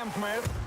centimeter.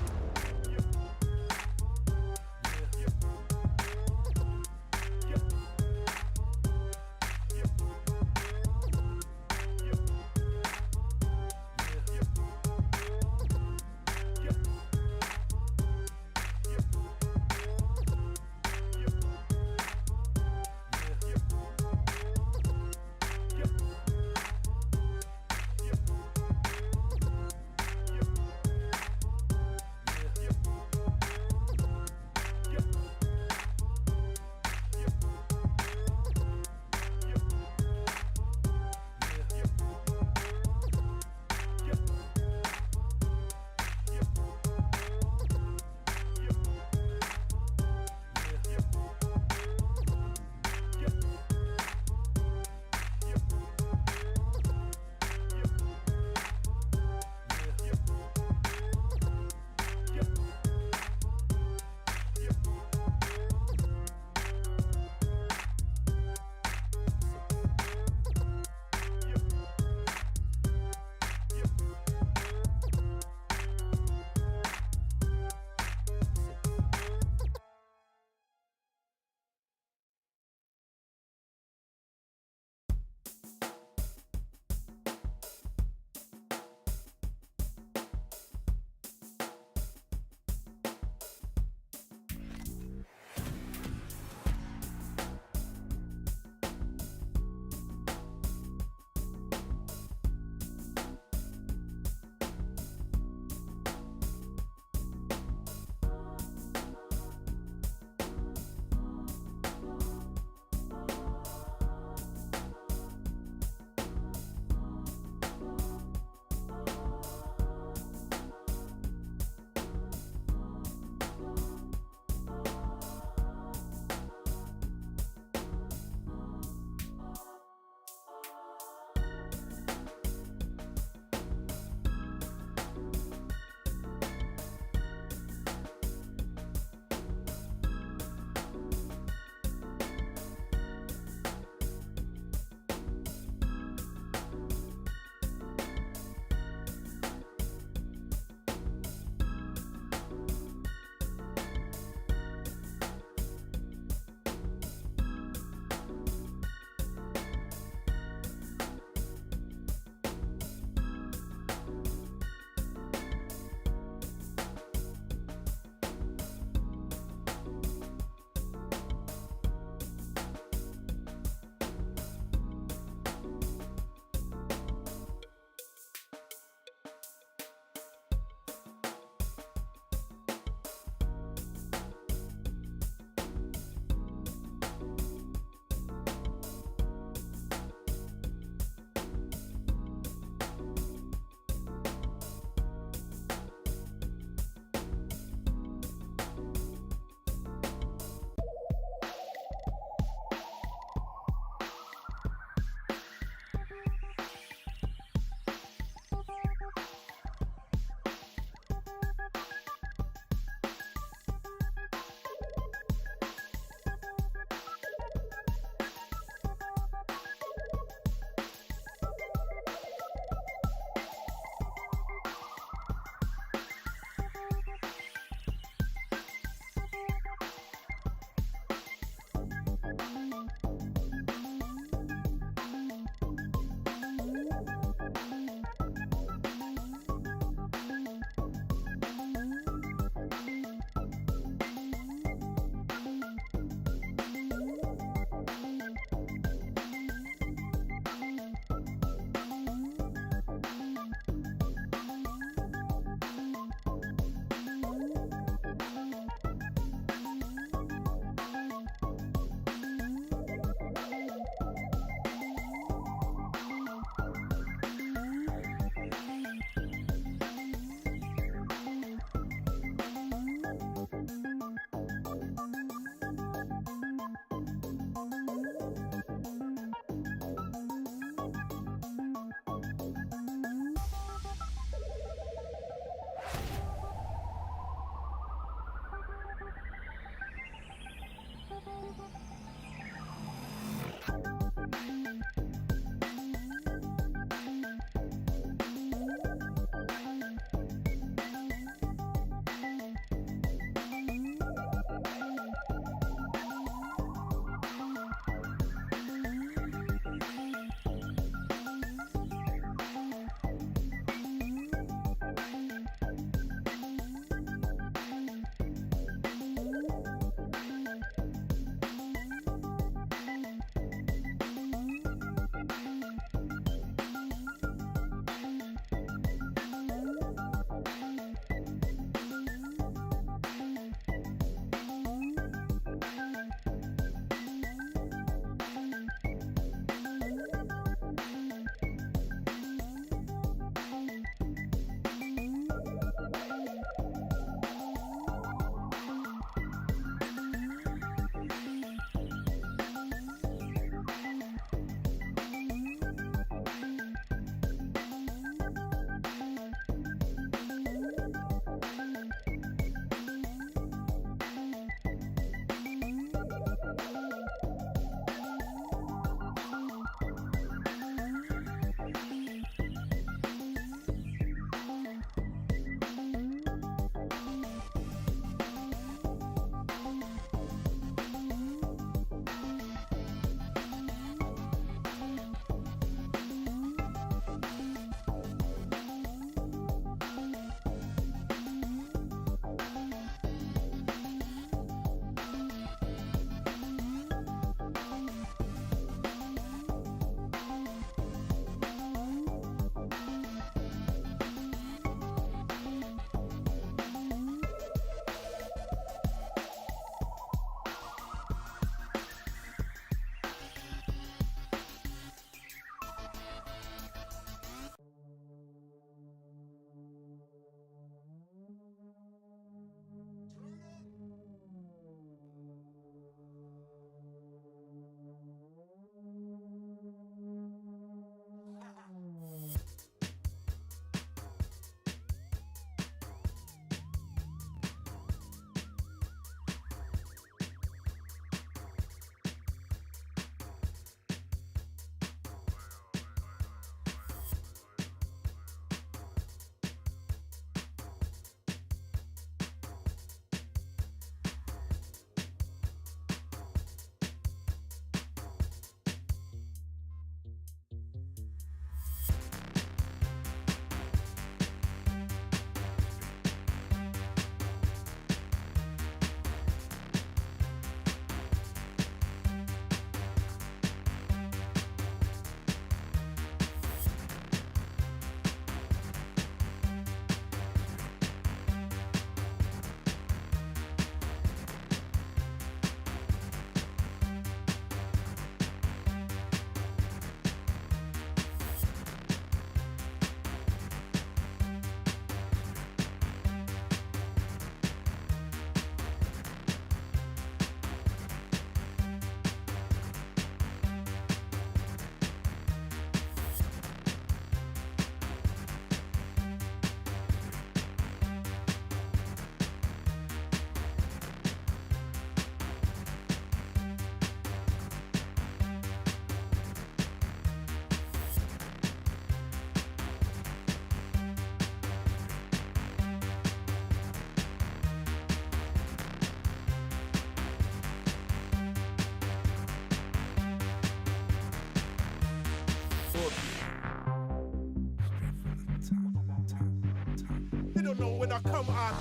Come on.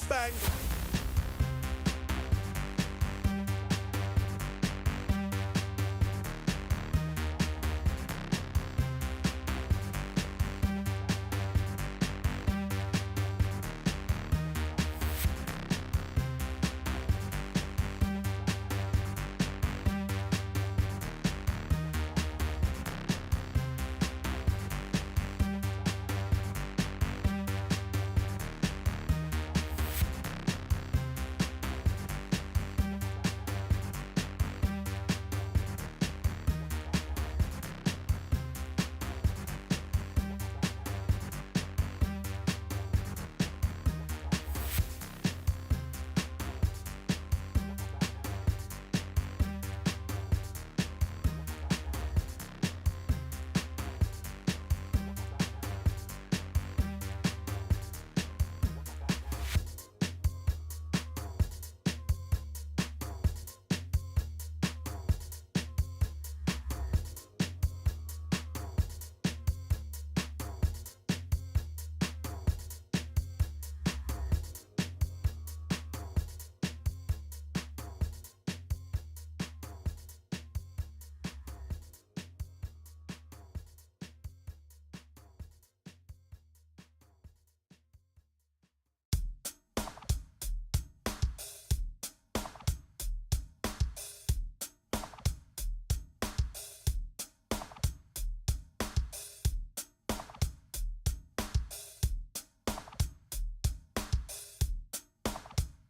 Bang.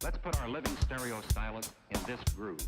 Let's put our living stereo stylus in this groove.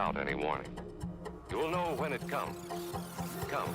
without any warning. You'll know when it comes. Come.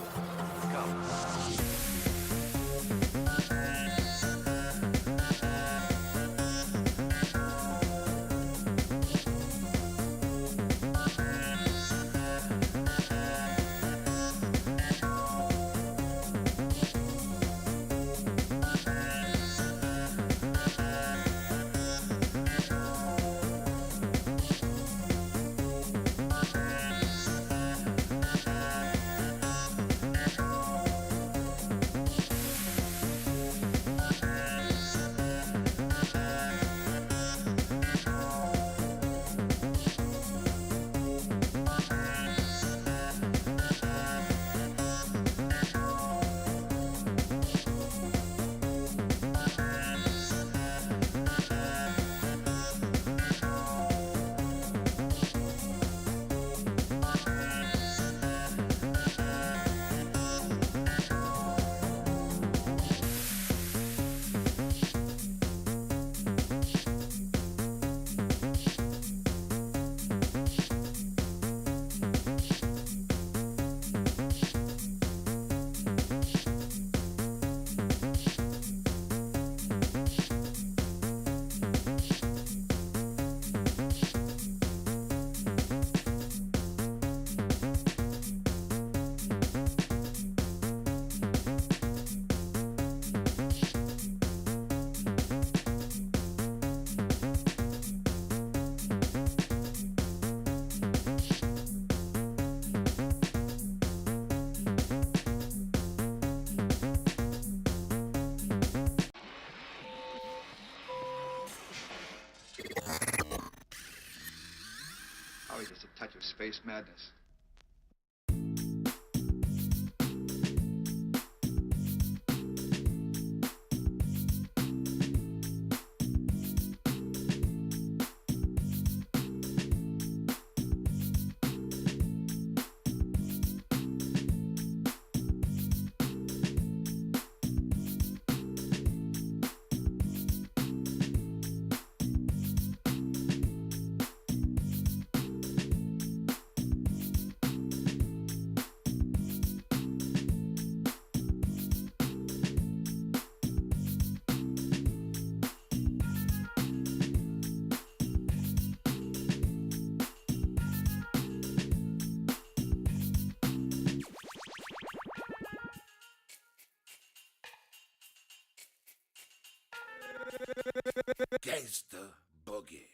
Always just a touch of space madness. Gangsta Boogie.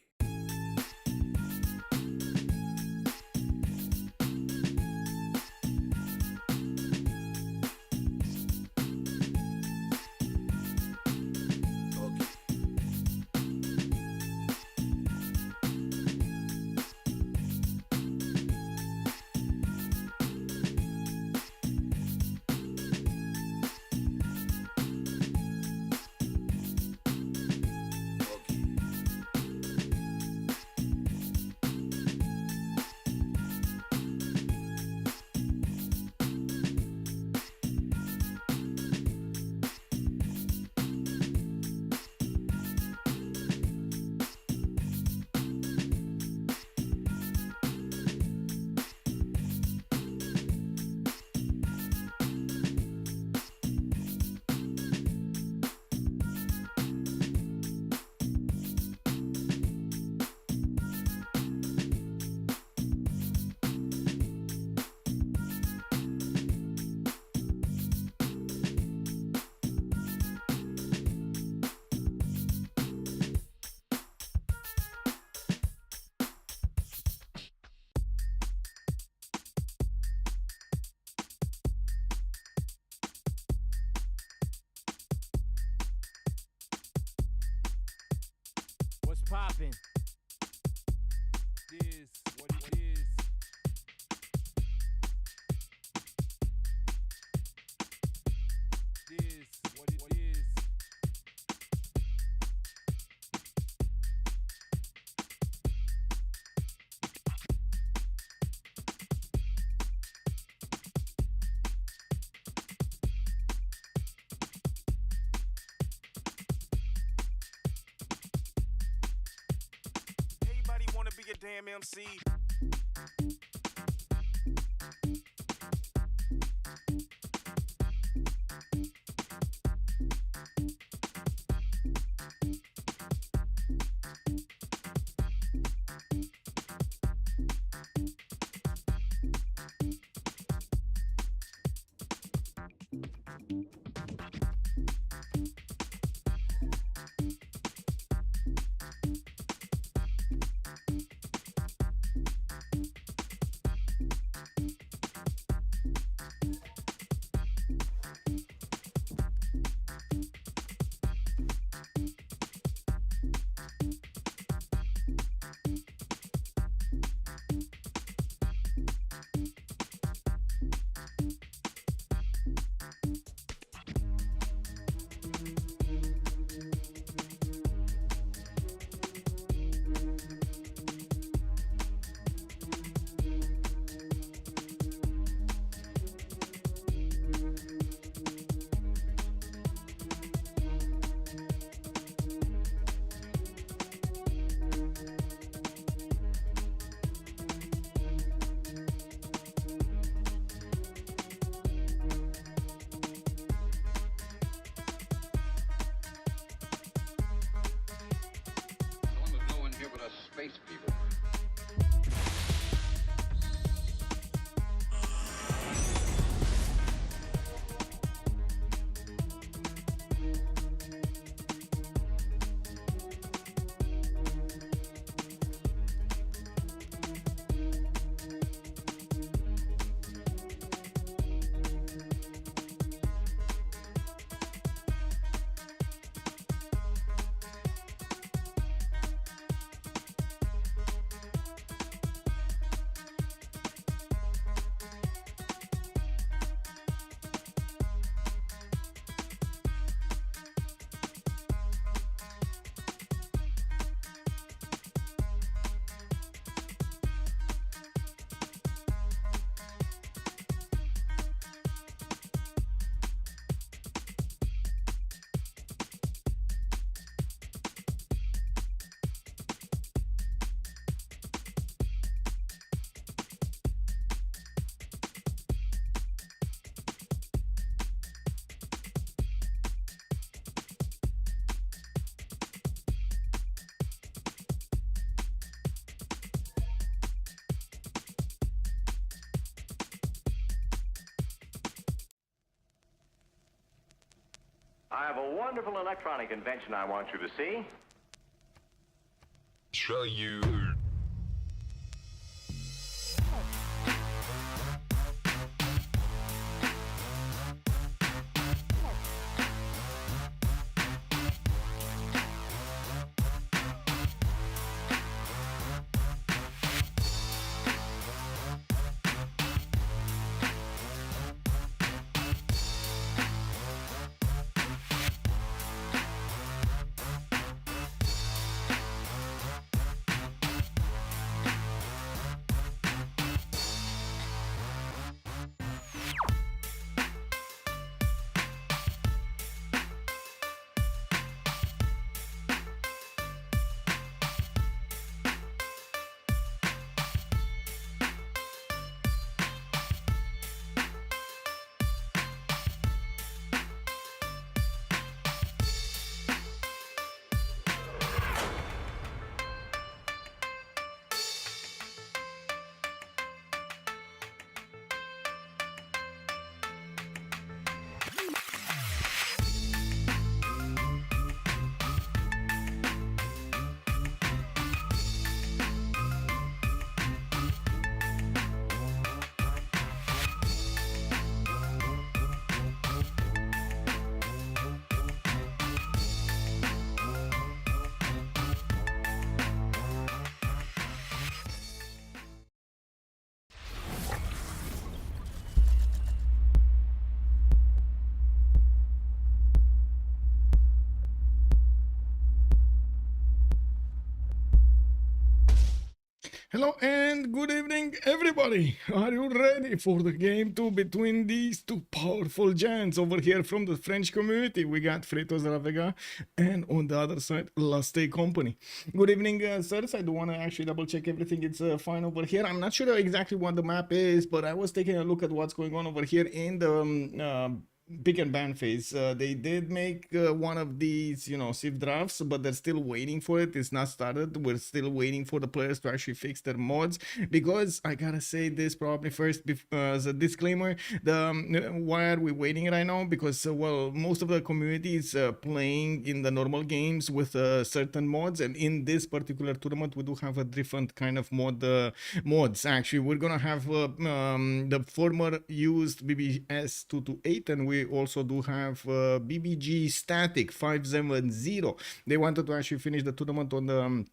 What's poppin'? Is what it is. Is what it is. Everybody wanna be a damn MC. I have a wonderful electronic invention I want you to see. Show you. Hello and good evening, everybody. Are you ready for the game 2 between these two powerful giants? Over here from the French community, we got Freritos de la Vega, and on the other side, Last Day Company. Good evening, sirs. I do want to actually double check everything. It's fine over here. I'm not sure exactly what the map is, but I was taking a look at what's going on over here in the pick and ban phase. They did make one of these, Civ drafts, but they're still waiting for it. It's not started. We're still waiting for the players to actually fix their mods, because I gotta say this probably first as a disclaimer. Why are we waiting right now? Because well, most of the community is playing in the normal games with certain mods, and in this particular tournament we do have a different kind of mods. Actually, we're gonna have the former used BBS 228, and we also do have BBG Static 570. They wanted to actually finish the tournament on the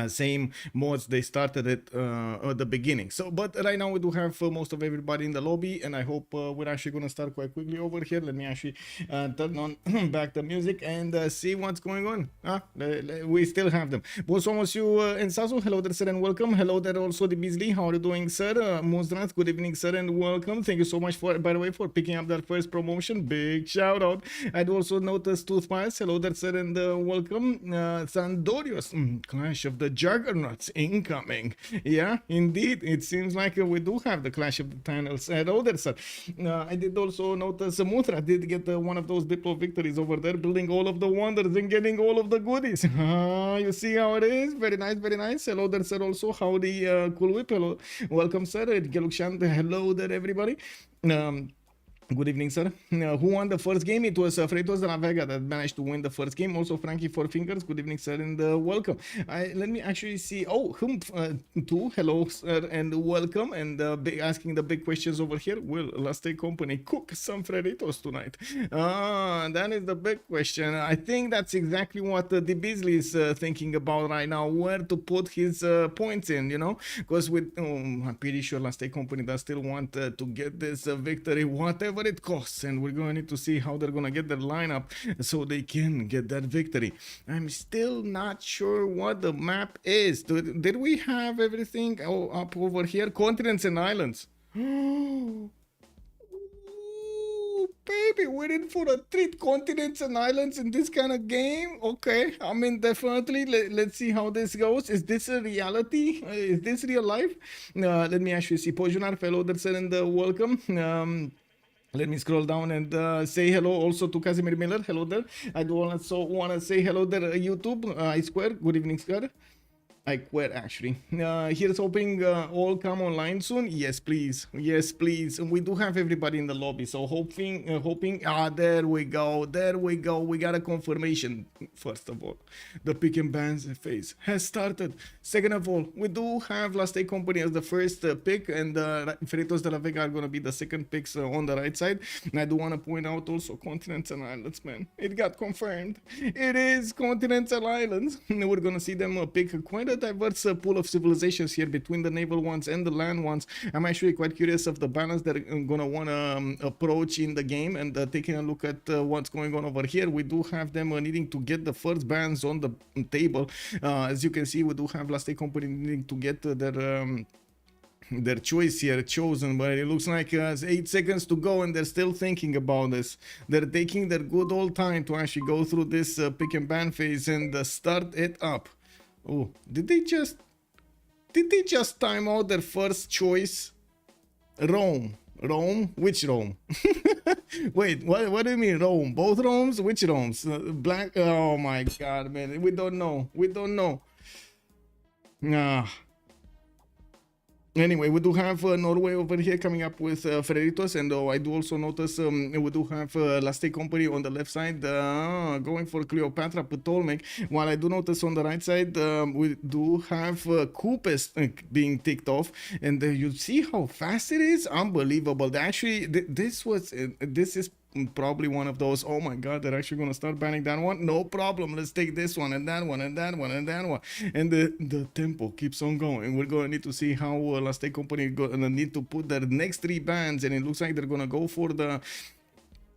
same mods they started it at the beginning. So but right now we do have most of everybody in the lobby, and I hope we're actually gonna start quite quickly over here. Let me actually turn on back the music and see what's going on. We still have them. Bonsoir monsieur Ensazo, hello there sir and welcome. Hello there also the Beasley, how are you doing sir? Monstrat, good evening sir and welcome. Thank you so much for, by the way, for picking up that first promotion. Big shout out. I'd also noticed Toothpies, hello there sir and welcome. Sandorios, Clash of the Juggernauts incoming. Yeah, indeed, it seems like we do have the Clash of the Titans at Oderson. I did also notice Mutra did get one of those Diplo victories over there, building all of the wonders and getting all of the goodies. You see how it is? Very nice, very nice. Hello there, sir. Also, howdy, Cool Whip. Hello, welcome, sir. Hello there, everybody. Good evening, sir. Who won the first game? It was Freritos de la Vega that managed to win the first game. Also, Frankie Four Fingers. Good evening, sir, and welcome. Let me actually see. Oh, too. Hello, sir, and welcome. And asking the big questions over here. Will Last Day Company cook some Freritos tonight? That is the big question. I think that's exactly what the Beasley is thinking about right now. Where to put his points in, Because I'm pretty sure Last Day Company does still want to get this victory, whatever it costs, and we're going to need to see how they're going to get their lineup so they can get that victory. I'm still not sure what the map is. Did we have everything up over here? Continents and islands. Ooh, baby, we're in for a treat. Continents and islands in this kind of game. Okay, I mean, definitely. Let's see how this goes. Is this a reality? Is this real life? Let me actually see. Pojunar, fellow there, sir, and welcome. Let me scroll down and say hello also to Casimir Miller. Hello there. I do also want to say hello there, YouTube. I Square. Good evening, sir. I quit actually. Here's hoping all come online soon. Yes, please. Yes, please. And we do have everybody in the lobby. So hoping. There we go. There we go. We got a confirmation. First of all, the pick and ban phase has started. Second of all, we do have Last Day Company as the first pick, and Freritos de la Vega are gonna be the second picks on the right side. And I do want to point out also continents and islands, man. It got confirmed. It is continents and islands. We're gonna see them pick quite a diverse pool of civilizations here between the naval ones and the land ones. I'm actually quite curious of the balance they're gonna want to approach in the game, and taking a look at what's going on over here. We do have them needing to get the first bans on the table. As you can see, we do have Last Day Company needing to get their choice here chosen, but it looks like 8 seconds to go and they're still thinking about this. They're taking their good old time to actually go through this pick and ban phase and start it up. Oh, did they just time out their first choice? Rome. Which Rome? Wait, what do you mean Rome? Both Romes? Which Romes? Black? Oh my god, man, we don't know. Anyway, we do have Norway over here coming up with Freritos, and I do also notice we do have Last Day Company on the left side going for Cleopatra Ptolemaic, while I do notice on the right side we do have Coupes being ticked off, and you see how fast it is? Unbelievable. Actually, this is probably one of those, oh my god, they're actually going to start banning that one. No problem, let's take this one and that one and that one and that one, and the tempo keeps on going. We're going to need to see how Last Day Company gonna need to put their next 3 bans, and it looks like they're going to go for the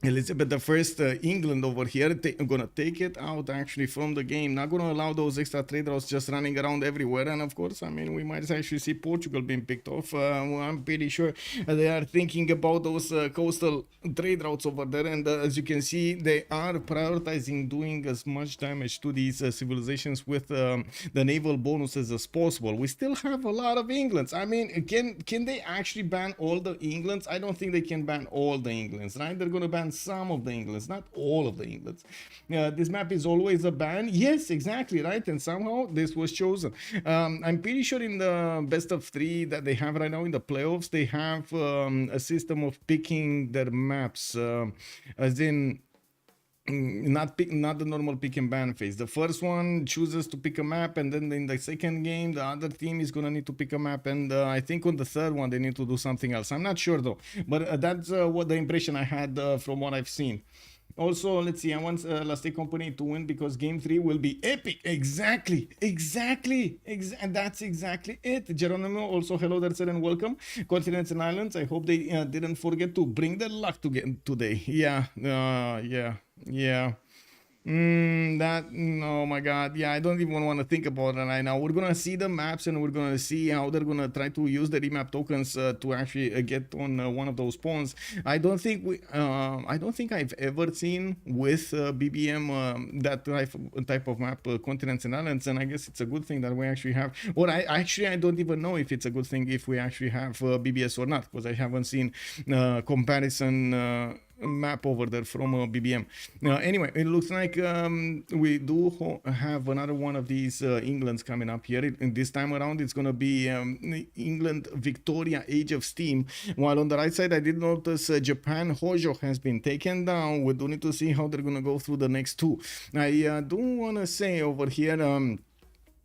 Elizabeth the First, England over here. I'm gonna take it out actually from the game. Not gonna allow those extra trade routes just running around everywhere. And of course, I mean, we might actually see Portugal being picked off. I'm pretty sure they are thinking about those coastal trade routes over there. And as you can see, they are prioritizing doing as much damage to these civilizations with the naval bonuses as possible. We still have a lot of Englands. I mean, can they actually ban all the Englands? I don't think they can ban all the Englands, right? They're gonna ban some of the Englands, not all of the Englands. This map is always a ban. Yes, exactly, right? And somehow this was chosen. I'm pretty sure in the best of 3 that they have right now in the playoffs, they have a system of picking their maps, as in not the normal pick and ban phase. The first one chooses to pick a map, and then in the second game the other team is gonna need to pick a map, and I think on the third one they need to do something else. I'm not sure though, but that's what the impression I had from what I've seen. Also, let's see, I want Last Day Company to win because game 3 will be epic. Exactly, and that's exactly it. Geronimo, also hello there, sir, and welcome. Continents and Islands, I hope they didn't forget to bring their luck today. Yeah. Oh my god, yeah, I don't even want to think about it right now. We're gonna see the maps, and we're gonna see how they're gonna try to use the remap tokens to actually get on one of those spawns. I don't think I've ever seen with BBM that type of map, continents and islands, and I guess it's a good thing that we actually have. Or I don't even know if it's a good thing if we actually have BBS or not, because I haven't seen comparison map over there from BBM. Anyway, it looks like we do have another one of these Englands coming up here. This time around it's going to be England Victoria Age of Steam, while on the right side I did notice Japan Hojo has been taken down. We do need to see how they're going to go through the next 2. I do want to say over here,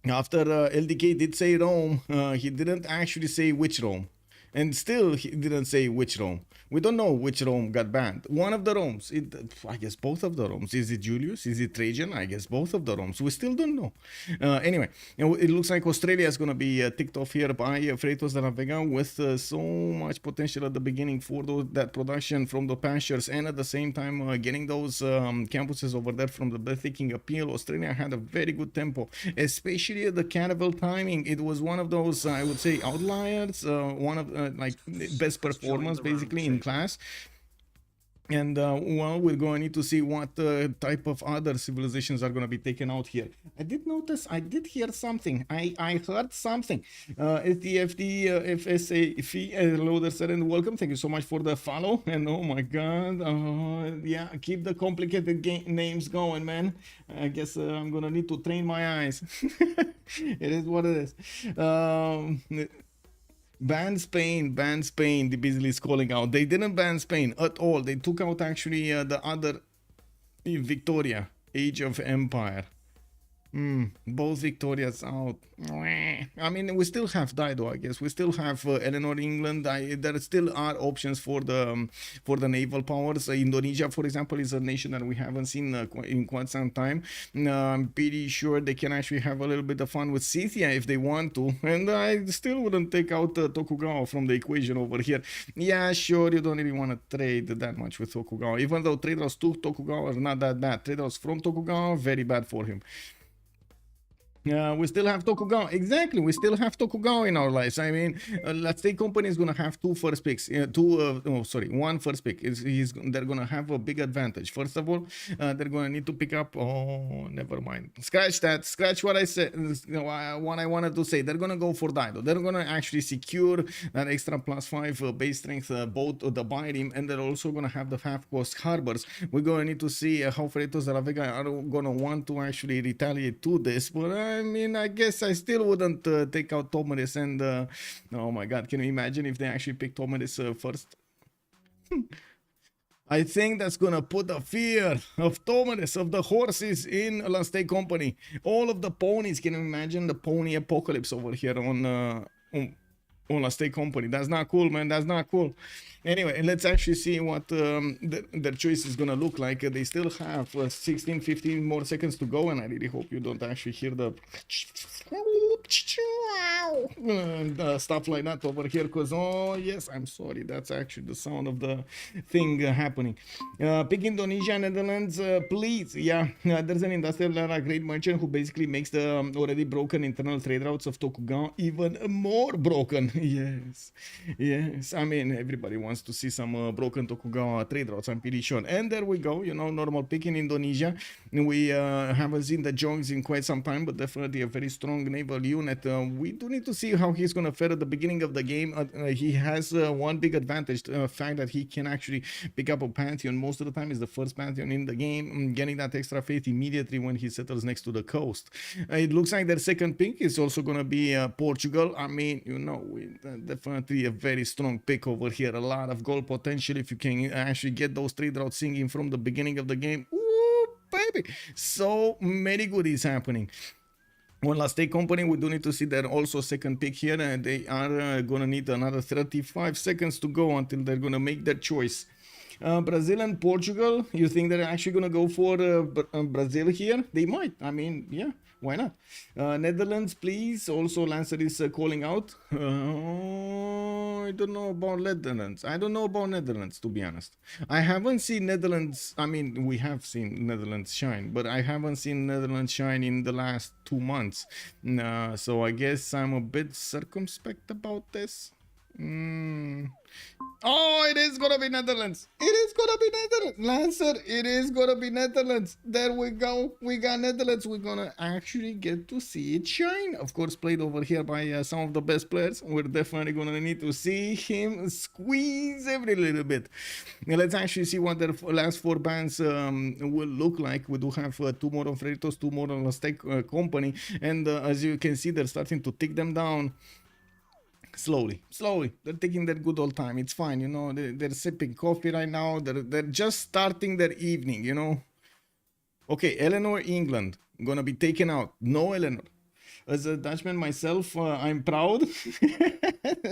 after LDK did say Rome, he didn't actually say which Rome, and still he didn't say which Rome. We don't know which Rome got banned. One of the Romes. I guess both of the Romes. Is it Julius? Is it Trajan? I guess both of the Romes. We still don't know. Anyway, it looks like Australia is going to be ticked off here by Freritos de la Vega with so much potential at the beginning for that production from the pastures, and at the same time getting those campuses over there from the breathtaking appeal. Australia had a very good tempo, especially at the cannibal timing. It was one of those, I would say, outliers, one of like best performance basically in class. And well, we're going to need to see what type of other civilizations are going to be taken out here. I did notice, I did hear something. I heard something. SDFD, FSAF, Loader said, and welcome. Thank you so much for the follow. And oh my god, yeah, keep the complicated names going, man. I guess I'm going to need to train my eyes. It is what it is. Ban Spain, the Beasley is calling out. They didn't ban Spain at all. They took out actually the other Victoria, Age of Empire. Both Victorias out. I mean, we still have Dido, I guess. We still have Eleanor, England. There still are options for the naval powers. Indonesia, for example, is a nation that we haven't seen in quite some time. I'm pretty sure they can actually have a little bit of fun with Scythia if they want to. And I still wouldn't take out Tokugawa from the equation over here. Yeah, sure, you don't really want to trade that much with Tokugawa. Even though traders to Tokugawa are not that bad. Traders from Tokugawa, very bad for him. We still have Tokugawa. Exactly, we still have Tokugawa in our lives. I mean, let's say company is going to have two first picks. One first pick. They're going to have a big advantage. First of all, they're going to need to pick up... Oh, never mind. Scratch that. Scratch what I said. What I wanted to say. They're going to go for Dido. They're going to actually secure that extra +5 base strength boat, the Birim, and they're also going to have the half-cost harbors. We're going to need to see how Freritos and Vega are going to want to actually retaliate to this, but I mean, I guess I still wouldn't take out Tomaris and... oh my god, can you imagine if they actually pick Tomaris first? I think that's gonna put the fear of Tomaris, of the horses in Last Day Company. All of the ponies, can you imagine the pony apocalypse over here on Last Day Company? That's not cool, man, that's not cool. Anyway, let's actually see what their choice is gonna look like. They still have 16-15 more seconds to go, and I really hope you don't actually hear the stuff like that over here, because oh yes, I'm sorry, that's actually the sound of the thing happening. Pick Indonesia, Netherlands, please. Yeah, there's an industrial great merchant who basically makes the already broken internal trade routes of Tokugawa even more broken. Yes, I mean, everybody wants to see some broken Tokugawa trade routes, I'm pretty sure. And there we go, you know, normal pick in Indonesia. We haven't seen the Jongs in quite some time, but definitely a very strong naval unit. We do need to see how he's gonna fare at the beginning of the game. He has one big advantage, the fact that he can actually pick up a Pantheon. Most of the time is the first Pantheon in the game, getting that extra faith immediately when he settles next to the coast. It looks like their second pick is also gonna be Portugal. I mean, you know, definitely a very strong pick over here. A lot of goal potential if you can actually get those trade routes singing from the beginning of the game. Ooh, baby, so many goodies happening. One Last Day Company, we do need to see their also second pick here, and they are gonna need another 35 seconds to go until they're gonna make their choice. Brazil and Portugal, you think they're actually gonna go for Brazil here? They might. I mean, yeah, why not? Netherlands, please. Also, Lancer is calling out. I don't know about Netherlands. I don't know about Netherlands, to be honest. I haven't seen Netherlands. I mean, we have seen Netherlands shine, but I haven't seen Netherlands shine in the last 2 months. So I guess I'm a bit circumspect about this. Oh, it is gonna be Netherlands. It is gonna be Netherlands. Lancer, it is gonna be Netherlands. There we go. We got Netherlands. We're gonna actually get to see it shine. Of course, played over here by some of the best players. We're definitely gonna need to see him squeeze every little bit. Now, let's actually see what their last 4 bans will look like. We do have 2 more on Freritos, 2 more on Last Day Company. And as you can see, they're starting to tick them down. Slowly, they're taking their good old time. It's fine, you know, they're sipping coffee right now. They're just starting their evening, you know. Okay, Eleanor, England, gonna be taken out. No Eleanor. As a Dutchman myself, I'm proud.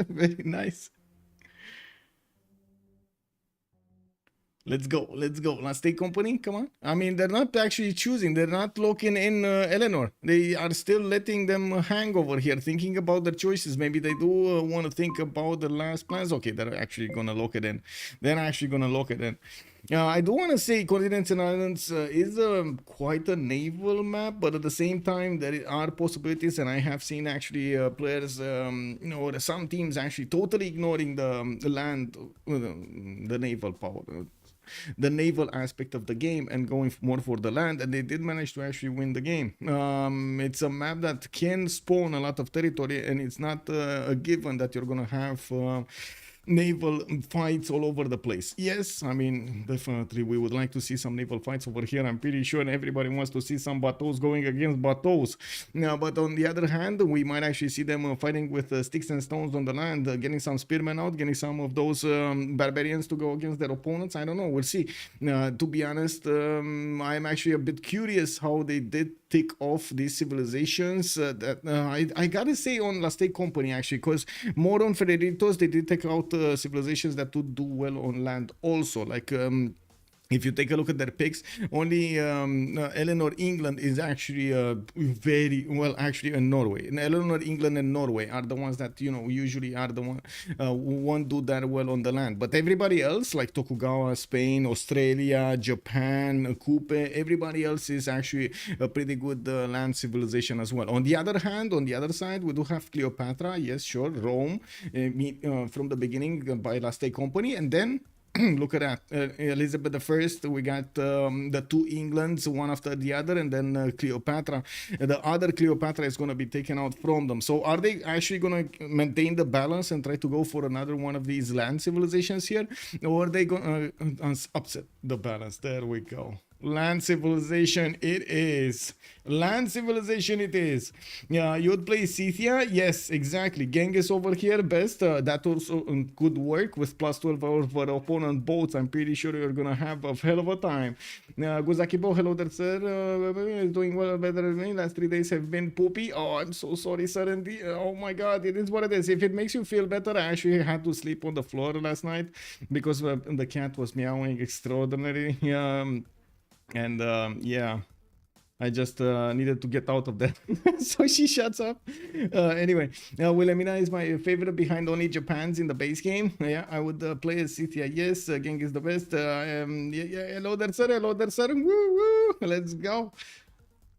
Very nice. Let's go. Last Day Company, come on. I mean, they're not actually choosing. They're not locking in Eleanor. They are still letting them hang over here, thinking about their choices. Maybe they do want to think about their last plans. Okay, they're actually going to lock it in. I do want to say Continents and Islands is quite a naval map, but at the same time there are possibilities, and I have seen actually players, or some teams actually totally ignoring the land, the naval power. The naval aspect of the game and going more for the land, and they did manage to actually win the game. It's a map that can spawn a lot of territory, and it's not a given that you're gonna have naval fights all over the place. Yes, I mean, definitely we would like to see some naval fights over here. I'm pretty sure everybody wants to see some bateaus going against bateaus. Now, but on the other hand, we might actually see them fighting with sticks and stones on the land, getting some spearmen out, getting some of those barbarians to go against their opponents. I don't know, we'll see. To be honest, I'm actually a bit curious how they did tick off these civilizations. I gotta say on La State Company actually, because more on Freritos, they did take out civilizations that would do well on land also, like if you take a look at their picks, only Eleanor, England is actually very well, actually, in Norway. And Eleanor, England, and Norway are the ones that, usually are the one who won't do that well on the land. But everybody else, like Tokugawa, Spain, Australia, Japan, Kupe, everybody else is actually a pretty good land civilization as well. On the other hand, on the other side, we do have Cleopatra, yes, sure, Rome, from the beginning by La State Company, and then look at that, Elizabeth I. We got the two Englands, one after the other, and then Cleopatra. The other Cleopatra is going to be taken out from them. So are they actually going to maintain the balance and try to go for another one of these land civilizations here? Or are they going to upset the balance? There we go. Land civilization it is. Land civilization it is. Yeah, you would play Scythia? Yes, exactly. Genghis over here, best. That also could work with plus 12 hours for opponent boats. I'm pretty sure you're gonna have a hell of a time. Guzakibo, hello there, sir. Is doing well, better than me. Last 3 days have been poopy. Oh, I'm so sorry, sir. Indeed. Oh my god, it is what it is. If it makes you feel better, I actually had to sleep on the floor last night because the cat was meowing extraordinary. And yeah, I just needed to get out of that. So she shuts up. Anyway, Wilhelmina is my favorite behind only Japan's in the base game. Yeah, I would play as Scythia. Yes, Genghis is the best. Hello there, sir. Hello there, sir. Woo, woo. Let's go.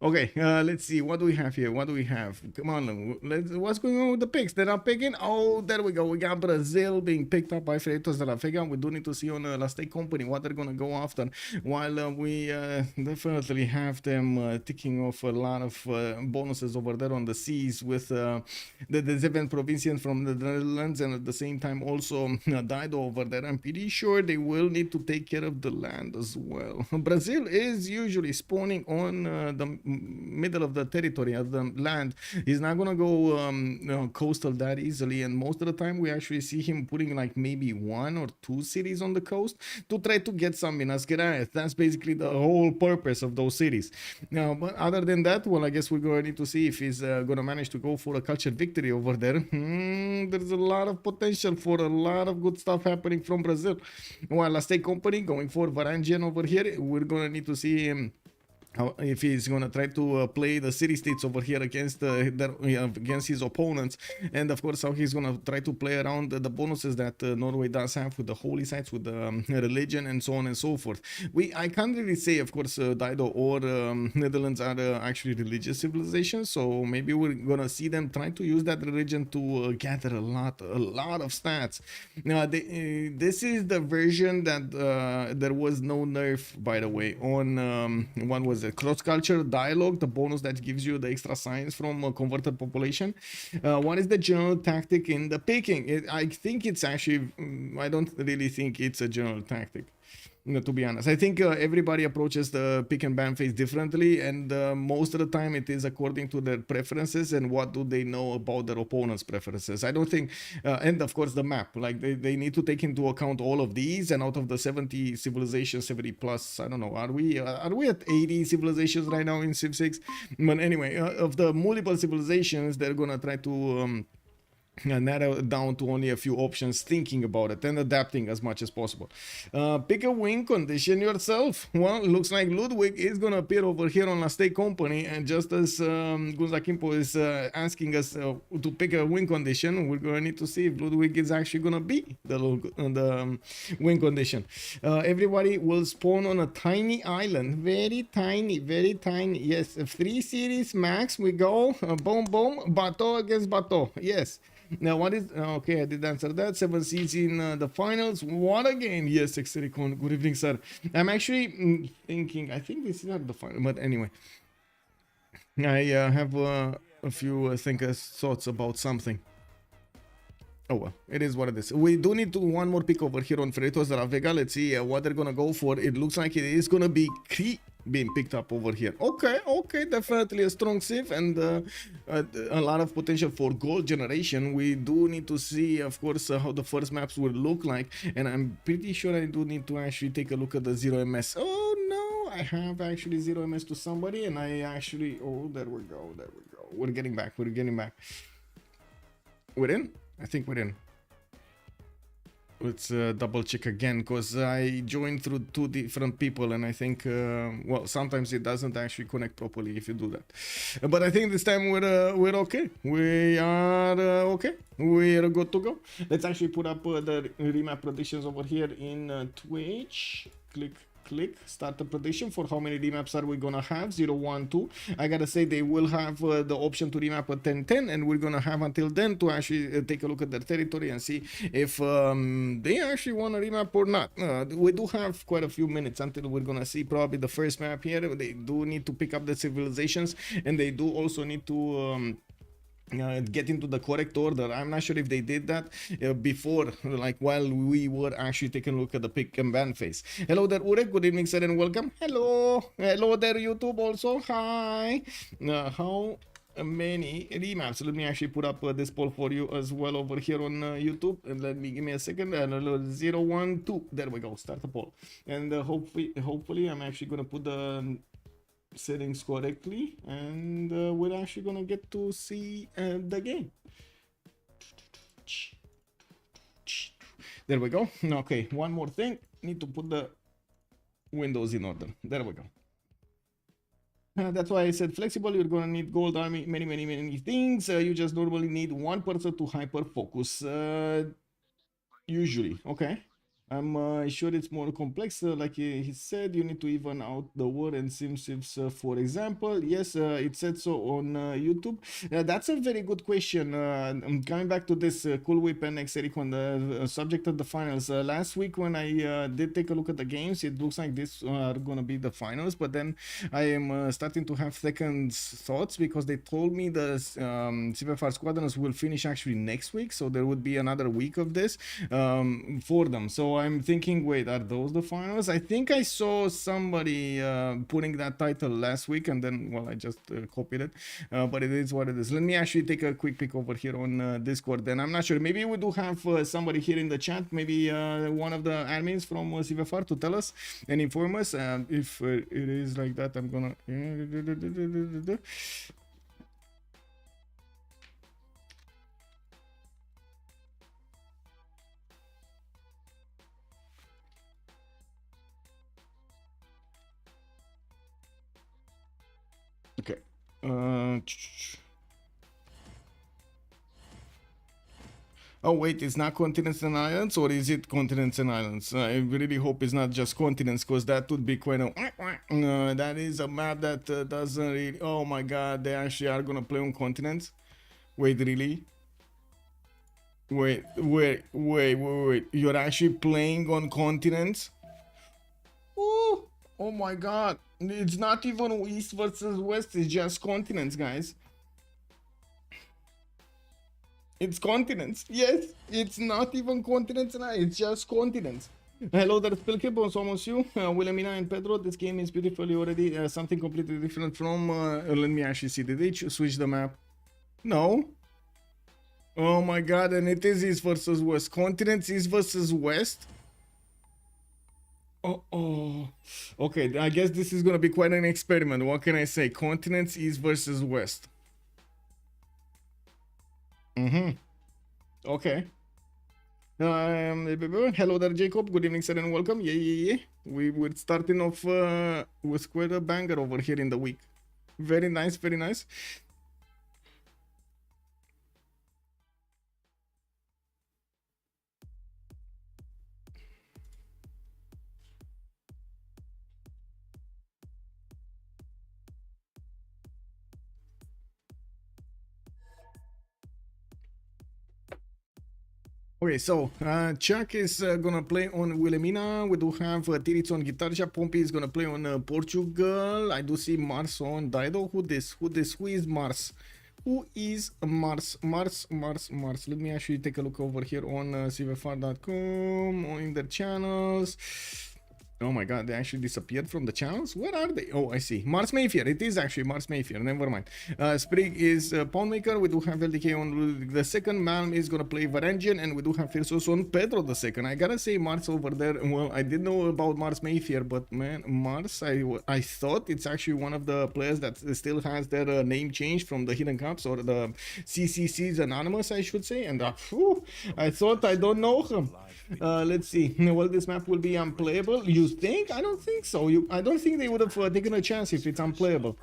Okay, let's see. What do we have here? What do we have? Come on, what's going on with the picks? They're not picking. Oh, there we go. We got Brazil being picked up by Freritos de la Vega. We do need to see on La State Company what they're going to go after. While we definitely have them ticking off a lot of bonuses over there on the seas with the 7th Provincian from the Netherlands, and at the same time also Dido over there. I'm pretty sure they will need to take care of the land as well. Brazil is usually spawning on the middle of the territory of the land. He's not gonna go coastal that easily, and most of the time we actually see him putting like maybe 1 or 2 cities on the coast to try to get some Minas Gerais. That's basically the whole purpose of those cities. Now, but other than that, well, I guess we're going to need to see if he's gonna manage to go for a culture victory over there. There's a lot of potential for a lot of good stuff happening from Brazil. While La State Company going for Varangian over here, we're gonna need to see him if he's gonna try to play the city-states over here against against his opponents, and of course how he's gonna try to play around the bonuses that Norway does have with the holy sites, with the religion, and so on and so forth. I can't really say, of course, Dido or Netherlands are actually religious civilizations, so maybe we're gonna see them trying to use that religion to gather a lot of stats. Now, this is the version that there was no nerf, by the way, on one was cross-culture dialogue, the bonus that gives you the extra science from a converted population. What is the general tactic in the picking? I think it's actually, I don't really think it's a general tactic. To be honest, I think everybody approaches the pick and ban phase differently, and most of the time it is according to their preferences and what do they know about their opponent's preferences. I don't think, and of course the map, like they need to take into account all of these, and out of the 70 civilizations, 70 plus, I don't know, are we at 80 civilizations right now in Civ6? But anyway, of the multiple civilizations, they're gonna try to narrow down to only a few options, thinking about it and adapting as much as possible. Pick a win condition yourself. Well, looks like Ludwig is gonna appear over here on La Stake Company, and just as Gunza Kimpo is asking us to pick a win condition, we're gonna need to see if Ludwig is actually gonna be the win condition. Everybody will spawn on a tiny island, very tiny, very tiny. Yes, 3 series max. We go boom boom, Bateau against Bateau. Yes. Now, what is okay? I did answer that. 7 seeds in the finals. What a game! Yes, Exericon. Good evening, sir. I'm actually thinking. I think this is not the final, but anyway, I have a few thoughts about something. Oh well, it is what it is. We do need to one more pick over here on Freritos de la Vega. Let's see what they're gonna go for. It looks like it is gonna be being picked up over here. Okay, definitely a strong Civ and a lot of potential for gold generation. We do need to see, of course, how the first maps will look like, and I'm pretty sure I do need to actually take a look at the 0 MS. Oh no, I have actually 0 MS to somebody, and I actually, oh, there we go. We're getting back. We're in? I think we're in. Let's double check again, because I joined through 2 different people, and I think well, sometimes it doesn't actually connect properly if you do that. But I think this time we're okay. We are okay. We're good to go. Let's actually put up the remap predictions over here in Twitch. Click start the prediction for how many remaps are we gonna have. 0 1 2. I gotta say they will have the option to remap a 10-10, and we're gonna have until then to actually take a look at their territory and see if they actually want to remap or not. We do have quite a few minutes until we're gonna see probably the first map here. They do need to pick up the civilizations, and they do also need to get into the correct order. I'm not sure if they did that before, like while we were actually taking a look at the pick and ban phase. Hello there, Urek. Good evening, sir, and welcome. Hello there, YouTube. Also, hi. How many remaps? Let me actually put up this poll for you as well over here on YouTube, and give me a second. 0 1 2. There we go. Start the poll, and hopefully, I'm actually gonna put the settings correctly, and we're actually gonna get to see the game. There we go. Okay, one more thing, need to put the windows in order. There we go. That's why I said flexible. You're gonna need gold army, many things. You just normally need one person to hyper focus, usually. Okay, I'm sure it's more complex. Like he said, you need to even out the war and SimCivs, for example. Yes, it said so on YouTube. That's a very good question. I'm coming back to this Cool Whip and Xeric on the subject of the finals. Last week when I did take a look at the games, it looks like this are going to be the finals, but then I am starting to have second thoughts, because they told me the CivFR Squadrons will finish actually next week, so there would be another week of this for them. So I'm thinking, wait, are those the finals? I think I saw somebody putting that title last week, and then, well, I just copied it, but it is what it is. Let me actually take a quick peek over here on Discord, and I'm not sure, maybe we do have somebody here in the chat, maybe one of the admins from CivFR to tell us and inform us. If it is like that, I'm gonna okay. Oh wait, it's not continents and islands, or is it continents and islands? I really hope it's not just continents, because that would be quite a... that is a map that doesn't really... Oh my god, they actually are gonna play on continents? Wait, really? Wait. You're actually playing on continents? Ooh, oh my god. It's not even east versus west, it's just continents, guys. It's continents. Yes, it's not even continents, it's just continents. Hello there, Spilke, bonsoir monsieur, Wilhelmina and Pedro. This game is beautifully already something completely different from... let me actually see, did they switch the map? No. Oh my god, and it is east versus west. Continents, east versus west. Oh. Okay, I guess this is gonna be quite an experiment. What can I say? Continents, east versus west. Okay. Hello there, Jacob. Good evening, sir, and welcome. Yeah. We're starting off with quite a banger over here in the week. Very nice, very nice. Okay, so Chuck is gonna play on Wilhelmina. We do have Tiriz on guitar. Pompey is gonna play on Portugal. I do see Mars on Dido. Who is Mars? Who is Mars? Mars. Let me actually take a look over here on CivFR.com or in their channels. Oh my god, they actually disappeared from the channels? Where are they? Oh, I see. Mars Mayfair. It is actually Mars Mayfair. Never mind. Sprig is Poundmaker. We do have LDK on the second. Malm is going to play Varangian. And we do have Freritos on Pedro the second. I gotta say Mars over there. Well, I did know about Mars Mayfair. But man, Mars, I thought it's actually one of the players that still has their name changed from the Hidden Cups or the CCC's Anonymous, I should say. And I thought I don't know him. Let's see. Well, this map will be unplayable. You think? I don't think so. I don't think they would have taken a chance if it's unplayable.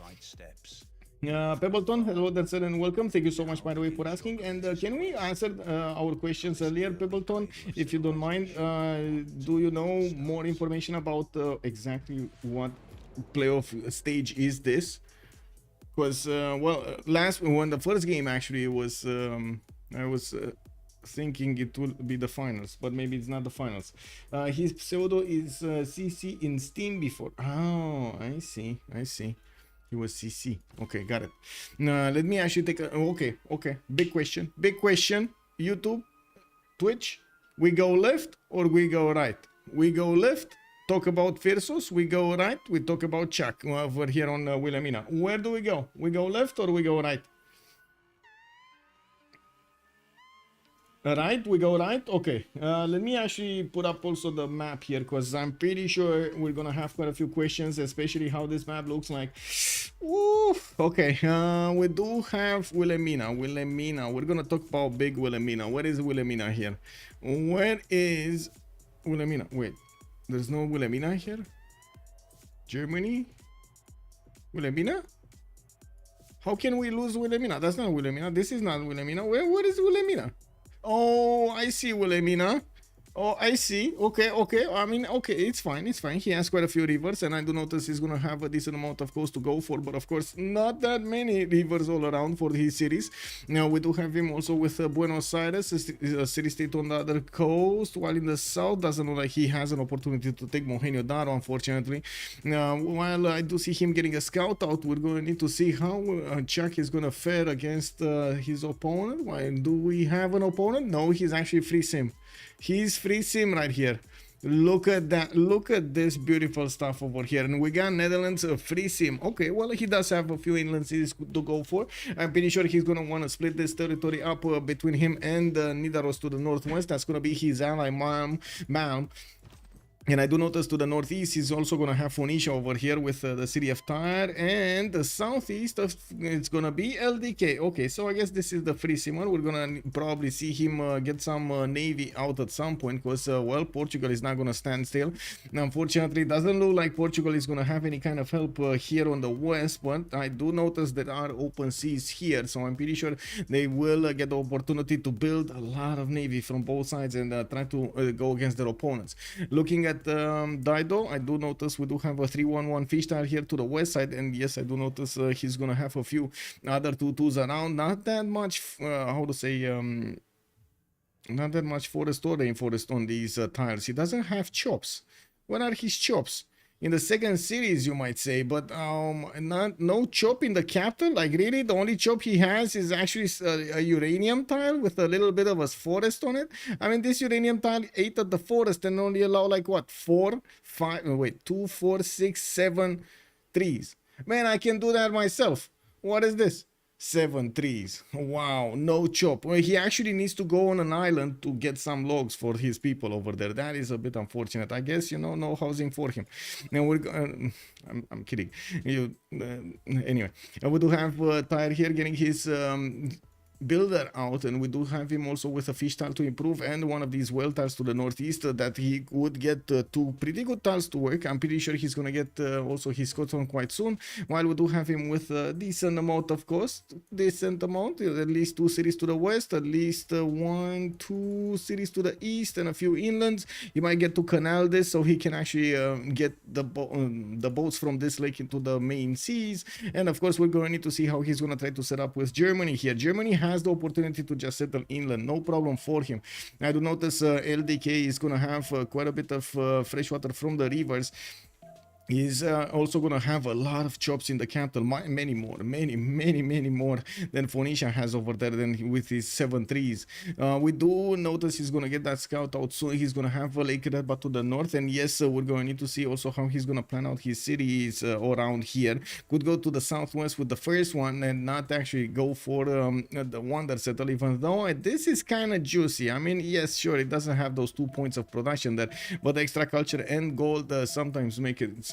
Pebbleton, hello there, sir, and welcome. Thank you so much, by the way, for asking. And can we answer our questions earlier, Pebbleton, if you don't mind? Do you know more information about exactly what playoff stage is this? Because, well, when the first game actually was, I was thinking it will be the finals, but maybe it's not the finals. His pseudo is CC in Steam before. Oh, I see. He was CC. Okay, got it. Let me actually take a... Okay. Big question. YouTube, Twitch, we go left or we go right? We go left, talk about Freritos. We go right, we talk about Chuck over here on Wilhelmina. Where do we go? We go left or we go right? Right, we go right. Okay, let me actually put up also the map here, because I'm pretty sure we're gonna have quite a few questions, especially how this map looks like. Oof. Okay, we do have Wilhelmina. We're gonna talk about big Wilhelmina. Where is Wilhelmina here? Where is Wilhelmina? Wait, there's no Wilhelmina here. Germany, Wilhelmina. How can we lose Wilhelmina? That's not Wilhelmina. This is not Wilhelmina. Where is Wilhelmina? Oh, I see Wilhelmina. Oh, I see. Okay. I mean, okay, it's fine. He has quite a few rivers, and I do notice he's gonna have a decent amount of coast to go for, but of course, not that many rivers all around for his cities. Now, we do have him also with Buenos Aires, a city-state on the other coast, while in the south, doesn't look like he has an opportunity to take Mohenio Daro, unfortunately. Now, while I do see him getting a scout out, we're going to need to see how Chuck is going to fare against his opponent. Why do we have an opponent? No, he's actually free sim. He's free sim right here. Look at that. Look at this beautiful stuff over here. And we got Netherlands free sim. Okay, well, he does have a few inland cities to go for. I'm pretty sure he's going to want to split this territory up between him and Nidaros to the northwest. That's going to be his ally, Malm. And I do notice to the northeast, he's also going to have Phoenicia over here with the city of Tyre. And the southeast, it's going to be LDK. Okay, so I guess this is the free simmer. We're going to probably see him get some navy out at some point. Because, well, Portugal is not going to stand still. Now, unfortunately, it doesn't look like Portugal is going to have any kind of help here on the west. But I do notice there are open seas here. So I'm pretty sure they will get the opportunity to build a lot of navy from both sides and try to go against their opponents. Looking at Dido, I do notice we do have a 3-1-1 fish tile here to the west side, and yes, I do notice he's gonna have a few other 2-2s around. Not that much, how to say, not that much forest or rainforest on these tiles. He doesn't have chops. What are his chops? In the second series, you might say, but no chop in the capital. Like, really, the only chop he has is actually a uranium tile with a little bit of a forest on it. I mean, this uranium tile ate at the forest and only allow like what, 2, 4, 6, 7 trees. Man, I can do that myself. What is this? 7 trees. Wow, no chop. Well, he actually needs to go on an island to get some logs for his people over there. That is a bit unfortunate. I guess, you know, no housing for him. Now we're I'm kidding. Anyway, we do have Tyre here getting his builder out, and we do have him also with a fish tile to improve and one of these well tiles to the northeast that he would get two pretty good tiles to work. I'm pretty sure he's gonna get also his Squadron quite soon, while we do have him with a decent amount of cost, decent amount, at least 2 cities to the west, at least 1-2 cities to the east, and a few inlands. He might get to canal this so he can actually get the boats from this lake into the main seas. And of course we're going to need to see how he's going to try to set up with Germany here. Germany has the opportunity to just settle inland, no problem for him. I do notice LDK is going to have quite a bit of fresh water from the rivers. He's also going to have a lot of chops in the capital, many more than Phoenicia has over there, than with his 7-3s. We do notice he's going to get that scout out soon. He's going to have a Lake Redba to the north, and yes, we're going to need to see also how he's going to plan out his cities around here. Could go to the southwest with the first one and not actually go for the Wonder Settle, even though this is kind of juicy. I mean, yes, sure, it doesn't have those 2 points of production there, but the extra culture and gold sometimes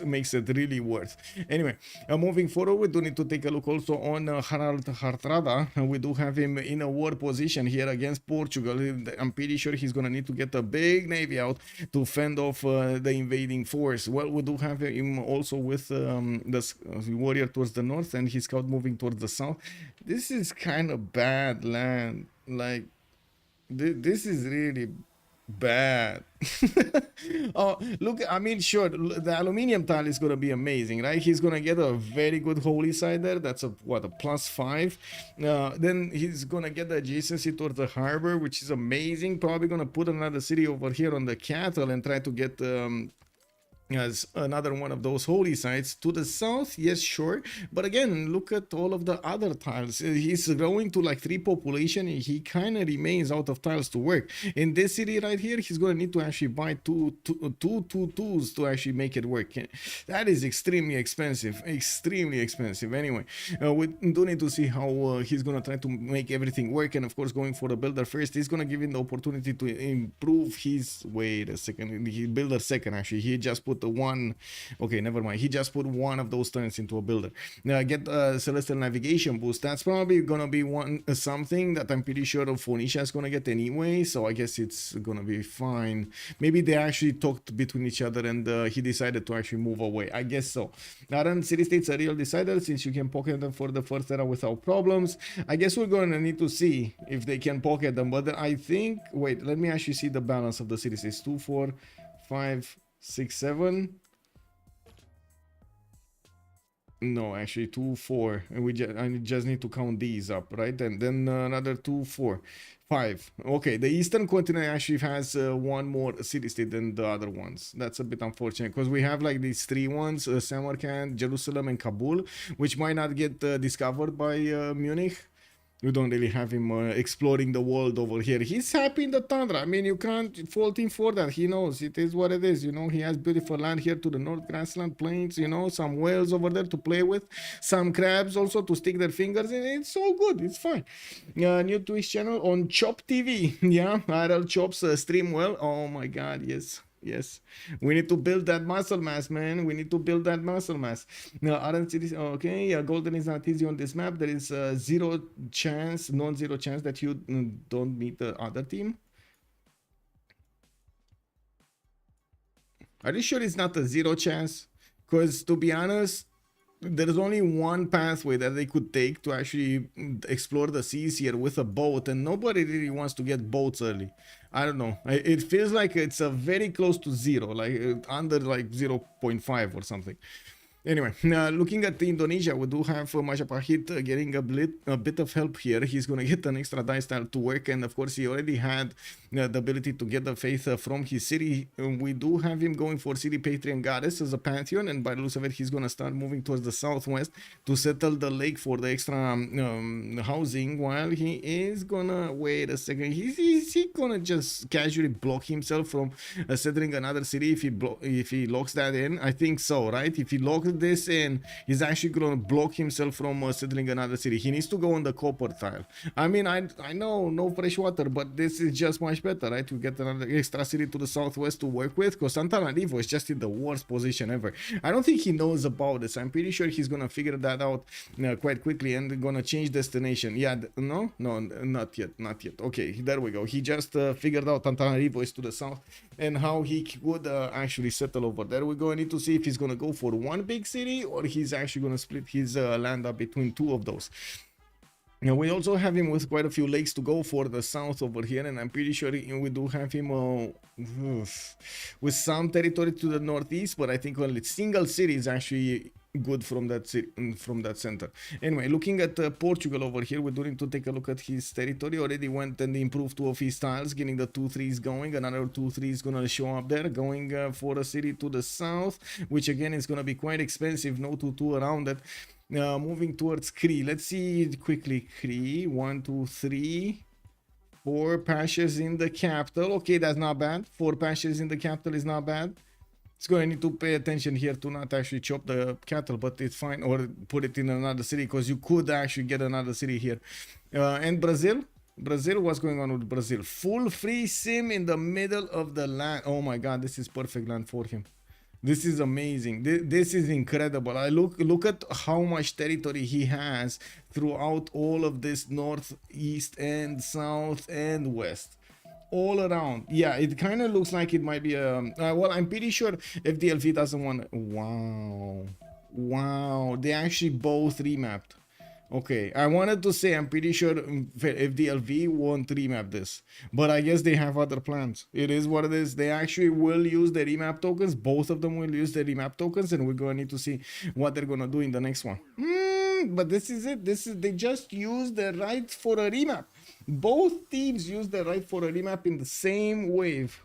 makes it really worth. Anyway, moving forward, we do need to take a look also on Harald Hardrada. We do have him in a war position here against Portugal. I'm pretty sure he's gonna need to get a big navy out to fend off the invading force. Well, we do have him also with the warrior towards the north and his scout moving towards the south. This is kind of bad land. Like, this is really bad. Oh, look, I mean, sure, the aluminium tile is gonna be amazing, right? He's gonna get a very good holy side there. That's a +5. Then he's gonna get the adjacency towards the harbor, which is amazing. Probably gonna put another city over here on the cattle and try to get as another one of those holy sites to the south. Yes, sure, but again, look at all of the other tiles. He's growing to like 3 population. He kind of remains out of tiles to work. In this city right here, he's gonna need to actually buy two twos to actually make it work. That is extremely expensive. Anyway, we do need to see how he's gonna try to make everything work, and of course, going for the builder first, he's gonna give him the opportunity to improve his, wait a second, he builder second. Actually, he just put the one, okay, never mind, he just put one of those turns into a builder. Get celestial navigation boost. That's probably gonna be something that I'm pretty sure of Phoenicia is gonna get anyway, so I guess it's gonna be fine. Maybe they actually talked between each other and he decided to actually move away, I guess so. Aren't city states a real decider, since you can pocket them for the first era without problems? I guess we're gonna need to see if they can pocket them, but I think, wait, let me actually see the balance of the city states. 2, 4, 5, 6, 7. No, actually 2, 4, and I just need to count these up, right? And then another 2, 4, 5. Okay, the eastern continent actually has one more city state than the other ones. That's a bit unfortunate, because we have like these 3 ones, Samarkand, Jerusalem, and Kabul, which might not get discovered by Munich. We don't really have him exploring the world over here. He's happy in the tundra. I mean, you can't fault him for that. He knows it is what it is. You know, he has beautiful land here to the north, grassland plains, you know, some whales over there to play with, some crabs also to stick their fingers in. It's all good. It's fine. New Twitch channel on Chop TV. Yeah, RL Chops stream well. Oh my God, yes. Yes, we need to build that muscle mass, man. We need to build that muscle mass. Now, aren't cities okay? Yeah, golden is not easy on this map. There is a non-zero chance that you don't meet the other team. Are you sure it's not a 0 chance? Because to be honest, there's only one pathway that they could take to actually explore the seas here with a boat, and nobody really wants to get boats early. I don't know. It feels like it's a very close to 0, like under like 0.5 or something. Anyway, looking at Indonesia, we do have Majapahit getting a bit of help here. He's going to get an extra dice tile to work, and of course he already had the ability to get the faith from his city. We do have him going for city patron goddess as a pantheon, and by the looks of it, he's going to start moving towards the southwest to settle the lake for the extra housing, while he is gonna, wait a second, is he gonna just casually block himself from settling another city if he locks that in? I think so, right? If he locks this in, he's actually going to block himself from settling another city. He needs to go on the copper tile. I mean, I know, no fresh water, but this is just much better, right? To get another extra city to the southwest to work with, because Antananarivo is just in the worst position ever. I don't think he knows about this. I'm pretty sure he's going to figure that out quite quickly and going to change destination. Yeah, no, not yet. Okay, there we go. He just figured out Antananarivo is to the south and how he would actually settle over there. We're going to need to see if he's going to go for one big city or he's actually going to split his land up between two of those. Now, we also have him with quite a few lakes to go for the south over here, and I'm pretty sure we do have him with some territory to the northeast, but I think only single city is actually good from that city, from that center. Anyway, looking at Portugal over here, we do need to take a look at his territory. Already went and improved 2 of his tiles, getting the 2-3s going. Another 2-3 is gonna show up there, going for a city to the south, which again is gonna be quite expensive. No 2-2 around it. Moving towards Cree. Let's see quickly. Cree, 1, 2, 3, 4 pastures in the capital. Okay, that's not bad. 4 pastures in the capital is not bad. It's going to need to pay attention here to not actually chop the cattle, but it's fine, or put it in another city, because you could actually get another city here. And Brazil, what's going on with Brazil? Full free sim in the middle of the land. Oh my god, this is perfect land for him. This is amazing. This is incredible. I look at how much territory he has throughout all of this north, east, and south, and west. All around. Yeah, it kind of looks like it might be a... well, I'm pretty sure if DLV doesn't want... Wow. They actually both remapped. Okay, I wanted to say I'm pretty sure if DLV won't remap this, but I guess they have other plans. It is what it is. They actually will use the remap tokens. Both of them will use the remap tokens, and we're going to need to see what they're going to do in the next one. But this is it. They just use the right for a remap. Both teams use the right for a remap in the same wave.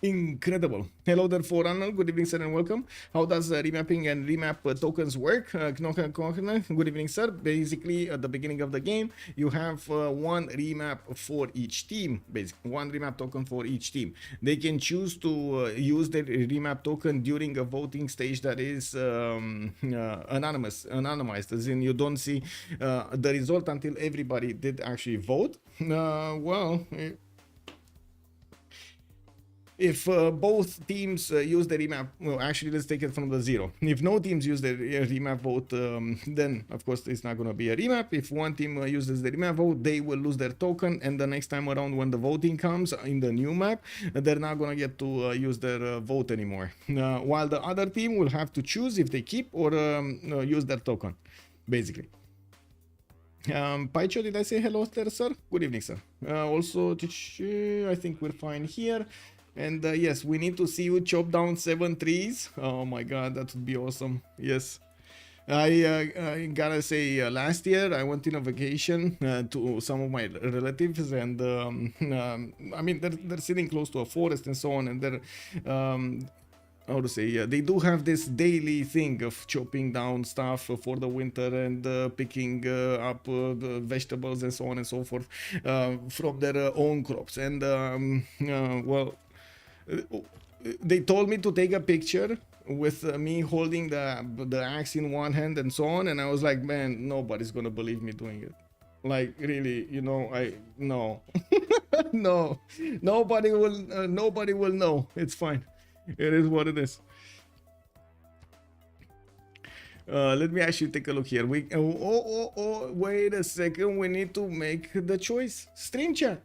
Incredible. Hello there, Forerunner. Good evening, sir, and welcome. How does remapping and remap tokens work? Good evening, sir. Basically, at the beginning of the game, you have one remap for each team. Basically, one remap token for each team. They can choose to use the remap token during a voting stage that is anonymized, as in you don't see the result until everybody did actually vote. If both teams use the remap, well, actually, let's take it from the 0. If no teams use the remap vote, then of course it's not going to be a remap. If one team uses the remap vote, they will lose their token, and the next time around when the voting comes in the new map, they're not going to get to use their vote anymore. While the other team will have to choose if they keep or use their token, basically. Paicho, did I say hello there, sir? Good evening, sir. Also, I think we're fine here. And yes, we need to see you chop down 7 trees. Oh my god, that would be awesome. Yes. I gotta say, last year I went on a vacation to some of my relatives, and I mean, they're sitting close to a forest and so on, and they're how to say, they do have this daily thing of chopping down stuff for the winter and picking up the vegetables and so on and so forth from their own crops. And well, they told me to take a picture with me holding the axe in one hand and so on, and I was like, man, nobody's gonna believe me doing it. Like, really, you know, no. No, nobody will know. It's fine. It is what it is. Let me actually take a look here. Wait a second. We need to make the choice. Stream chat,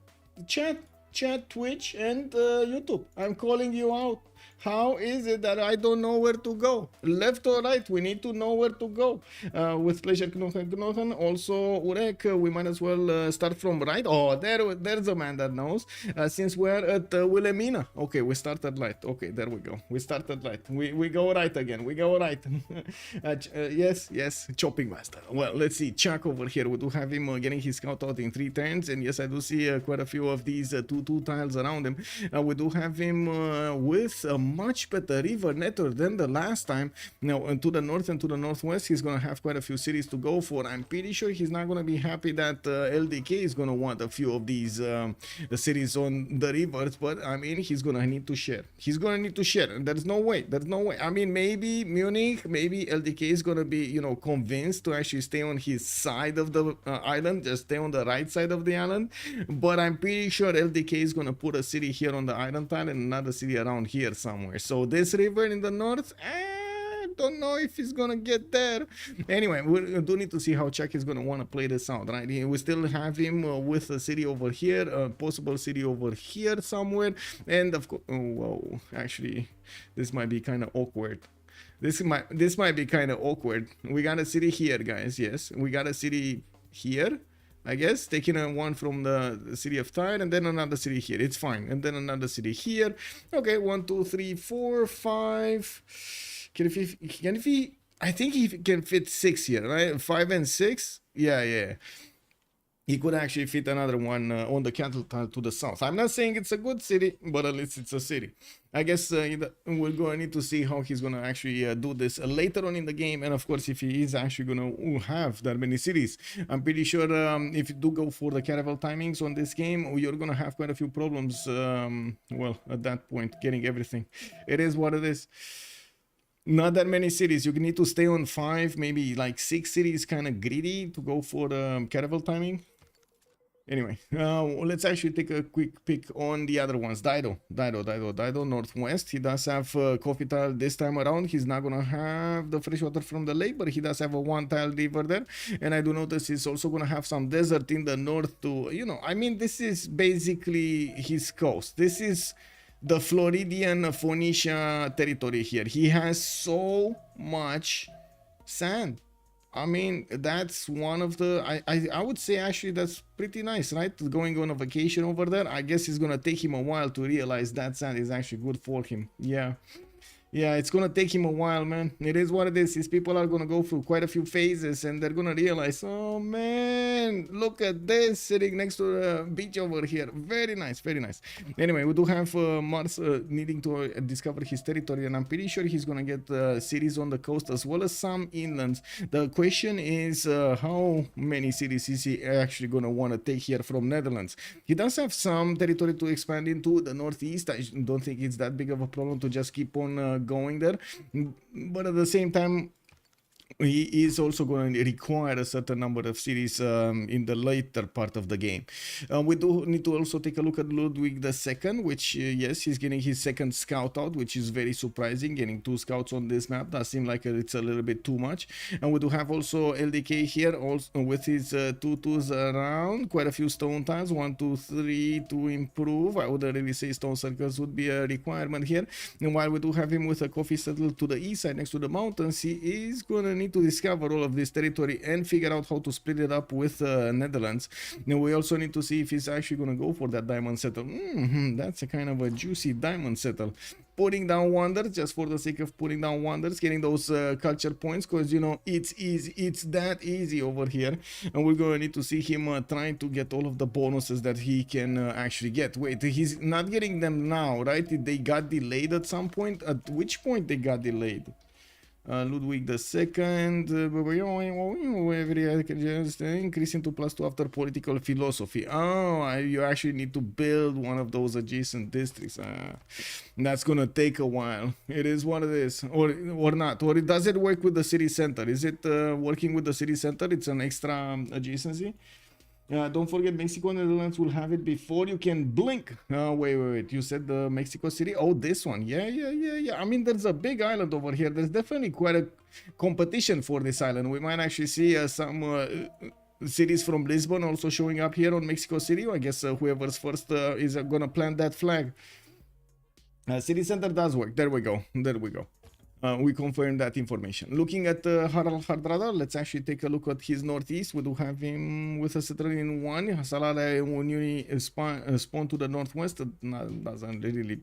Twitch, and YouTube. I'm calling you out. How is it that I don't know where to go? Left or right? We need to know where to go. With pleasure, Knochen. Also, Urek, we might as well start from right. Oh, there's a man that knows. Since we're at Wilhelmina. Okay, we started right. Okay, there we go. We started right. We go right again. We go right. Yes. Chopping master. Well, let's see. Chuck over here. We do have him getting his scout out in 3 turns. And yes, I do see quite a few of these 2-2 tiles around him. We do have him with a much better river network than the last time. Now, to the north and to the northwest, he's gonna have quite a few cities to go for. I'm pretty sure he's not gonna be happy that LDK is gonna want a few of these the cities on the rivers, but I mean, he's gonna need to share. He's gonna need to share, and there's no way. There's no way. I mean, maybe Munich, maybe LDK is gonna be, you know, convinced to actually stay on his side of the island, just stay on the right side of the island. But I'm pretty sure LDK is gonna put a city here on the island tile and another city around here somewhere. So this river in the north, don't know if he's gonna get there. Anyway, we do need to see how Czech is gonna want to play this out, right? We still have him with a city over here, a possible city over here somewhere, and of course, oh, whoa, actually, this might be kind of awkward. This might be kind of awkward. We got a city here, guys. Yes, we got a city here, I guess, taking one from the city of Tyre, and then another city here. It's fine. And then another city here. Okay, 1, 2, 3, 4, 5. Can he? I think he can fit 6 here, right? 5 and 6. Yeah. He could actually fit another one on the cattle tile to the south. I'm not saying it's a good city, but at least it's a city. I guess we're going to need to see how he's going to actually do this later on in the game. And of course, if he is actually going to have that many cities, I'm pretty sure if you do go for the caravel timings on this game, you're going to have quite a few problems. Well, at that point, getting everything. It is what it is. Not that many cities. You need to stay on 5, maybe like 6 cities, kind of greedy to go for the caravel timing. Anyway, let's actually take a quick pick on the other ones. Dido, Northwest. He does have coffee tile this time around. He's not gonna have the fresh water from the lake, but he does have a 1-tile river there. And I do notice he's also gonna have some desert in the north too. You know, I mean, this is basically his coast. This is the Floridian Phoenicia territory here. He has so much sand. I mean, that's one of the, I would say actually that's pretty nice, right? Going on a vacation over there. I guess it's gonna take him a while to realize that sand is actually good for him. Yeah, it's gonna take him a while, man. It is what it is. These people are gonna go through quite a few phases, and they're gonna realize, oh man, look at this sitting next to the beach over here. Very nice, very nice. Anyway, we do have Mars needing to discover his territory, and I'm pretty sure he's gonna get cities on the coast as well as some inlands. The question is, how many cities is he actually gonna want to take here from Netherlands? He does have some territory to expand into the northeast. I don't think it's that big of a problem to just keep on going there, but at the same time he is also going to require a certain number of cities in the later part of the game. We do need to also take a look at Ludwig II, which yes, he's getting his second scout out, which is very surprising. Getting 2 scouts on this map does seem like it's a little bit too much. And we do have also LDK here, also with his 2-2s around, quite a few stone tiles, 1, 2, 3 to improve. I wouldn't really say stone circles would be a requirement here. And while we do have him with a coffee settle to the east side next to the mountains, he is gonna need to discover all of this territory and figure out how to split it up with Netherlands. Now we also need to see if he's actually going to go for that diamond settle. That's a kind of a juicy diamond settle. Putting down wonders just for the sake of putting down wonders, getting those culture points, because you know it's easy, it's that easy over here. And we're going to need to see him trying to get all of the bonuses that he can actually get. Wait, he's not getting them now, right? They got delayed at some point. At which point they got delayed? Ludwig II, just increasing to +2 after political philosophy. Oh, you actually need to build one of those adjacent districts. That's gonna take a while. It is what it is, or not. Or does it work with the city center? Is it working with the city center? It's an extra adjacency. Don't forget, Mexico and Netherlands will have it before you can blink. Wait. You said the Mexico City? Oh, this one. Yeah. I mean, there's a big island over here. There's definitely quite a competition for this island. We might actually see some cities from Lisbon also showing up here on Mexico City. I guess whoever's first is gonna plant that flag. City center does work. There we go. We confirm that information. Looking at Harald Hardrada, let's actually take a look at his northeast. We do have him with a settler in 1. Salala Unioni spawn to the northwest. Doesn't really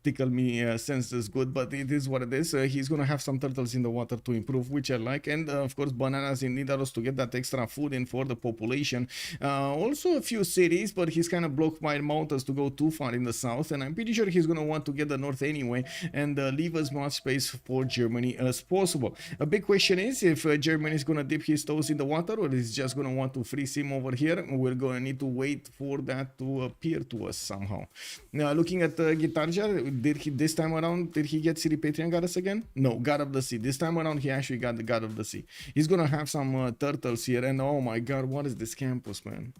tickle me senses good, but it is what it is. He's gonna have some turtles in the water to improve, which I like, and of course bananas in Nidaros to get that extra food in for the population. Also a few cities, but he's kind of blocked by mountains to go too far in the south, and I'm pretty sure he's gonna want to get the north anyway and leave as much space for Germany as possible. A big question is if Germany is gonna dip his toes in the water, or is just gonna want to freeze him over here. We're gonna need to wait for that to appear to us somehow. Now looking at Gitarja, did he this time around, did he get City Patreon goddess again? No, God of the Sea. This time around he actually got the God of the Sea. He's gonna have some turtles here, and oh my god, what is this campus, man?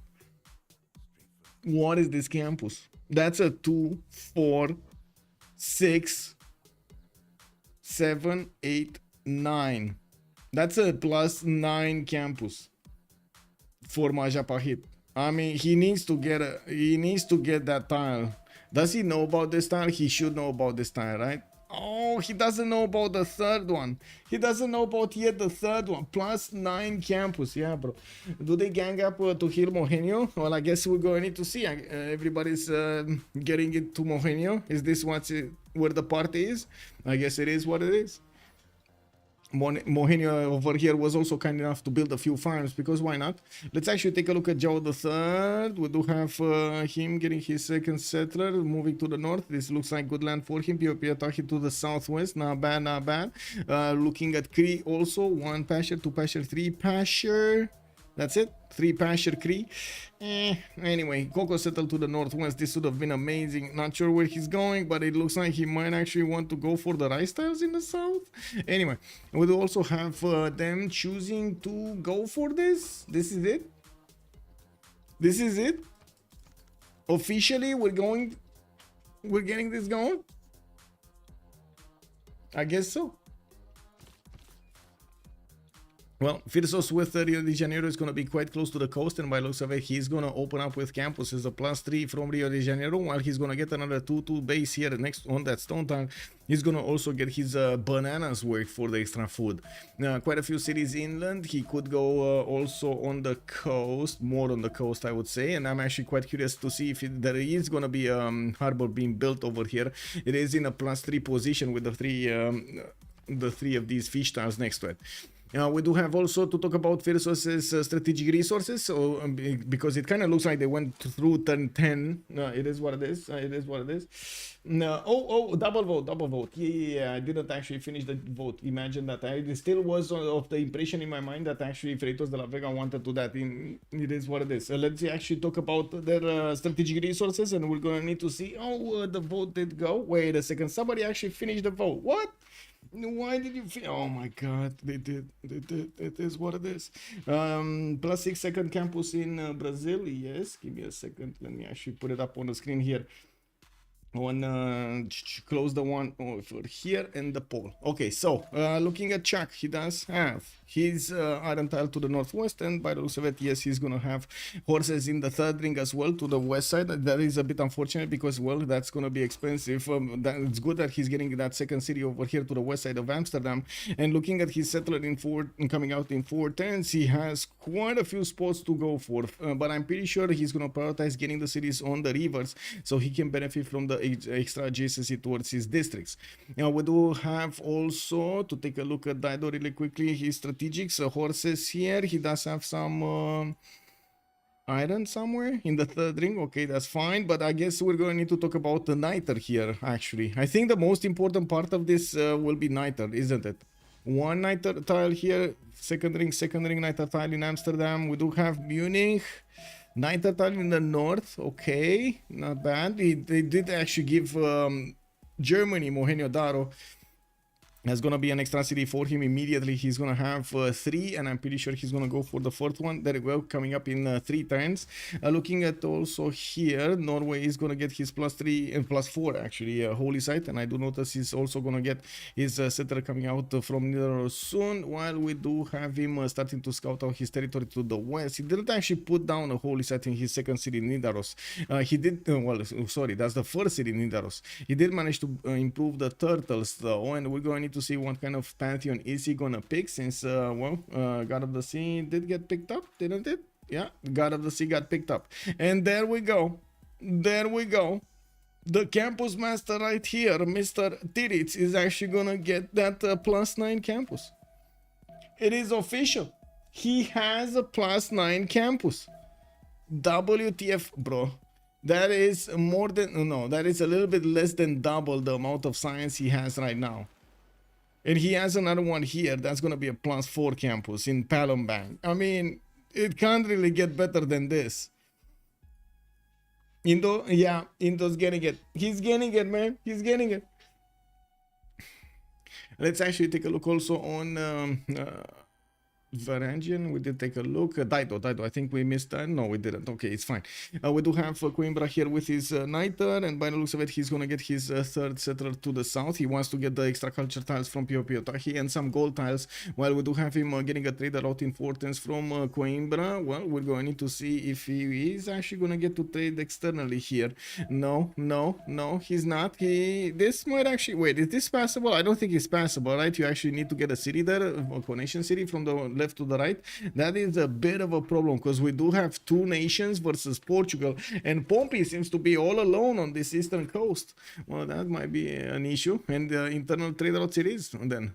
What is this campus? That's a 2, 4, 6, 7, 8, 9. That's a +9 campus for Majapahit. I mean, he needs to get that tile. Does he know about this tile? He should know about this tile, right? Oh, he doesn't know about the third one. He doesn't know about yet the third one. +9 campus. Yeah, bro. Do they gang up to heal Mohenio? Well, I guess we're going to need to see. Everybody's getting it to Mohenio. Is this where the party is? I guess it is what it is. Mohenio over here was also kind enough to build a few farms, because why not? Let's actually take a look at Joe the Third. We do have him getting his second settler, moving to the north. This looks like good land for him. Piotaki to the southwest, not bad, not bad. Looking at Cree also, 1 pasture, 2 pasture, 3 pasture. That's it, 3 pasture Cree. Anyway, Coco settled to the northwest. This would have been amazing. Not sure where he's going, but it looks like he might actually want to go for the rice tiles in the south. Anyway, we do also have them choosing to go for this. This is it. This is it. Officially, we're getting this going. I guess so. Well, Freritos with Rio de Janeiro is going to be quite close to the coast, and by looks of it, he's going to open up with campuses, a +3 from Rio de Janeiro, while he's going to get another 2-2 base here next on that stone town. He's going to also get his bananas work for the extra food. Quite a few cities inland. He could go also on the coast, more on the coast, I would say, and I'm actually quite curious to see if there is going to be a harbor being built over here. It is in a +3 position with the three of these fish tiles next to it. We do have also to talk about Freritos' strategic resources, so because it kind of looks like they went through turn 10. It is what it is. It is what it is. Double vote. Yeah, I didn't actually finish the vote. Imagine that. I still was of the impression in my mind that actually Freritos de la Vega wanted to that. It is what it is. Let's actually talk about their strategic resources, and we're gonna need to see. The vote did go. Wait a second. Somebody actually finished the vote. What? Why did you feel? Oh my god, they did. It is what it is. +6 second campus in Brazil. Yes, give me a second. Let me actually put it up on the screen here. Close the one over here and the pole. Okay, so looking at Chuck, he does have his iron tile to the northwest, and by the looks of it, yes, he's gonna have horses in the third ring as well to the west side. That is a bit unfortunate because, well, that's gonna be expensive. It's good that he's getting that second city over here to the west side of Amsterdam. And looking at his settler coming out in 4 turns, he has quite a few spots to go for, but I'm pretty sure he's gonna prioritize getting the cities on the rivers so he can benefit from the extra adjacency towards his districts. Now we do have also to take a look at Dido really quickly. His strategics, horses here. He does have some iron somewhere in the third ring. Okay, that's fine, but I guess we're going to need to talk about the niter here. Actually, I think the most important part of this will be niter, isn't it? 1 niter tile here, second ring niter tile in Amsterdam. We do have Munich. Niter tile in the north, okay, not bad. They did actually give Germany Mohenio Daro. That's gonna be an extra city for him immediately. He's gonna have 3, and I'm pretty sure he's gonna go for the 4th one. There we go, coming up in 3 turns. Looking at also here, Norway is gonna get his +3 and +4 actually holy site, and I do notice he's also gonna get his settler coming out from Nidaros soon. While we do have him starting to scout out his territory to the west. He didn't actually put down a holy site in his second city, Nidaros. He did. Well, sorry, that's the first city, Nidaros. He did manage to improve the turtles though, and we're going to need to see what kind of pantheon is he gonna pick, since God of the Sea did get picked up, didn't it? Yeah, God of the Sea got picked up, and there we go. the campus master right here, Mr. Tiritz, is actually gonna get that +9 campus. It is official. He has a +9 campus. WTF, bro. That is more than, no, that is a little bit less than double the amount of science he has right now. And he has another one here that's going to be a +4 campus in Palembang. I mean, it can't really get better than this. Indo, yeah, Indo's getting it. He's getting it, man. He's getting it. Let's actually take a look also on Varangian. We did take a look. Dido, I think we missed that. No, we didn't. Okay, it's fine. We do have Coimbra here with his Niter, and by the looks of it, he's going to get his third settler to the south. He wants to get the extra culture tiles from Piotahi and some gold tiles, while we do have him getting a trader out in Fortens from Coimbra. Well, we're going to need to see if he is actually going to get to trade externally here. No, he's not. This might actually, wait, is this passable? I don't think it's passable, right? You actually need to get a city there, a connection city from the left to the right. That is a bit of a problem because we do have two nations versus Portugal, and Pompey seems to be all alone on this eastern coast. Well, that might be an issue, and the internal trade routes it is. And then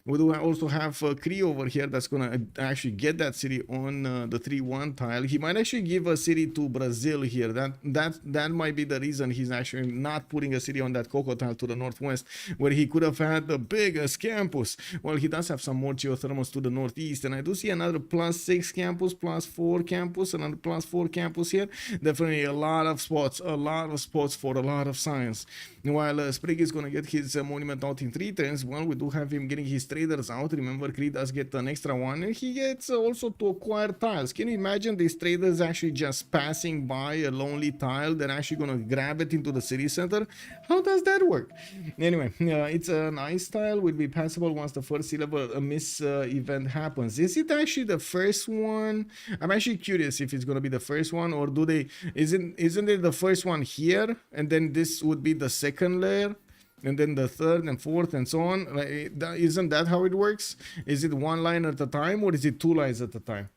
we do also have Cree over here that's gonna actually get that city on the 3-1 tile. He might actually give a city to Brazil here. That might be the reason he's actually not putting a city on that Coco tile to the northwest, where he could have had the biggest campus. Well, he does have some more geothermals to the northeast, and I do see another +6 campus, +4 campus, another +4 campus here. Definitely a lot of spots for a lot of science. While Sprig is gonna get his monument out in 3 turns, well, we do have him getting his traders out. Remember, Creed does get an extra one, and he gets also to acquire tiles. Can you imagine these traders actually just passing by a lonely tile? They're actually gonna grab it into the city center. How does that work? Anyway, it's a nice tile, will be passable once the first sea level miss event happens. Is it actually the first one? I'm actually curious if it's gonna be the first one, or do they, isn't it the first one here, and then this would be the second layer, and then the third and fourth and so on? Isn't that how it works? Is it one line at a time, or is it 2 lines at a time?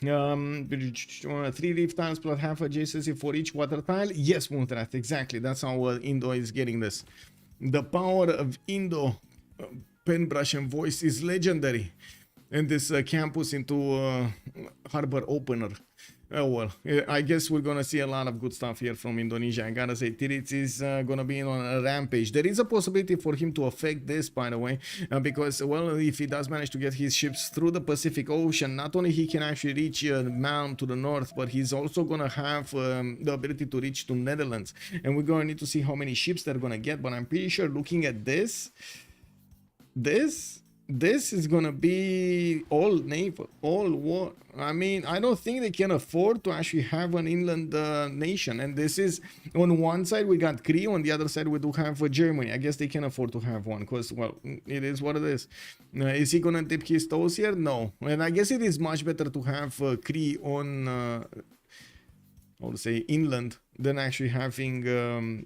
3 leaf tiles plus half adjacency for each water tile. Yes, Moontrath, exactly. That's how Indo is getting this. The power of Indo pen brush and voice is legendary. And this campus into harbor opener. Oh well, I guess we're gonna see a lot of good stuff here from Indonesia. I gotta say, Tiritz is gonna be on a rampage. There is a possibility for him to affect this, by the way, because, well, if he does manage to get his ships through the Pacific Ocean, not only he can actually reach Mount to the north, but he's also gonna have the ability to reach to Netherlands. And we're gonna need to see how many ships they're gonna get, but I'm pretty sure looking at this is gonna be all naval, all war. I mean, I don't think they can afford to actually have an inland nation. And this is, on one side we got Cree, on the other side we do have Germany. I guess they can afford to have one because, well, it is what it is. Is he gonna dip his toes here? No. And I guess it is much better to have Cree on, I would say, inland than actually having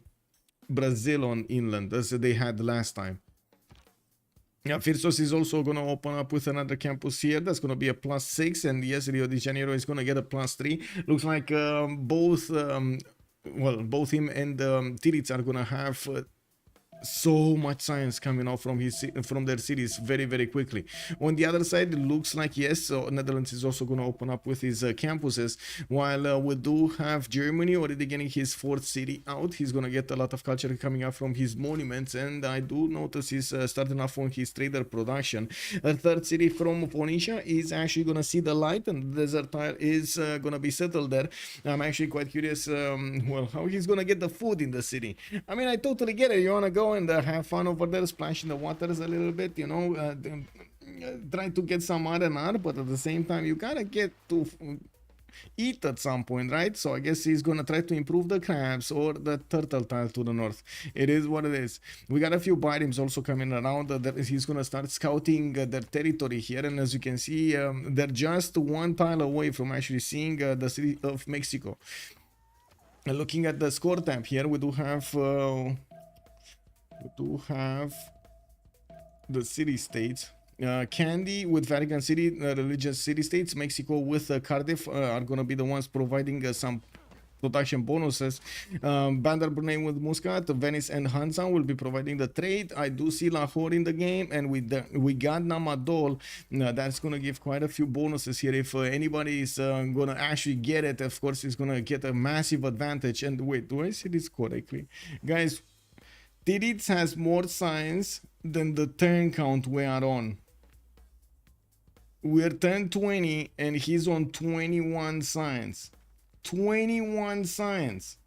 Brazil on inland, as they had last time. Yeah, Freritos is also going to open up with another campus here. That's going to be a +6. And yes, Rio de Janeiro is going to get a +3. Looks like both him and Tiritz are going to have so much science coming out from their cities very, very quickly. On the other side, it looks like, yes, so Netherlands is also going to open up with his campuses, while we do have Germany already getting his 4th city out. He's going to get a lot of culture coming up from his monuments, and I do notice he's starting off on his trader production. A 3rd city from Phoenicia is actually going to see the light, and the desert tile is going to be settled there. I'm actually quite curious, well, how he's going to get the food in the city. I mean, I totally get it. You want to go and have fun over there, splash in the waters a little bit, you know, try to get some R&R, but at the same time you gotta get to eat at some point, right? So I guess he's gonna try to improve the crabs or the turtle tile to the north. It is what it is. We got a few biomes also coming around. He's gonna start scouting their territory here, and as you can see, they're just 1 tile away from actually seeing the city of Mexico. And looking at the score tab here, we do have the city states. Candy with Vatican City, religious city states. Mexico with Cardiff are going to be the ones providing some production bonuses. Bandar Brunei with Muscat, Venice and Hansa will be providing the trade. I do see Lahore in the game, and we got Namadol. That's gonna give quite a few bonuses here. If anybody is gonna actually get it, of course, it's gonna get a massive advantage. And wait, do I see this correctly, guys? Tidits has more signs than the turn count we are on. We're turn 20 and he's on 21 signs. 21 signs.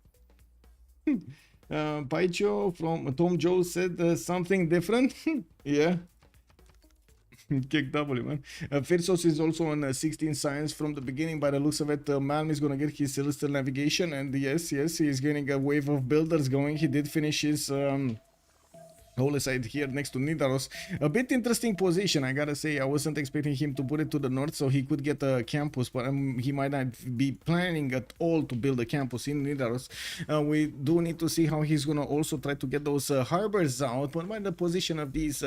Paicho from Tom Joe said something different. Yeah. Kick W, man. Freritos is also on 16 signs from the beginning. By the looks of it, Malm is going to get his Celestial Navigation. And yes, he's getting a wave of builders going. He did finish his holy site here next to Nidaros. A bit interesting position, I gotta say. I wasn't expecting him to put it to the north so he could get a campus, but he might not be planning at all to build a campus in Nidaros. We do need to see how he's gonna also try to get those harbors out, but by the position of these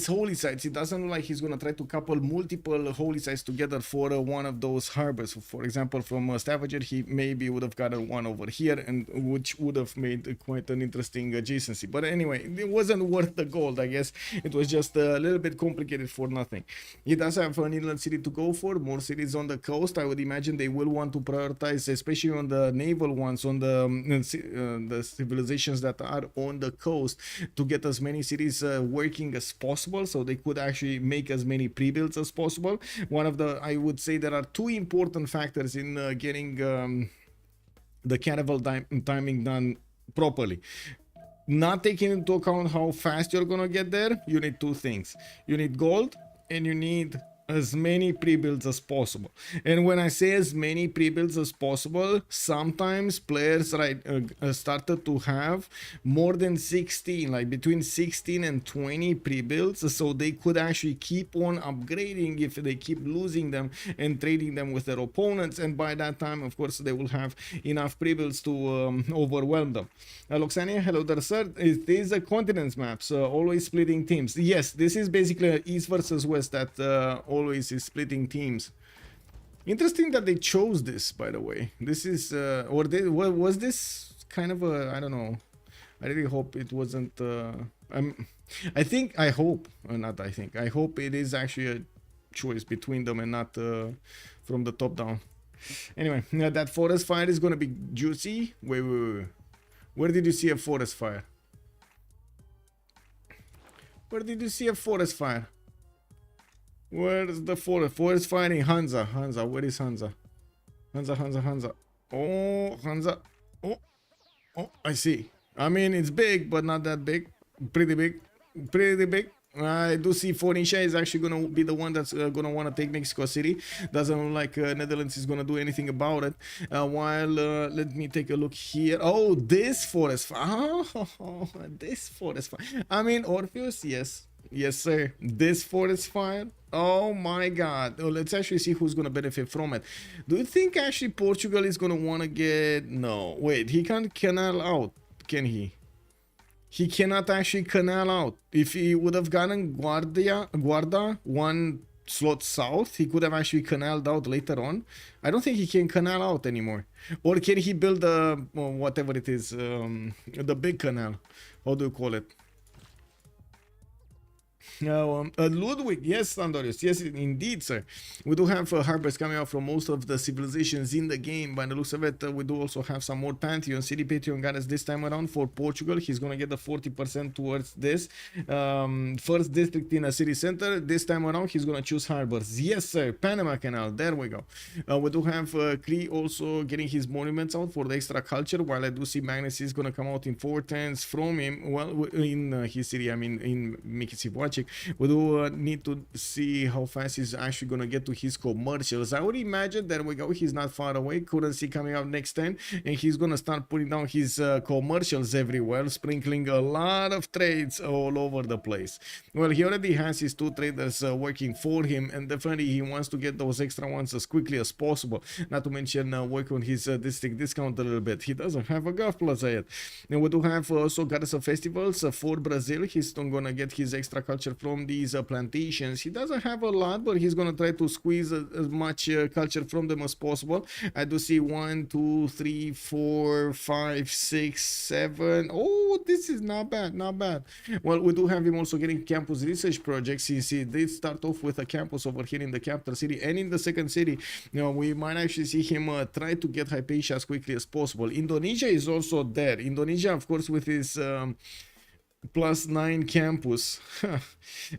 holy sites, it doesn't look like he's going to try to couple multiple holy sites together for one of those harbors. For example, from Stavanger, he maybe would have gotten one over here, and which would have made quite an interesting adjacency. But anyway, it wasn't worth the gold, I guess. It was just a little bit complicated for nothing. He does have an inland city to go for, more cities on the coast. I would imagine they will want to prioritize, especially on the naval ones, on the civilizations that are on the coast, to get as many cities working as possible, so they could actually make as many pre-builds as possible. One of the, I would say there are two important factors in getting the carnival timing done properly. Not taking into account how fast you're gonna get there, you need two things. You need gold and you need as many pre-builds as possible. And when I say as many pre-builds as possible, sometimes players started to have more than 16, like between 16 and 20 pre-builds, so they could actually keep on upgrading if they keep losing them and trading them with their opponents. And by that time, of course, they will have enough pre-builds to overwhelm them. Loxania, hello there, sir. These are continents maps, always splitting teams. Yes, this is basically East versus West that always is splitting teams. Interesting that they chose this, by the way. This is was this kind of a, I don't know. I really hope it wasn't I hope it is actually a choice between them and not from the top down. Anyway, that forest fire is gonna be juicy. Wait. Where did you see a forest fire? Where did you see a forest fire? Where's the forest fire in Hansa? Where is Hansa? Hansa. Oh, Hansa. Oh, I see. I mean, it's big, but not that big. Pretty big. I do see Phoenicia is actually going to be the one that's going to want to take Mexico City. Doesn't look like Netherlands is going to do anything about it. While, let me take a look here. Oh, this forest fire. Oh, this forest fire. I mean, Orpheus, yes. Yes, sir. This forest fire. Oh my god. Oh, let's actually see who's going to benefit from it. Do you think actually Portugal is going to want to get... No, wait. He can't canal out, can he? He cannot actually canal out. If he would have gotten Guarda one slot south, he could have actually canaled out later on. I don't think he can canal out anymore. Or can he build whatever it is, the big canal? How do you call it? Ludwig, yes, Sandorius, yes, indeed, sir. We do have harbors coming out from most of the civilizations in the game. By the looks of it, we do also have some more Pantheon. City Pantheon got us this time around for Portugal. He's gonna get the 40% towards this first district in a city center. This time around, he's gonna choose harbors. Yes, sir. Panama Canal. There we go. We do have Cree also getting his monuments out for the extra culture. While I do see Magnus is gonna come out in 4 turns from him. Well, in his city, I mean in Mikisiwachik. We do need to see how fast he's actually going to get to his commercials. I would imagine, there we go, he's not far away. Currency coming out next turn, and he's going to start putting down his commercials everywhere, sprinkling a lot of trades all over the place. Well, he already has his 2 traders working for him, and definitely he wants to get those extra ones as quickly as possible. Not to mention work on his district discount a little bit. He doesn't have a golf plaza yet. And we do have also Goddess of Festivals for Brazil. He's still going to get his extra culture from these plantations. He doesn't have a lot, but he's gonna try to squeeze as much culture from them as possible. I do see 1, 2, 3, 4, 5, 6, 7. Oh, this is not bad, not bad. Well, we do have him also getting campus research projects. He did start off with a campus over here in the capital city and in the second city. You know, we might actually see him try to get Hypatia as quickly as possible. Indonesia is also there. Indonesia, of course, with his +9 campus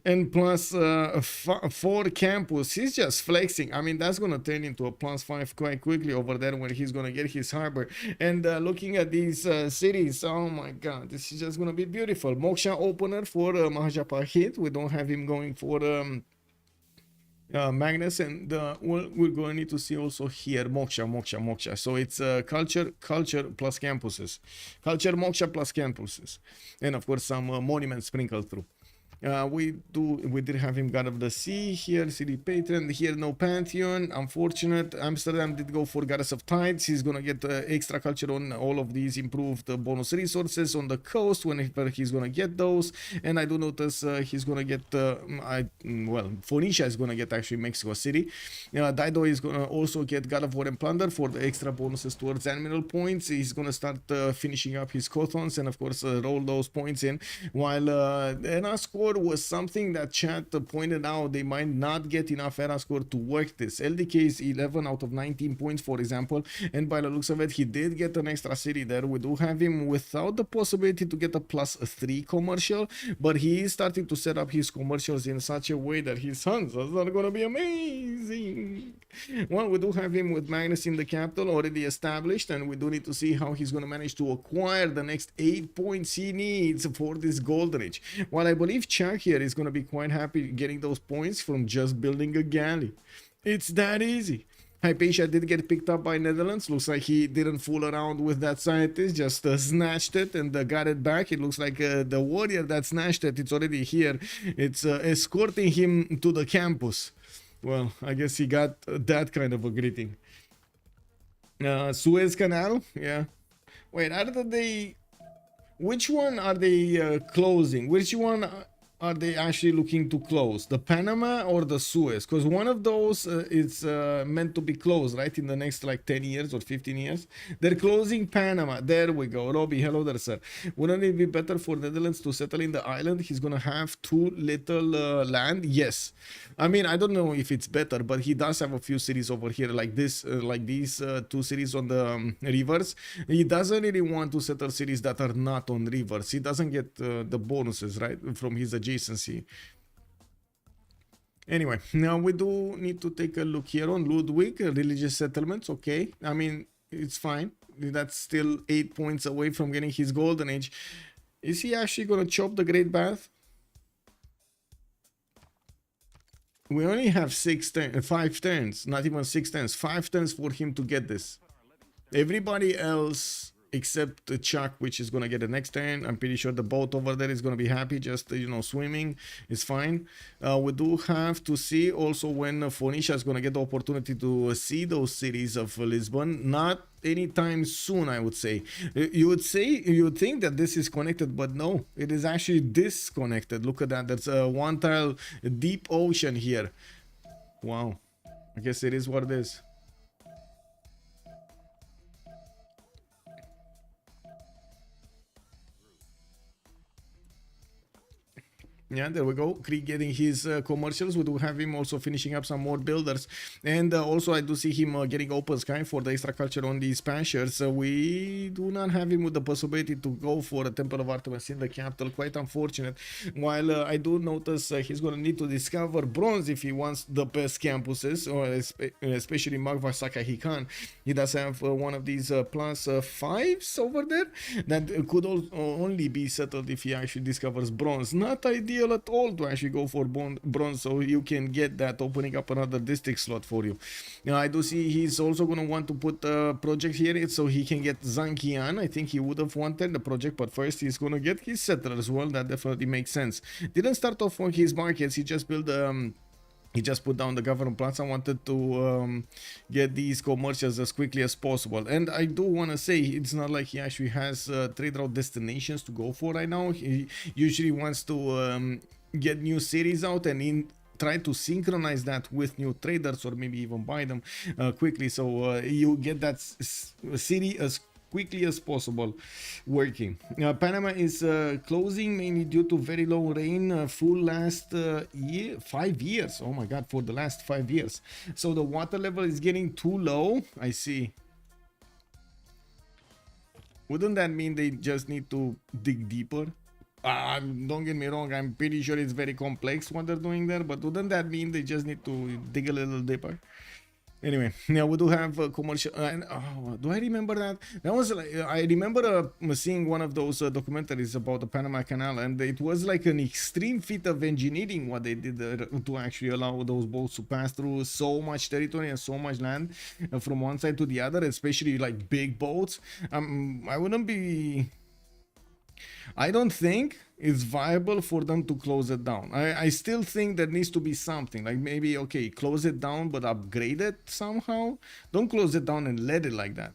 and plus 4 campus, he's just flexing. I mean, that's gonna turn into a +5 quite quickly over there when he's gonna get his harbor. And looking at these cities, oh my god, this is just gonna be beautiful. Moksha opener for Mahajapahit. We don't have him going for Magnus, and we're going to need to see also here Moksha. So it's culture plus campuses, culture Moksha plus campuses, and of course some monuments sprinkled through. We did have him God of the Sea here, City Patron here, no Pantheon, unfortunate. Amsterdam did go for Goddess of Tides. He's gonna get extra culture on all of these improved bonus resources on the coast whenever he's gonna get those. And I do notice he's gonna get Phoenicia is gonna get actually Mexico City. Dido is gonna also get God of War and Plunder for the extra bonuses towards admiral points. He's gonna start finishing up his Cothons and of course roll those points in, while Era score was something that chat pointed out they might not get enough Era score to work this. LDK is 11 out of 19 points, for example, and by the looks of it, he did get an extra city there. We do have him without the possibility to get a +3 commercial, but he is starting to set up his commercials in such a way that his sons are gonna be amazing. Well, we do have him with Magnus in the capital already established, and we do need to see how he's gonna manage to acquire the next 8 points he needs for this Golden Age. While I believe Chuck here is going to be quite happy getting those points from just building a galley. It's that easy. Hypatia did get picked up by Netherlands. Looks like he didn't fool around with that scientist, just snatched it and got it back. It looks like the warrior that snatched it, it's already here. It's escorting him to the campus. Well, I guess he got that kind of a greeting. Suez Canal, yeah. Wait, which one are they closing? Which one are they actually looking to close? The Panama or the Suez? Because one of those is meant to be closed, right? In the next like 10 years or 15 years. They're closing Panama. There we go. Robbie, hello there, sir. Wouldn't it be better for Netherlands to settle in the island? He's going to have too little land? Yes. I mean, I don't know if it's better, but he does have a few cities over here like this, like these 2 cities on the rivers. He doesn't really want to settle cities that are not on rivers. He doesn't get the bonuses, right, from his adjacency. Anyway, now we do need to take a look here on Ludwig, religious settlements. Okay, I mean, it's fine. That's still 8 points away from getting his Golden Age. Is he actually going to chop the Great Bath? We only have 5 turns, not even 6 turns, 5 turns for him to get this. Everybody else except Chuck, which is going to get the next turn. I'm pretty sure the boat over there is going to be happy, just, you know, swimming is fine. We do have to see also when Phoenicia is going to get the opportunity to see those cities of Lisbon. Not anytime soon, I would say. You would think that this is connected, but no, it is actually disconnected. Look at that. There's a one tile deep ocean here. Wow. I guess it is what it is. Yeah, there we go. Krieg getting his commercials. We do have him also finishing up some more builders. And also I do see him getting open sky for the extra culture on these pastures. We do not have him with the possibility to go for a Temple of Artemis in the capital. Quite unfortunate. While I do notice he's going to need to discover bronze if he wants the best campuses, or especially Magva Sakahikan. He does have one of these +5s over there that could only be settled if he actually discovers bronze. Not ideal at all to actually go for bronze, so you can get that, opening up another district slot for you. Now I do see he's also going to want to put a project here so he can get Zankian. I think he would have wanted the project, but first he's going to get his settler as well. That definitely makes sense. Didn't start off on his markets. He just built he just put down the government plans. I wanted to get these commercials as quickly as possible. And I do want to say, it's not like he actually has trade route destinations to go for right now. He usually wants to get new series out and try to synchronize that with new traders, or maybe even buy them quickly, so you get that city as quickly as possible working. Panama is closing mainly due to very low rain full last 5 years. Oh my god, for the last 5 years. So the water level is getting too low. I see. Wouldn't that mean they just need to dig deeper? Don't get me wrong, I'm pretty sure it's very complex what they're doing there, but wouldn't that mean they just need to dig a little deeper? Anyway, yeah, we do have a commercial. Do I remember that? That was like, I remember seeing one of those documentaries about the Panama Canal, and it was like an extreme feat of engineering what they did to actually allow those boats to pass through so much territory and so much land from one side to the other, especially like big boats. I don't think it's viable for them to close it down. I still think there needs to be something, like maybe, okay, close it down but upgrade it somehow. Don't close it down and let it like that.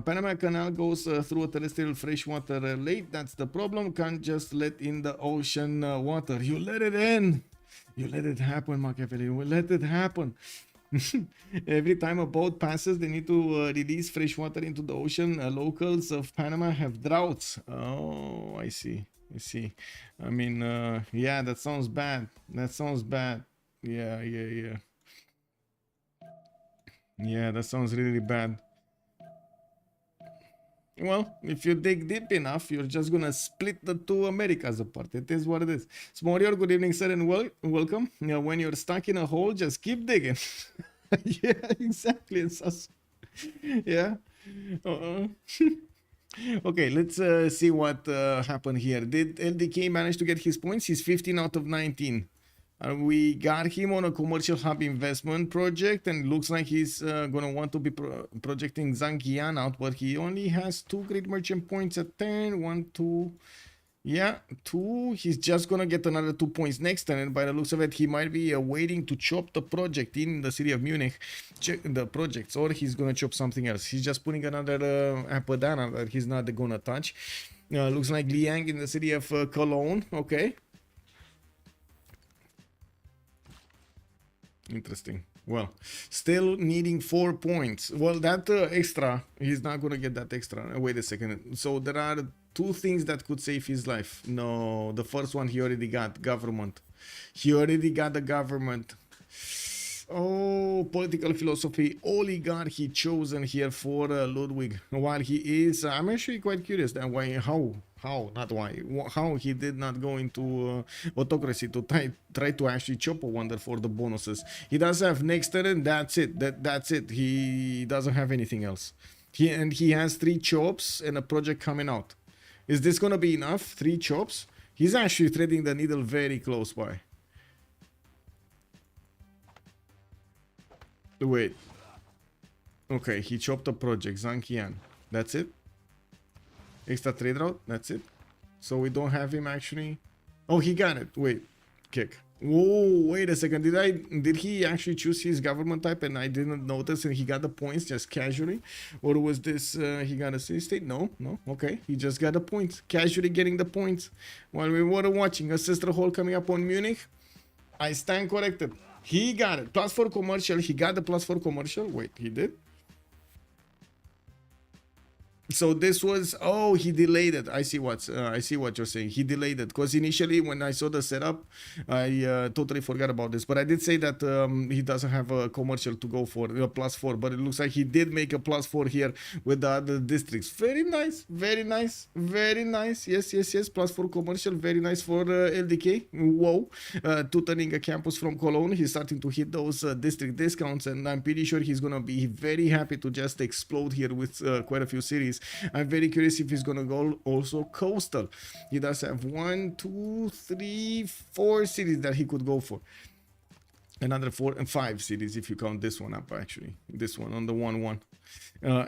Panama Canal goes through a terrestrial freshwater lake. That's the problem. Can't just let in the ocean water. You let it in. You let it happen, Machiavelli. You let it happen. Every time a boat passes, they need to release fresh water into the ocean. Locals of Panama have droughts. Oh, I see. I mean, yeah, that sounds bad. Yeah. Yeah, that sounds really bad. Well, if you dig deep enough, you're just gonna split the two Americas apart. It is what it is. Smorior, good evening, sir, and welcome. When you're stuck in a hole, just keep digging. Yeah, exactly. It's us. Yeah. Okay, let's see what happened here. Did LDK manage to get his points? He's 15 out of 19. We got him on a commercial hub investment project, and looks like he's gonna want to be projecting Zhangjian out, but he only has 2 great merchant points at turn. 1, 2, yeah, 2. He's just gonna get another 2 points next turn, and by the looks of it, he might be waiting to chop the project in the city of Munich, check the projects, or he's gonna chop something else. He's just putting another Apadana that he's not gonna touch. Looks like Liang in the city of Cologne. Okay. Interesting. Well, still needing 4 points. Well, that extra, he's not gonna get that extra. Wait a second. So there are 2 things that could save his life. No, the first one he already got. Government. He already got the government. Oh, political philosophy, oligarchy chosen here for Ludwig. While he is, I'm actually quite curious that how he did not go into autocracy to try to actually chop a wonder for the bonuses. He does have next turn, that's it. That's it. He doesn't have anything else. He has 3 chops and a project coming out. Is this gonna be enough? 3 chops? He's actually threading the needle very close by. Wait. Okay, he chopped a project, Zhangjian. That's it? Extra trade route? That's it? So we don't have him actually? Oh, he got it. Wait. Kick. Whoa, wait a second. Did he actually choose his government type and I didn't notice and he got the points just casually? Or was this he got a city state? No. Okay. He just got the points. Casually getting the points. While we were watching a sister hole coming up on Munich, I stand corrected. He got it. +4 commercial. He got the +4 commercial. Wait, he did? So this was, oh, he delayed it. I see what you're saying. He delayed it because initially when I saw the setup, I totally forgot about this. But I did say that he doesn't have a commercial to go for a +4. But it looks like he did make a +4 here with the other districts. Very nice, very nice, very nice. Yes. +4 commercial, very nice for LDK. Whoa, tutoring a campus from Cologne. He's starting to hit those district discounts, and I'm pretty sure he's gonna be very happy to just explode here with quite a few cities. I'm very curious if he's gonna go also coastal. He does have 1, 2, 3, 4 cities that he could go for. Another 4 and 5 cities if you count this one up, actually. This one on the 1-1.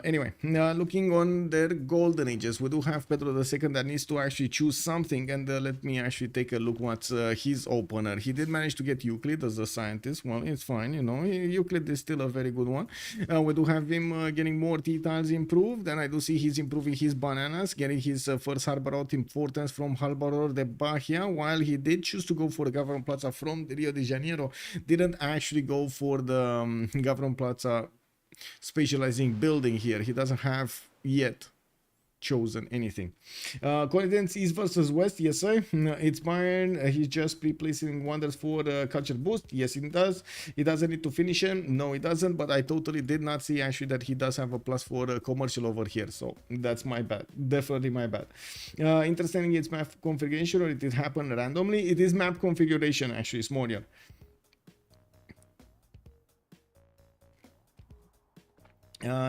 Anyway, looking on their golden ages, we do have Pedro II that needs to actually choose something, and let me actually take a look what's his opener. He did manage to get Euclid as a scientist. Well, it's fine, you know, Euclid is still a very good one. We do have him getting more tea tiles improved, and I do see he's improving his bananas, getting his first harbor out importance from Harbor de Bahia, while he did choose to go for the Government Plaza from Rio de Janeiro. Didn't actually go for the Government Plaza specializing building here. He doesn't have yet chosen anything. Coincidence East versus West, yes sir. It's Bayern. He's just replacing wonders for culture boost. Yes, it does. He doesn't need to finish him. No, he doesn't. But I totally did not see actually that he does have a plus for commercial over here. So that's my bad. Definitely my bad. Interesting, it's map configuration or it did happen randomly. It is map configuration actually, Smorian.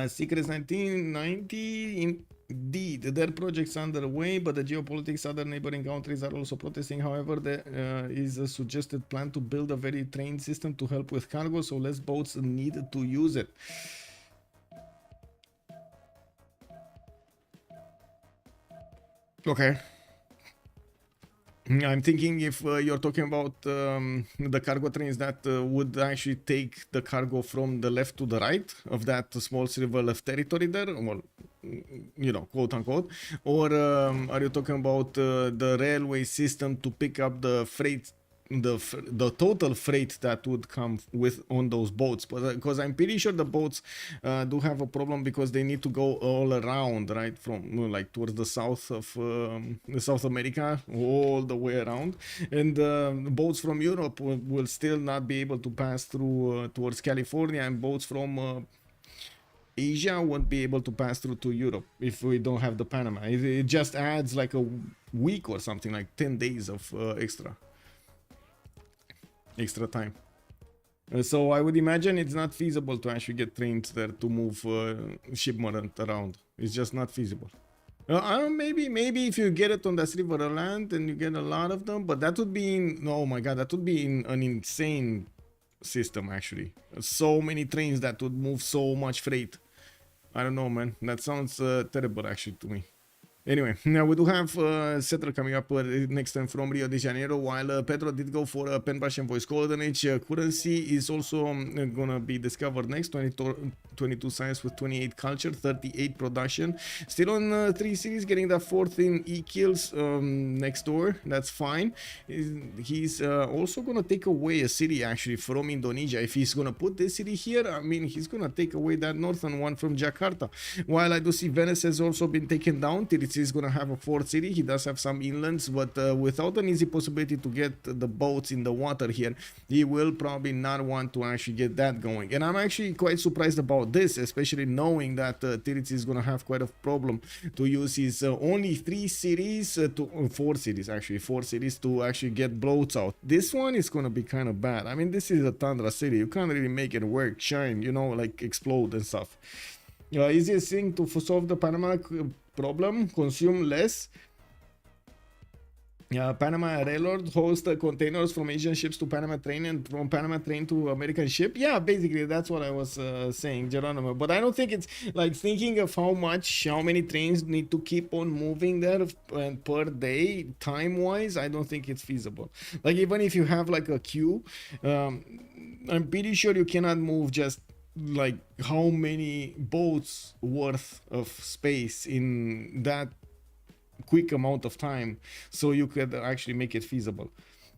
Secrets 1990, indeed, their projects underway, but the geopolitics other neighboring countries are also protesting. However, there is a suggested plan to build a very trained system to help with cargo, so less boats need to use it. Okay. I'm thinking if you're talking about the cargo trains that would actually take the cargo from the left to the right of that small silver left territory there, well, you know, quote unquote, or are you talking about the railway system to pick up the freight, the total freight that would come with on those boats? But because I'm pretty sure the boats do have a problem because they need to go all around, right, from like towards the south of South America, all the way around, and boats from Europe will still not be able to pass through towards California, and boats from Asia won't be able to pass through to Europe if we don't have the Panama. It just adds like a week or something, like 10 days of extra time. So I would imagine it's not feasible to actually get trains there to move shipment around. It's just not feasible. I don't know, maybe if you get it on this river land and you get a lot of them, but that would be in, oh my god, that would be in an insane system actually. So many trains that would move so much freight. I don't know, man. That sounds terrible actually to me. Anyway, now we do have Settler coming up next time from Rio de Janeiro, while Pedro did go for Pen Brush and Voice Golden Age. Currency is also gonna be discovered next. 22 science with 28 culture, 38 production. Still on 3 cities, getting that 4th in E-kills next door. That's fine. He's also gonna take away a city actually from Indonesia. If he's gonna put this city here, I mean, he's gonna take away that northern one from Jakarta. While I do see Venice has also been taken down. He's gonna have a 4th city. He does have some inlands, but without an easy possibility to get the boats in the water here, he will probably not want to actually get that going. And I'm actually quite surprised about this, especially knowing that Tiritsi is gonna have quite a problem to use his only 3 cities to 4 cities actually, 4 cities to actually get boats out. This one is gonna be kind of bad. I mean, this is a Tundra city. You can't really make it work, shine, you know, like explode and stuff. Easiest thing to solve the Panama problem, consume less. Panama Railroad host containers from Asian ships to Panama train and from Panama train to American ship. Yeah, basically that's what I was saying, Geronimo. But I don't think it's like thinking of how many trains need to keep on moving there per day, time-wise. I don't think it's feasible. Like even if you have like a queue, I'm pretty sure you cannot move just like how many boats worth of space in that quick amount of time, so you could actually make it feasible.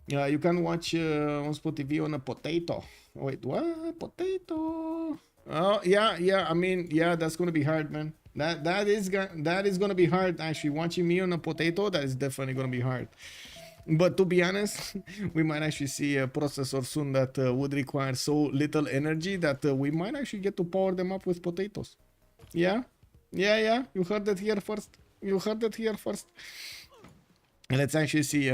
You can watch OnSpotTV on a potato. Wait, what? Potato? Oh yeah. I mean, yeah, that's gonna be hard, man. That is gonna be hard actually. Watching me on a potato, that is definitely gonna be hard. But to be honest, we might actually see a processor soon that would require so little energy that we might actually get to power them up with potatoes. Yeah. You heard it here first. Let's actually see.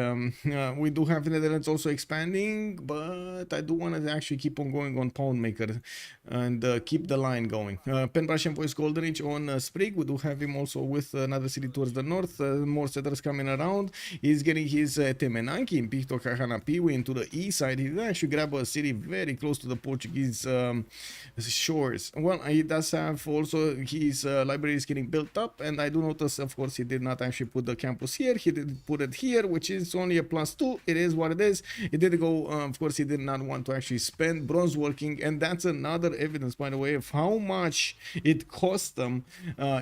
We do have Netherlands also expanding, but I do want to actually keep on going on Poundmaker and keep the line going. Penbrush and Voice Golden Age on Sprig. We do have him also with another city towards the north. More settlers coming around. He's getting his Temenanki in Picto Kahanapiwi into the east side. He did actually grab a city very close to the Portuguese shores. Well, he does have also his library is getting built up, and I do notice, of course, he did not actually put the campus here. He did put it here, which is only a +2. It is what it is. It did go, of course, he did not want to actually spend bronze working, and that's another evidence, by the way, of how much it cost them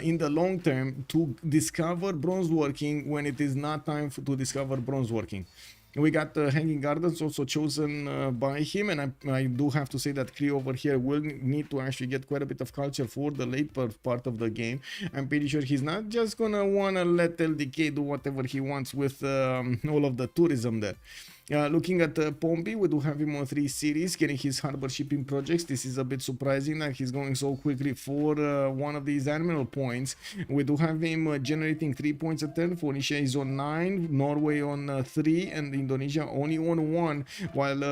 in the long term to discover bronze working when it is not time to discover bronze working. We got Hanging Gardens also chosen by him, and I do have to say that Cree over here will need to actually get quite a bit of culture for the late part of the game. I'm pretty sure he's not just gonna wanna let LDK do whatever he wants with all of the tourism there. Looking at Pompey, we do have him on 3 cities, getting his harbor shipping projects. This is a bit surprising that he's going so quickly for one of these admiral points. We do have him generating 3 points a turn. Phoenicia is on 9, Norway on 3, and Indonesia only on 1, while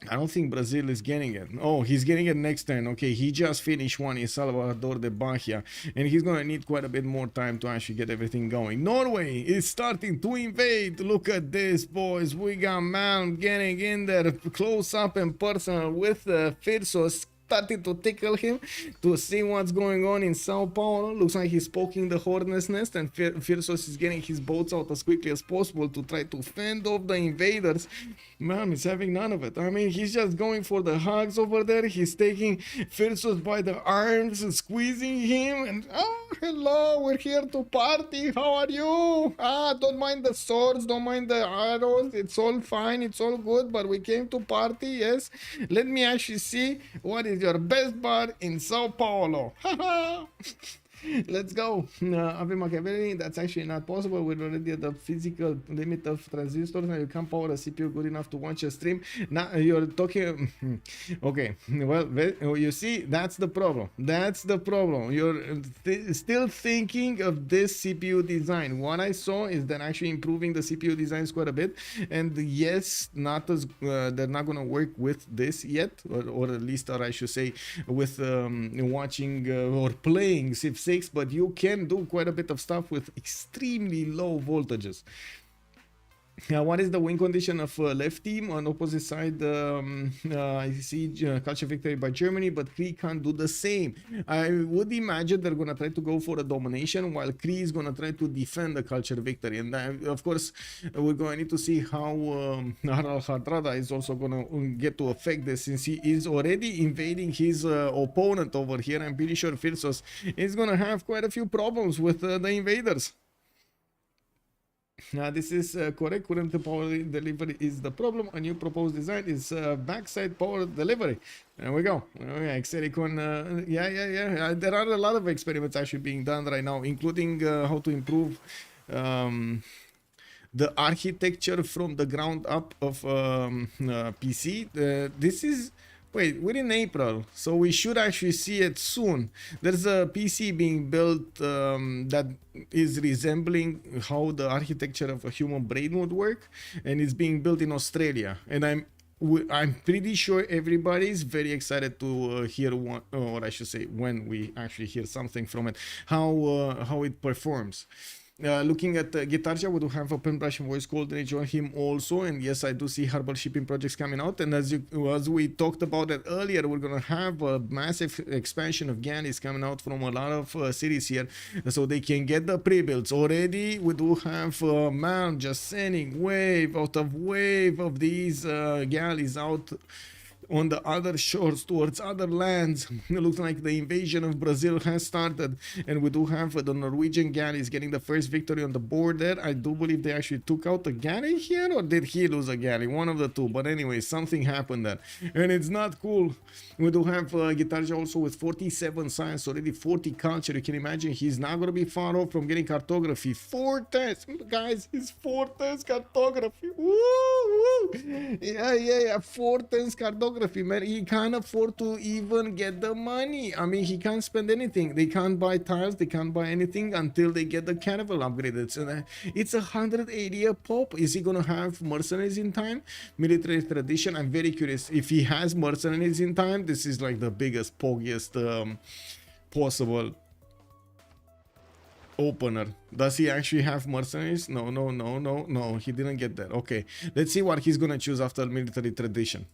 I don't think Brazil is getting it. Oh, he's getting it next turn. Okay, he just finished one in Salvador de Bahia, and he's gonna need quite a bit more time to actually get everything going. Norway is starting to invade. Look at this, boys. We got Malm getting in there close up and personal with Freritos, starting to tickle him to see what's going on in Sao Paulo. Looks like he's poking the hornet's nest, and Freritos is getting his boats out as quickly as possible to try to fend off the invaders. Man, he's having none of it. I mean, he's just going for the hugs over there. He's taking Freritos by the arms and squeezing him, and oh, hello, we're here to party. How are you? Don't mind the swords, don't mind the arrows. It's all fine, it's all good, but we came to party, yes. Let me actually see what is your best bar in Sao Paulo. Let's go. Ave Machiavelli, that's actually not possible. We're already at the physical limit of transistors, and you can't power a CPU good enough to watch a stream. Now you're talking. Okay, well, you see, that's the problem. That's the problem. You're still thinking of this CPU design. What I saw is that actually improving the CPU designs quite a bit, and yes, not as they're not gonna work with this yet, or at least, or I should say, with watching or playing Civ6. But you can do quite a bit of stuff with extremely low voltages. What is the win condition of left team? On opposite side, I see culture victory by Germany, but Cree can't do the same. I would imagine they're gonna try to go for a domination, while Cree is gonna try to defend the culture victory. And of course, we're going to need to see how Harald Hardrada is also gonna get to affect this, since he is already invading his opponent over here. I'm pretty sure Freritos is gonna have quite a few problems with the invaders. This is correct. Current power delivery is the problem. A new proposed design is backside power delivery. There we go. Xericon, yeah. There are a lot of experiments actually being done right now, including how to improve the architecture from the ground up of PC. This is... Wait, we're in April, so we should actually see it soon. There's a PC being built that is resembling how the architecture of a human brain would work, and it's being built in Australia. And I'm pretty sure everybody's very excited to hear what, or I should say, when we actually hear something from it, how it performs. Looking at Guitarja, we do have Open Brush and Voice Golden Age on him also, and yes, I do see harbor shipping projects coming out. And as we talked about it earlier, we're gonna have a massive expansion of galleys coming out from a lot of cities here, so they can get the pre-builds. Already we do have man just sending wave of these galleys out on the other shores towards other lands. It looks like the invasion of Brazil has started, and we do have the Norwegian galleys getting the first victory on the board there. I do believe they actually took out a galley here, or did he lose a galley? One of the two, but anyway, something happened there, and it's not cool. We do have Guitarja also with 47 science, already 40 culture. You can imagine he's not going to be far off from getting cartography. 4 tests, guys, it's 4 tests cartography. Woo, woo. Yeah. 4 times cartography, man. He can't afford to even get the money. I mean, he can't spend anything. They can't buy tiles. They can't buy anything until they get the carnival upgraded. So it's 180 a pop. Is he gonna have mercenaries in time? Military tradition. I'm very curious. If he has mercenaries in time, this is like the biggest, poggiest possible opener. Does he actually have mercenaries? No, he didn't get that. Okay, let's see what he's gonna choose after military tradition.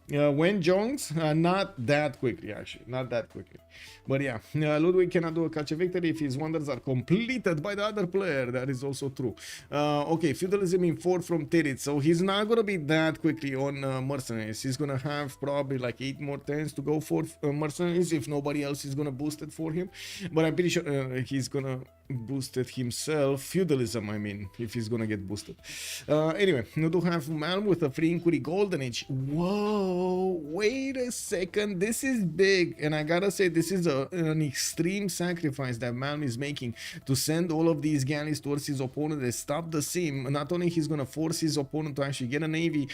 When Jones, not that quickly, actually, not that quickly, but yeah, Ludwig cannot do a catch a victory if his wonders are completed by the other player. That is also true. Okay, feudalism in 4 from Tirit, so he's not gonna be that quickly on mercenaries. He's gonna have probably like 8 more turns to go for mercenaries if nobody else is gonna boost it for him, but I'm pretty sure he's gonna boost it himself. Feudalism, I mean, if he's gonna get boosted. Anyway, we do have Malm with a free inquiry golden age. Whoa, wait a second, this is big, and I gotta say this is an extreme sacrifice that Malm is making to send all of these galleys towards his opponent and stop the sim. Not only he's gonna force his opponent to actually get a navy,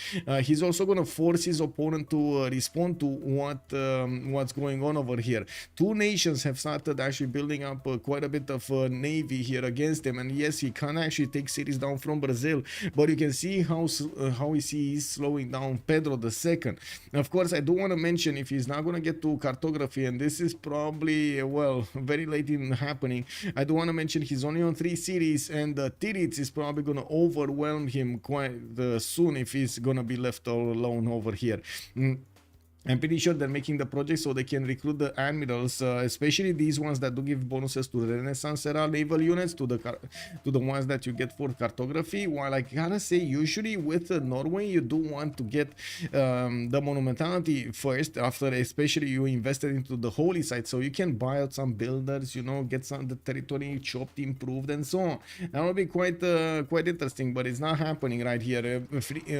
he's also gonna force his opponent to respond to what's going on over here. 2 nations have started actually building up quite a bit of navy here against him, and yes, he can actually take cities down from Brazil, but you can see how he's slowing down Pedro II. Of course, I do want to mention, if he's not going to get to cartography, and this is probably, well, very late in happening, I do want to mention he's only on 3 cities, and Tiritz is probably going to overwhelm him quite soon if he's going to be left all alone over here. I'm pretty sure they're making the project so they can recruit the admirals, especially these ones that do give bonuses to the Renaissance era naval units, to the ones that you get for cartography. While I gotta say, usually with Norway, you do want to get the monumentality first, after especially you invested into the holy site, so you can buy out some builders, you know, get some the territory chopped, improved, and so on. That will be quite interesting, but it's not happening right here.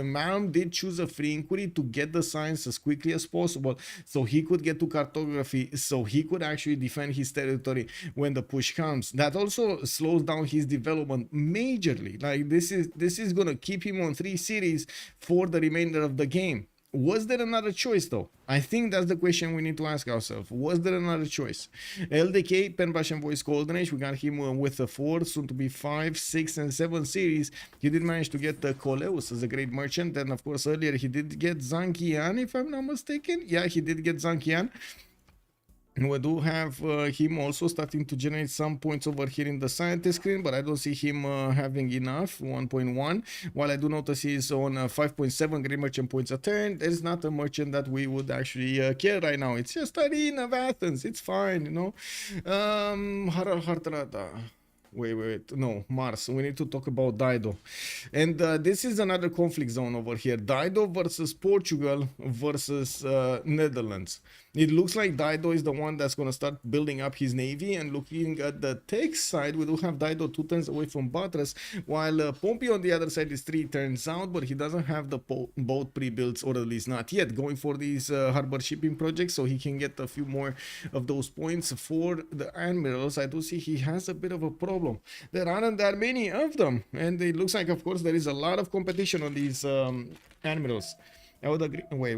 Malm did choose a free inquiry to get the science as quickly as possible, so he could get to cartography, so he could actually defend his territory when the push comes. That also slows down his development majorly. Like this is gonna keep him on 3 cities for the remainder of the game. Was there another choice though? I think that's the question we need to ask ourselves. Was there another choice? LDK, Pen Russian Voice Golden Age, we got him with a 4, soon to be 5, 6, and 7 series. He did manage to get the Coleus as a great merchant, and of course earlier he did get Zankian, if I'm not mistaken. Yeah, he did get Zankian. We do have him also starting to generate some points over here in the scientist screen, but I don't see him having enough. 1.1, while I do notice he's on 5.7 great merchant points a turn. There's not a merchant that we would actually care right now. It's just Arena of Athens, it's fine, you know. Wait, no, Mars. We need to talk about Dido. And this is another conflict zone over here. Dido versus Portugal versus Netherlands. It looks like Dido is the one that's going to start building up his navy, and looking at the text side, we do have Dido 2 turns away from Batras, while Pompey on the other side is 3 turns out, but he doesn't have the boat pre-builds, or at least not yet, going for these harbor shipping projects, so he can get a few more of those points. For the admirals, I do see he has a bit of a problem. There aren't that many of them, and it looks like, of course, there is a lot of competition on these admirals. I would agree. Wait,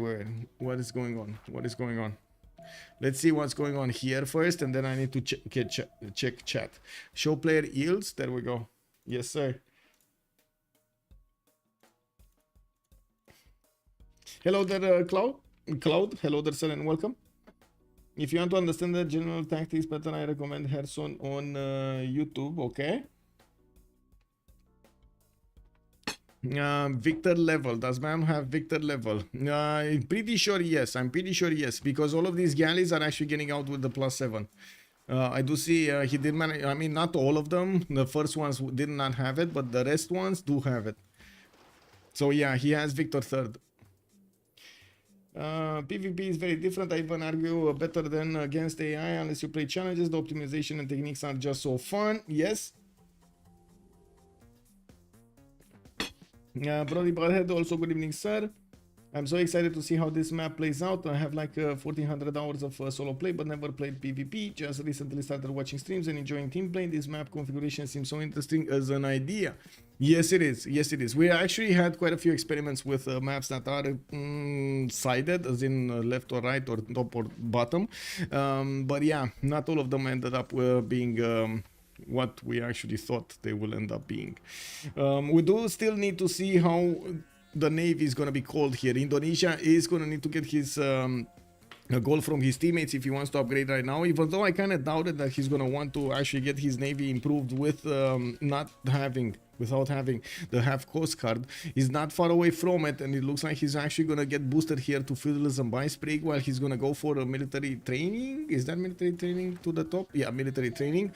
what is going on? What is going on? Let's see what's going on here first, and then I need to check chat. Show player yields. There we go. Yes, sir. Hello there, Cloud. Hello there, sir, and welcome. If you want to understand the general tactics pattern, I recommend Herson on YouTube. Okay. Victor level. Does Mam have Victor level? I'm pretty sure yes. I'm pretty sure yes, because all of these galleys are actually getting out with the +7. I do see he did manage. I mean, not all of them. The first ones did not have it, but the rest ones do have it. So yeah, he has Victor 3rd. PvP is very different. I even argue better than against AI unless you play challenges. The optimization and techniques are just so fun. Yes. Brody Butthead, also good evening, sir. I'm so excited to see how this map plays out. I have like 1400 hours of solo play, but never played PvP. Just recently started watching streams and enjoying team play. This map configuration seems so interesting as an idea. Yes, it is. Yes, it is. We actually had quite a few experiments with maps that are sided, as in left or right or top or bottom. But yeah, not all of them ended up being what we actually thought they will end up being. We do still need to see how the Navy is going to be called here. Indonesia is going to need to get his a goal from his teammates if he wants to upgrade right now, even though I kind of doubted that he's going to want to actually get his Navy improved with without having the half coast card. He's not far away from it, and it looks like he's actually going to get boosted here to feudalism by Sprig while he's going to go for a military training. Is that military training to the top? Yeah, military training.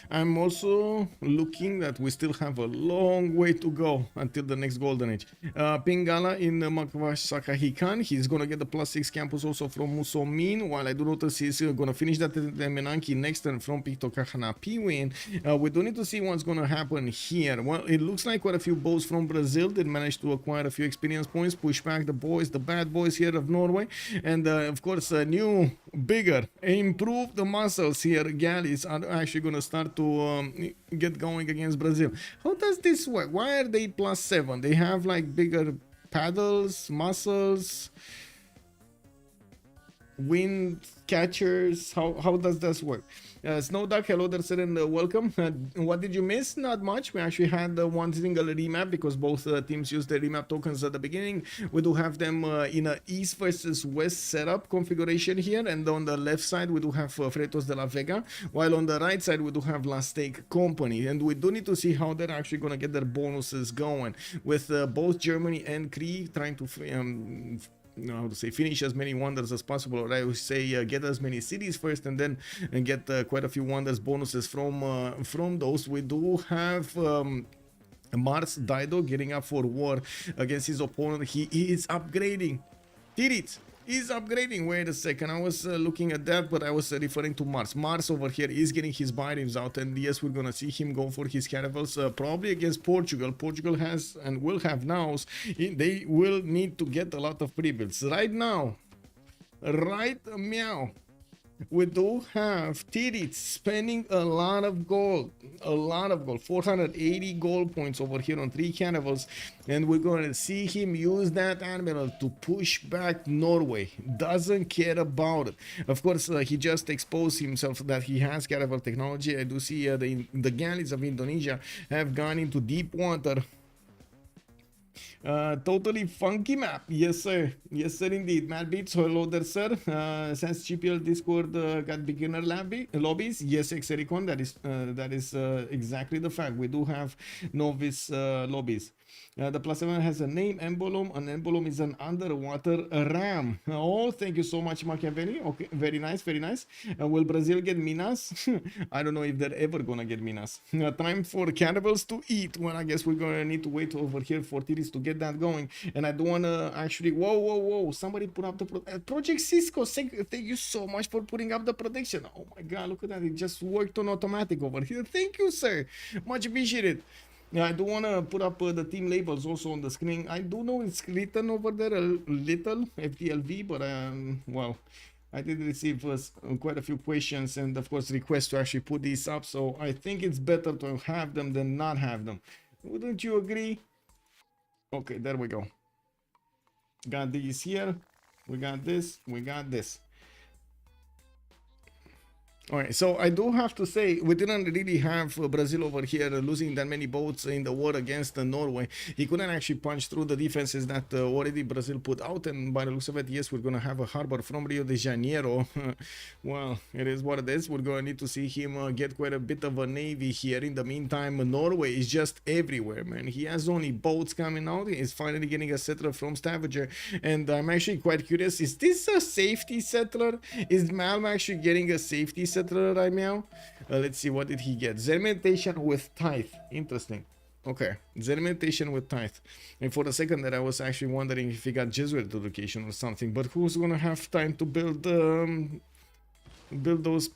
I'm also looking that we still have a long way to go until the next golden age. Pingala in Makvashakahikan, he's gonna get the +6 campus also from Musomin, while I do notice he's gonna finish that Menanki next turn from Piktokahana Piwin. We do need to see what's gonna happen here. Well, it looks like quite a few bows from Brazil did manage to acquire a few experience points, push back the boys, the bad boys here of Norway, and of course new, bigger, improved muscles here. Galleys are actually gonna start to get going against Brazil. How does this work? Why are they +7? They have like bigger paddles, muscles, wind catchers. How does this work? Snow Duck, hello there, sir, and welcome. What did you miss? Not much. We actually had one single remap because both teams used the remap tokens at the beginning. We do have them in a east versus west setup configuration here, and on the left side we do have Freritos de la Vega, while on the right side we do have La Steak Company, and we do need to see how they're actually going to get their bonuses going with both Germany and Cree trying to how to say, finish as many wonders as possible, or I would say get as many cities first and then get quite a few wonders bonuses from those. We do have Mars Dido getting up for war against his opponent. He is upgrading. Did it? He's upgrading. Wait a second, I was looking at that, but I was referring to Mars. Mars over here is getting his biomes out, and yes, we're gonna see him go for his caravels probably against Portugal. Portugal has and will have nows. They will need to get a lot of pre-builds right now. Right meow. We do have Tirit spending a lot of gold, 480 gold points over here on 3 carnivals, and we're going to see him use that admiral to push back Norway. Doesn't care about it. Of course, he just exposed himself that he has caravel technology. I do see the galleys of Indonesia have gone into deep water. Totally funky map. Yes sir, yes sir indeed. Matt Beats, hello there sir. Since GPL Discord got beginner lobbies, yes Exericon, that is exactly the fact. We do have novice lobbies. The +7 has a name, emblem. An emblem is an underwater ram. Oh, thank you so much, Machiavelli. Okay, very nice, very nice. Will Brazil get Minas? I don't know if they're ever gonna get Minas. Time for cannibals to eat. Well, I guess we're gonna need to wait over here for Tiris to get that going. And I don't wanna actually. Whoa! Somebody put up the Project Cisco. Thank you so much for putting up the protection. Oh my God, look at that! It just worked on automatic over here. Thank you, sir. Much appreciated. I do want to put up the team labels also on the screen. I do know it's written over there a little, FTLV, but well, I did receive quite a few questions and of course requests to actually put these up, so I think it's better to have them than not have them. Wouldn't you agree? Okay, there we go. Got these here, we got this, we got this. Alright, so I do have to say, we didn't really have Brazil over here losing that many boats in the war against Norway. He couldn't actually punch through the defenses that already Brazil put out, and by the looks of it, yes, we're going to have a harbor from Rio de Janeiro. Well, it is what it is. We're going to need to see him get quite a bit of a navy here. In the meantime, Norway is just everywhere, man. He has only boats coming out. He's finally getting a settler from Stavager, and I'm actually quite curious, is this a safety settler? Is Malm actually getting a safety settler right now? Let's see, what did he get? Zermentation with tithe. Interesting. Okay, Zermentation with tithe. And for a second there I was actually wondering if he got Jesuit education or something, but who's gonna have time to build those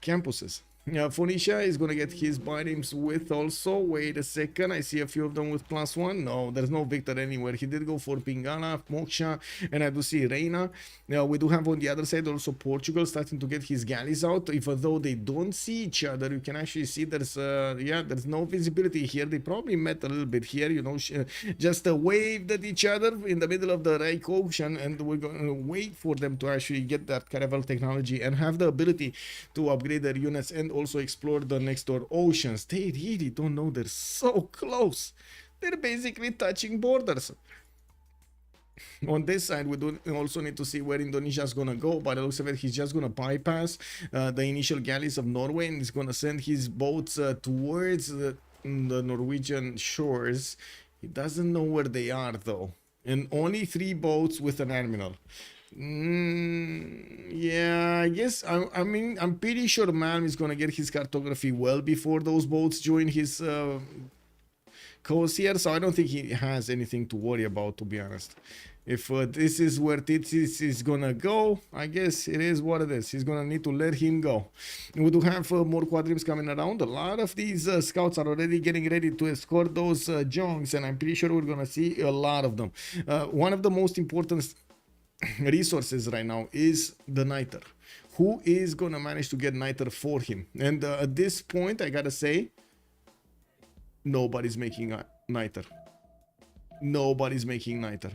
campuses? Phoenicia is gonna get his bitems with also. Wait a second, I see a few of them with +1. No, there's no Victor anywhere. He did go for Pingala, Moksha, and I do see Reina. We do have on the other side also Portugal starting to get his galleys out. Even though they don't see each other, you can actually see there's there's no visibility here. They probably met a little bit here, you know, just waved at each other in the middle of the Reich Ocean, and we're gonna wait for them to actually get that caravel technology and have the ability to upgrade their units and also explore the next door oceans. They really don't know, they're so close. They're basically touching borders. On this side, we do also need to see where Indonesia is gonna go. By the looks of it, he's just gonna bypass the initial galleys of Norway, and he's gonna send his boats towards the Norwegian shores. He doesn't know where they are though, and only 3 boats with an admiral. Yeah, I guess I mean I'm pretty sure Malm is gonna get his cartography well before those boats join his coast here, so I don't think he has anything to worry about, to be honest. If this is where Titsis is gonna go, I guess it is what it is. He's gonna need to let him go. We do have more quadrims coming around. A lot of these scouts are already getting ready to escort those jongs, and I'm pretty sure we're gonna see a lot of them. One of the most important resources right now is the niter. Who is gonna manage to get niter for him? And at this point, I gotta say, nobody's making niter. Nobody's making niter.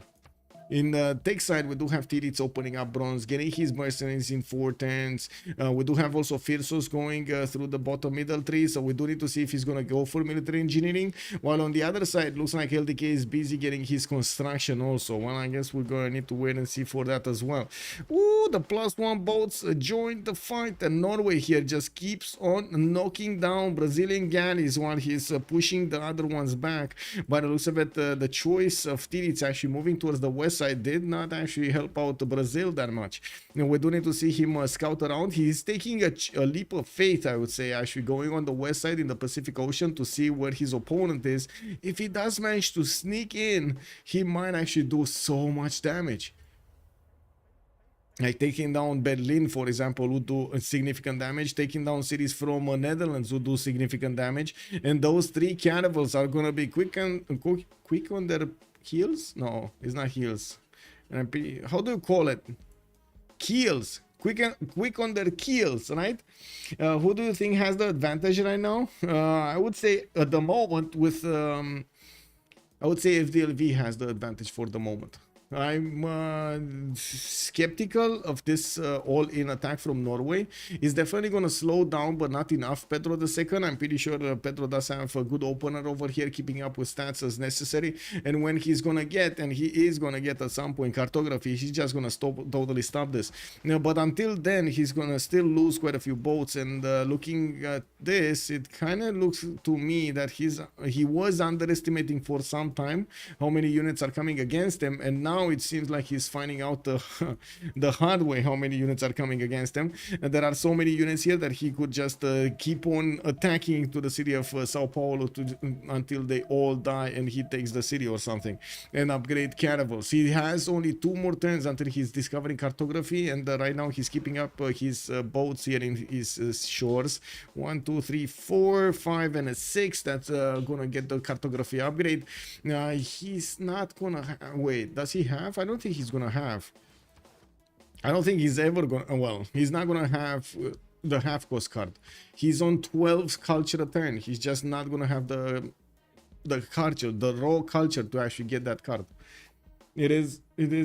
In the tech side, we do have Tirits opening up bronze, getting his mercenaries in 410s. We do have also Firsos going through the bottom middle tree, so we do need to see if he's going to go for military engineering. While on the other side, looks like LDK is busy getting his construction also. Well, I guess we're going to need to wait and see for that as well. Ooh, the +1 boats joined the fight, and Norway here just keeps on knocking down Brazilian galleys while he's pushing the other ones back. By the looks of it, the choice of Tirits actually moving towards the west side did not actually help out Brazil that much. And we do need to see him scout around. He's taking a leap of faith, I would say, actually going on the west side in the Pacific Ocean to see where his opponent is. If he does manage to sneak in, he might actually do so much damage. Like taking down Berlin, for example, would do significant damage. Taking down cities from Netherlands would do significant damage. And those 3 caravels are gonna be quick on their heels. No, it's not heels. And how do you call it? Keels. Quick on their keels, right? Who do you think has the advantage right now? I would say at the moment with I would say FDLV has the advantage for the moment. I'm skeptical of this all-in attack from Norway. It's definitely going to slow down, but not enough. Pedro II, I'm pretty sure Pedro does have a good opener over here, keeping up with stats as necessary. And when he's going to get, and he is going to get at some point, cartography, he's just going to totally stop this. But until then, he's going to still lose quite a few boats. And looking at this, it kind of looks to me that he was underestimating for some time how many units are coming against him. And now it seems like he's finding out the hard way how many units are coming against him. And there are so many units here that he could just keep on attacking to the city of Sao Paulo until they all die and he takes the city or something and upgrade caravels. He has only 2 more turns until he's discovering cartography, and right now he's keeping up his boats here in his shores. 1, 2, 3, 4, 5, and a 6. That's gonna get the cartography upgrade. He's not gonna wait, does he have? I don't think he's gonna have. I don't think he's ever gonna, well, he's not gonna have the half cost card. He's on 12 culture a turn. He's just not gonna have the culture, the raw culture to actually get that card. It is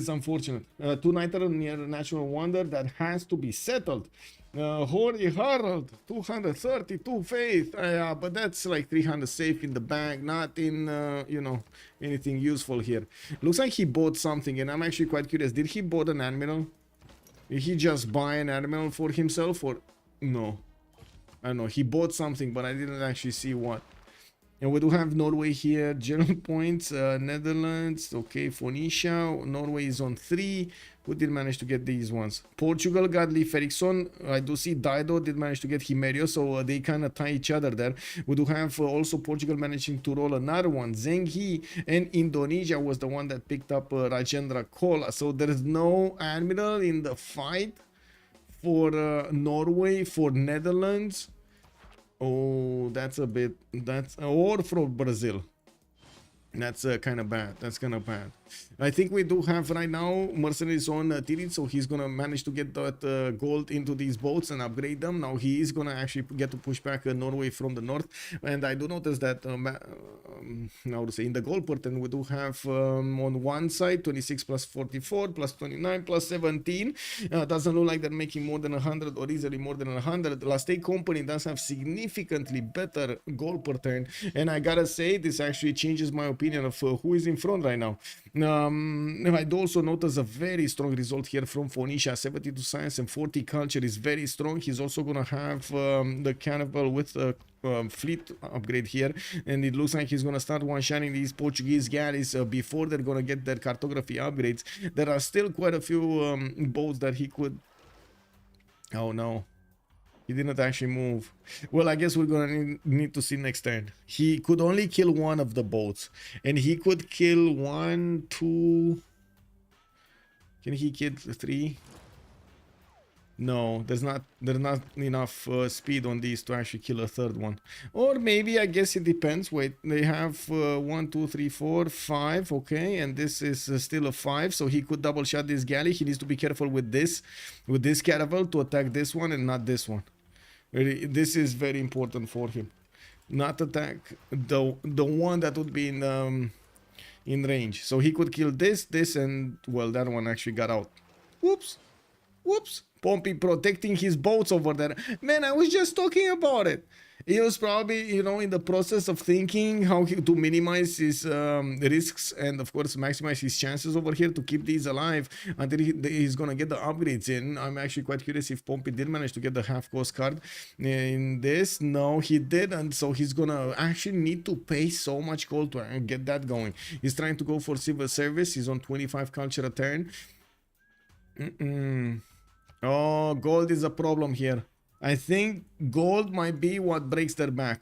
unfortunate. 2 Niter near Natural Wonder, that has to be settled. Holy Harald, 232 faith, but that's like 300 safe in the bank, not in you know, anything useful here. Looks like he bought something, and I'm actually quite curious. Did he bought an admiral? Did he just buy an admiral for himself, or no? I don't know. He bought something, but I didn't actually see what. And we do have Norway here, general points, Netherlands, okay, Phoenicia, Norway is on 3. Who did manage to get these ones? Portugal got Leif Erikson. I do see Dido did manage to get Himerio, so they kind of tie each other there. We do have also Portugal managing to roll another one. Zheng He, and Indonesia was the one that picked up Rajendra Kola. So there is no admiral in the fight for Norway, for Netherlands. Oh, that's a bit. That's or from Brazil. That's kind of bad. That's kind of bad. I think we do have right now mercenaries on Tirit, so he's gonna manage to get that gold into these boats and upgrade them. Now he is gonna actually get to push back Norway from the north, and I do notice that now to say in the gold pattern we do have on one side 26 plus 44 plus 29 plus 17. Doesn't look like they're making more than 100 or easily more than 100. The last state company does have significantly better gold pattern, and I gotta say this actually changes my opinion of who is in front right now. I do also notice a very strong result here from Phoenicia. 72 science and 40 culture is very strong. He's also gonna have the cannibal with fleet upgrade here, and it looks like he's gonna start one-shotting these Portuguese galleys before they're gonna get their cartography upgrades. There are still quite a few boats that he could. Oh no. He didn't actually move. Well, I guess we're gonna need to see next turn. He could only kill one of the boats, and he could kill 1, 2. Can he kill 3? No, there's not enough speed on these to actually kill a third one. Or maybe, I guess it depends. Wait, they have 1, 2, 3, 4, 5. Okay, and this is still a 5, so he could double shot this galley. He needs to be careful with this caravel to attack this one and not this one. This is very important for him. Not attack the one that would be in range. So he could kill this, and well, that one actually got out. Whoops. Whoops. Pompey protecting his boats over there. Man, I was just talking about it. He was probably, in the process of thinking how to minimize his risks and, of course, maximize his chances over here to keep these alive until he's going to get the upgrades in. I'm actually quite curious if Pompey did manage to get the half cost card in this. No, he didn't. So he's going to actually need to pay so much gold to get that going. He's trying to go for civil service. He's on 25 culture a turn. Oh, gold is a problem here. I think gold might be what breaks their back.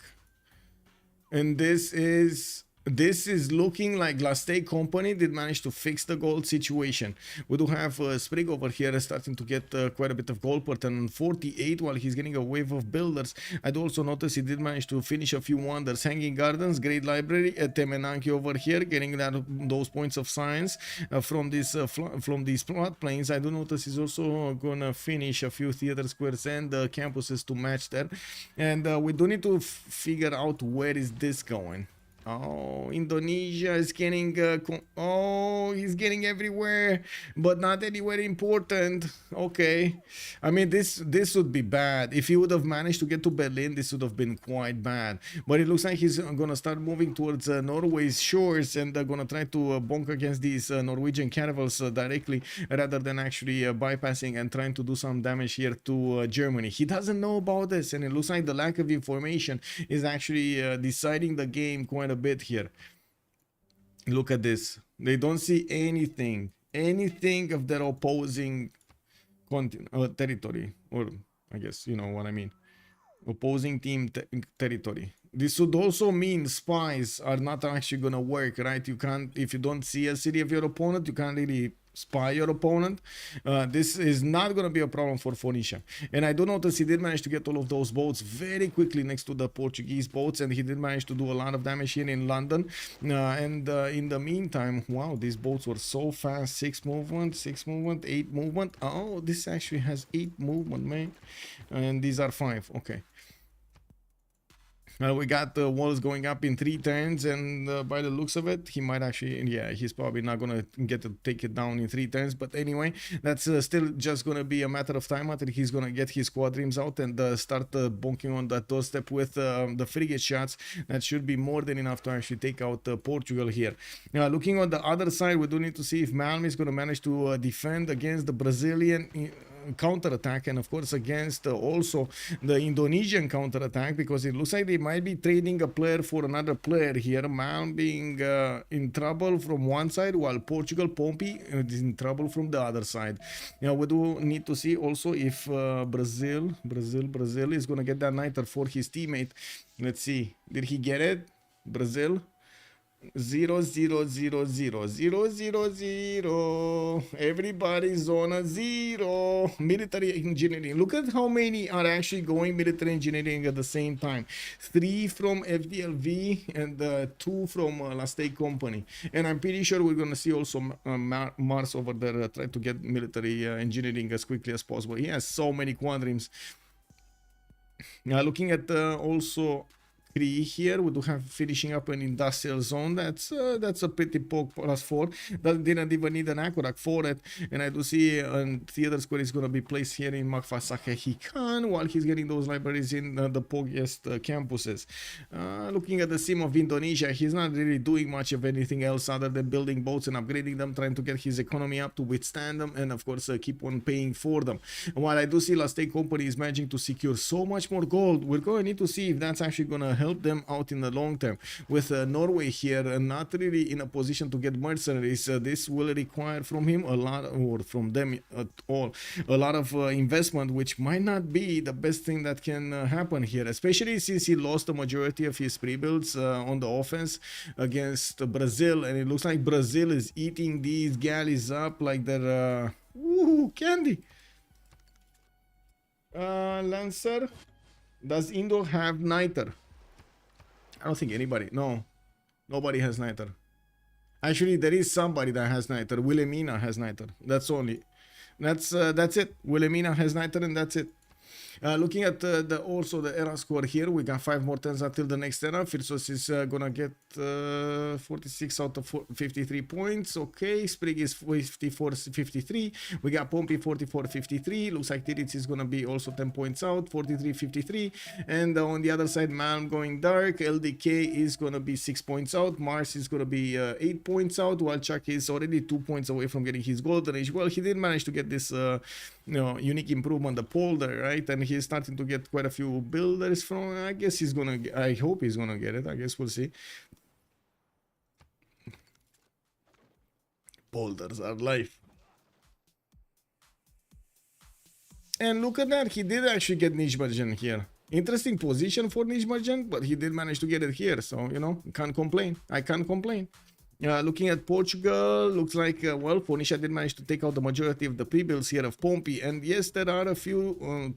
And this is looking like last state company did manage to fix the gold situation. We do have Sprig over here starting to get quite a bit of gold pattern, 48, while he's getting a wave of builders. I do also notice he did manage to finish a few wonders. Hanging Gardens, Great Library, Temenanki over here, getting those points of science from these plot planes. I do notice he's also gonna finish a few theater squares and campuses to match there. And we do need to figure out where is this going. Oh, Indonesia is getting he's getting everywhere, but not anywhere important. Okay, I mean this would be bad. If he would have managed to get to Berlin, this would have been quite bad. But it looks like he's gonna start moving towards Norway's shores, and they're gonna try to bonk against these Norwegian caravels directly, rather than actually bypassing and trying to do some damage here to Germany. He doesn't know about this, and it looks like the lack of information is actually deciding the game quite a bit here. Look at this. They don't see anything of their opposing territory, or I guess you know what I mean, opposing team territory. This would also mean spies are not actually gonna work, right? You can't, if you don't see a city of your opponent, you can't really spy your opponent. This is not going to be a problem for Phoenicia. And I do notice he did manage to get all of those boats very quickly next to the Portuguese boats, and he did manage to do a lot of damage here in London. In the meantime, wow, these boats were so fast. 6 movement, 8 movement. Oh, this actually has 8 movement, man. And these are 5. Okay. We got the walls going up in 3 turns, and by the looks of it, he might actually, yeah, he's probably not gonna get to take it down in 3 turns. But anyway, that's still just gonna be a matter of time until he's gonna get his Squadrons out and start bonking on that doorstep with the frigate shots. That should be more than enough to actually take out Portugal here. Looking on the other side, we do need to see if Malm is gonna manage to defend against the Brazilian counter-attack, and of course against also the Indonesian counter-attack, because it looks like they might be trading a player for another player here. Malm being in trouble from one side, while Portugal, Pompey, is in trouble from the other side. We do need to see also if Brazil is gonna get that niter for his teammate. Let's see, did he get it? Brazil? 0 0 0 0 0 0 0. Everybody's on a 0. Military engineering. Look at how many are actually going military engineering at the same time. 3 from FDLV and 2 from Last State Company. And I'm pretty sure we're gonna see also Mars over there try to get military engineering as quickly as possible. He has so many quadrants. Looking at also Cree here, we do have finishing up an industrial zone. That's a pretty poke +4. That didn't even need an Akurak for it. And I do see Theater Square is going to be placed here in Makfasakehikan while he's getting those libraries in the pokiest campuses. Looking at the sim of Indonesia, he's not really doing much of anything else other than building boats and upgrading them, trying to get his economy up to withstand them, and of course keep on paying for them. While I do see Last State Company is managing to secure so much more gold, we're going to need to see if that's actually going to help them out in the long term. With Norway here not really in a position to get mercenaries, this will require from him a lot, or from them at all, a lot of investment, which might not be the best thing that can happen here, especially since he lost the majority of his pre-builds on the offense against Brazil, and it looks like Brazil is eating these galleys up like they're candy. Lancer, does Indo have Niter? I don't think anybody. No, nobody has Niter. Actually, there is somebody that has Niter. Wilhelmina has Niter. That's it. Wilhelmina has Niter, and that's it. Looking at also the era score here, we got 5 more turns until the next era. Freritos is gonna get 46 out of 53 points. Okay, Sprig is 54-53. We got Pompey 44-53. Looks like Tirits is gonna be also 10 points out, 43-53. And on the other side, Malm going dark. LDK is gonna be 6 points out. Mars is gonna be 8 points out, while Chuck is already 2 points away from getting his golden age. Well, he did manage to get this unique improvement, the polder, right? And he's starting to get quite a few builders from. I guess he's gonna. I hope he's gonna get it. I guess we'll see. Polders are life. And look at that. He did actually get Niche Merchant here. Interesting position for Niche Merchant, but he did manage to get it here. So, can't complain. I can't complain. Looking at Portugal, looks like, well, Phoenicia did manage to take out the majority of the pre-builds here of Pompey. And yes, there are a few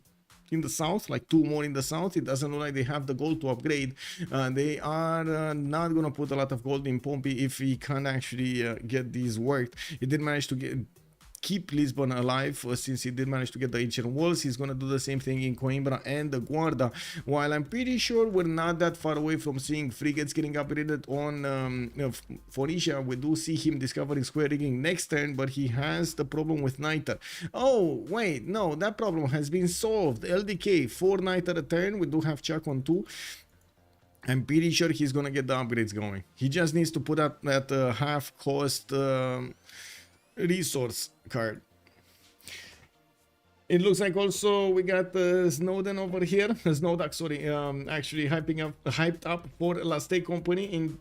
in the south, like 2 more in the south. It doesn't look like they have the gold to upgrade. They are not going to put a lot of gold in Pompey if he can't actually get these worked. He did manage to keep Lisbon alive since he did manage to get the ancient walls. He's going to do the same thing in Coimbra and the Guarda. While I'm pretty sure we're not that far away from seeing frigates getting upgraded on Phoenicia. We do see him discovering square rigging next turn, but he has the problem with Niter. Oh, wait, no, that problem has been solved. LDK, 4 Niter a turn. We do have Chuck on 2. I'm pretty sure he's going to get the upgrades going. He just needs to put up that half cost resource card. It looks like also we got Snowden over here. Snowduck, sorry, actually hyped up for Last State Company in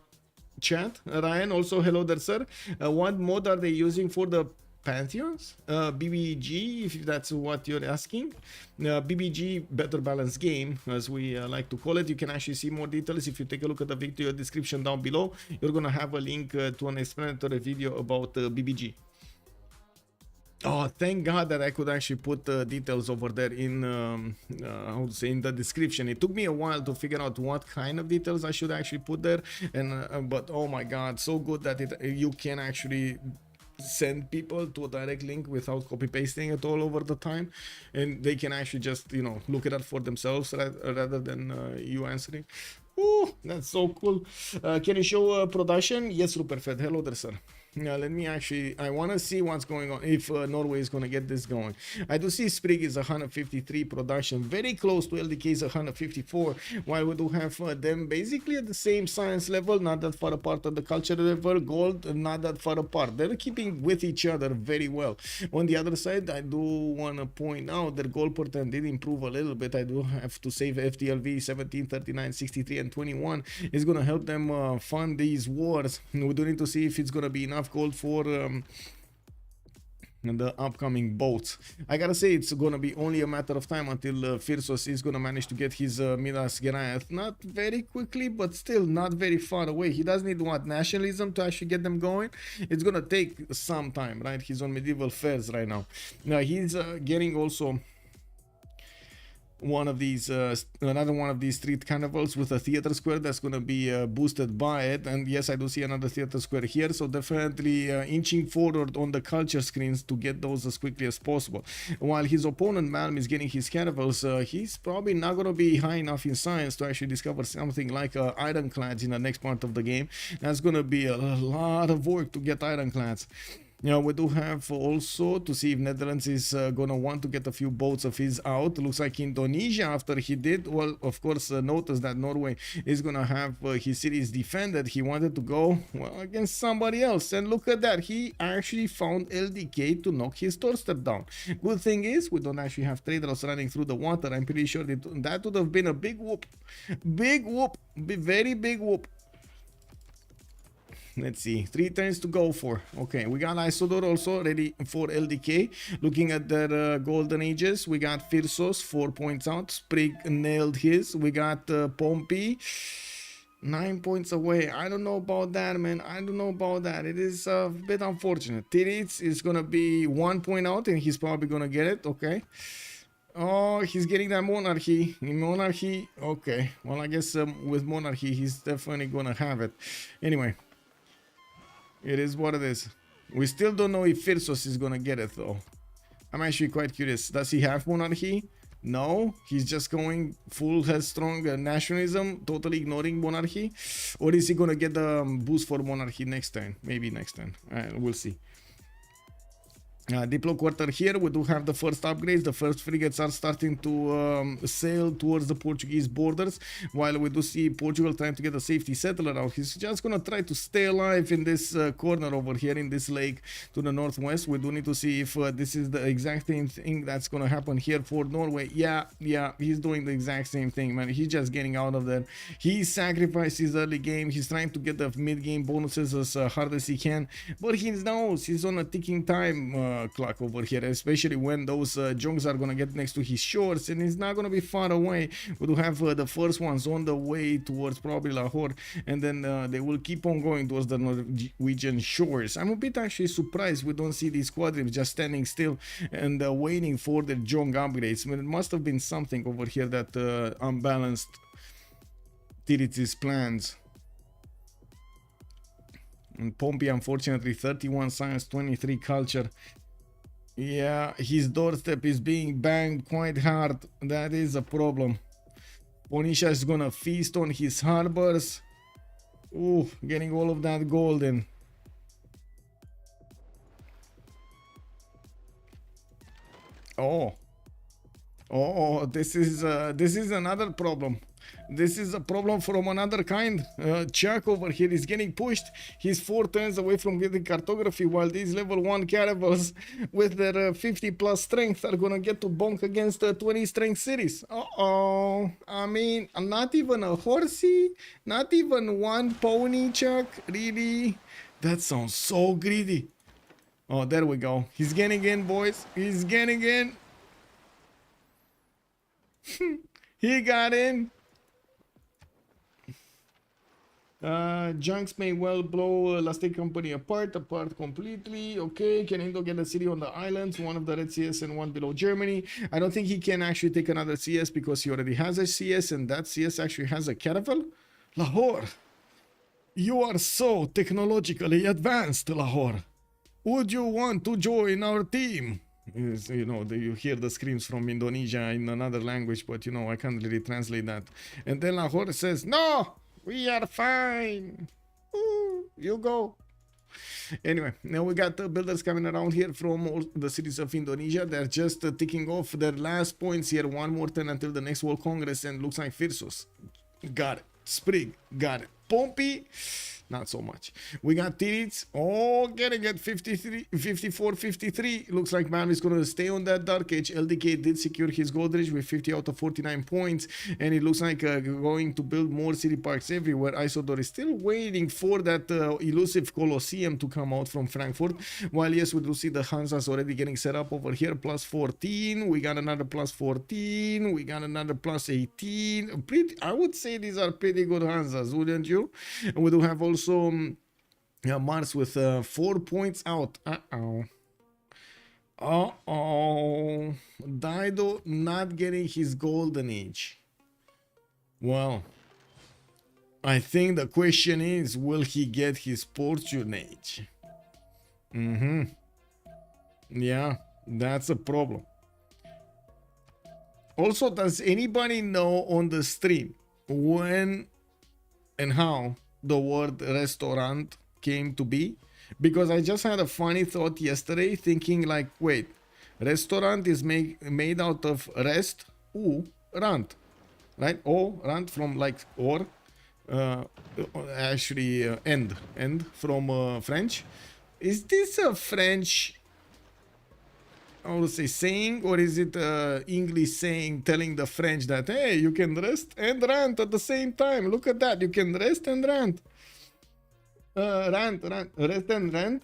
chat. Ryan, also hello there, sir. What mod are they using for the Pantheons? BBG, if that's what you're asking. BBG, Better Balanced Game, as we like to call it. You can actually see more details if you take a look at the video description down below. You're gonna have a link to an explanatory video about BBG. Oh, thank God that I could actually put details over there in, how to say, in the description. It took me a while to figure out what kind of details I should actually put there, and but oh my God, so good that you can actually send people to a direct link without copy pasting it all over the time, and they can actually just look it up for themselves rather than you answering. Ooh, that's so cool. Can you show production? Yes, Ruperfed. Hello there, sir. Let me actually, I want to see what's going on, if Norway is going to get this going. I do see Sprig is 153 production, very close to LDK's 154, while we do have them basically at the same science level, not that far apart at the culture level. Gold, not that far apart. They're keeping with each other very well. On the other side, I do want to point out that gold per turn did improve a little bit. I do have to save FTLV 17, 39, 63, and 21. It's going to help them fund these wars. We do need to see if it's going to be enough gold for the upcoming boats. I gotta say, it's gonna be only a matter of time until Freritos is gonna manage to get his Midas Goliath. Not very quickly, but still not very far away. He does need what, nationalism to actually get them going. It's gonna take some time, right? He's on medieval fairs right now. Now he's getting also one of these another one of these street carnivals with a theater square that's going to be boosted by it. And yes, I do see another theater square here, so definitely inching forward on the culture screens to get those as quickly as possible. While his opponent Malm is getting his carnivals, he's probably not going to be high enough in science to actually discover something like ironclads in the next part of the game. That's going to be a lot of work to get ironclads. Now we do have also to see if Netherlands is gonna want to get a few boats of his out. Looks like Indonesia, after he did, well, of course, notice that Norway is gonna have his cities defended. He wanted to go, well, against somebody else, and look at that, he actually found LDK to knock his doorstep down. Good thing is we don't actually have traders running through the water. I'm pretty sure that would have been a big whoop, very big whoop. Let's see, 3 turns to go for. Okay, we got Isodor also ready for LDK. Looking at their golden ages, we got Freritos 4 points out. Sprig nailed his. We got Pompey 9 points away. I don't know about that, man. I don't know about that. It is a bit unfortunate. Tirits is gonna be 1 point out, and he's probably gonna get it. Okay. Oh, he's getting that monarchy. Monarchy. Okay. Well, I guess with monarchy, he's definitely gonna have it. Anyway. It is what it is. We still don't know if Freritos is gonna get it though. I'm actually quite curious. Does he have monarchy? No, he's just going full headstrong nationalism, totally ignoring monarchy. Or is he gonna get the boost for monarchy next turn? Maybe next turn. We'll see. Diplo quarter here, we do have the first upgrades. The first frigates are starting to sail towards the Portuguese borders, while we do see Portugal trying to get a safety settler out. He's just gonna try to stay alive in this corner over here in this lake to the northwest. We do need to see if this is the exact same thing that's gonna happen here for Norway. Yeah, he's doing the exact same thing, man. He's just getting out of there. He sacrificed his early game. He's trying to get the mid-game bonuses as hard as he can, but he knows he's on a ticking time clock over here, especially when those junks are gonna get next to his shores, and he's not gonna be far away. We do have the first ones on the way towards probably Lahore, and then they will keep on going towards the Norwegian shores. I'm a bit actually surprised we don't see these squadrons just standing still and waiting for the junk upgrades. I mean, it must have been something over here that unbalanced Tirits' plans. And Pompey, unfortunately, 31 science, 23 culture. Yeah, his doorstep is being banged quite hard. That is a problem. Ponisha is gonna feast on his harbors. Ooh, getting all of that golden. Oh, this is another problem. This is a problem from another kind. Chuck over here is getting pushed. He's 4 turns away from getting cartography, while these level 1 caravels with their 50 plus strength are gonna get to bonk against 20 strength cities. I mean, not even a horsey, not even 1 pony, Chuck. Really? That sounds so greedy. Oh, there we go. He's getting in, boys. He's getting in. He got in. Junks may well blow Lastic Company apart completely. Okay, can Indo get a city on the islands, one of the Red CS and one below Germany? I don't think he can actually take another CS because he already has a CS, and that CS actually has a caravel. Lahore, you are so technologically advanced, Lahore. Would you want to join our team? You know, you hear the screams from Indonesia in another language, but you know, I can't really translate that. And then Lahore says, no! We are fine. Ooh, you go. Anyway, now we got the builders coming around here from all the cities of Indonesia. They're just ticking off their last points here. One more turn until the next World Congress, and looks like Freritos got it. Sprig got it. Pompey not so much. We got Tirits. Oh, getting at 53, 54, 53. Looks like man is going to stay on that Dark Age. LDK did secure his Goldridge with 50 out of 49 points. And it looks like going to build more city parks everywhere. Isodor is still waiting for that elusive Colosseum to come out from Frankfurt. While yes, we do see the Hansas already getting set up over here. Plus 14. We got another plus 14. We got another plus 18. I would say these are pretty good Hansas, wouldn't you? And we do have also Mars with 4 points out. Dido not getting his golden age. Well, I think the question is, will he get his fortune age? Yeah, that's a problem. Also, does anybody know on the stream when and how the word restaurant came to be? Because I just had a funny thought yesterday, thinking like, wait, restaurant is made out of rest, rant, right? Oh, rant from like or, actually end from French. Is this a French, I would say, saying, or is it English saying, telling the French that, hey, you can rest and rant at the same time? Look at that, you can rest and rant. Rest and rant.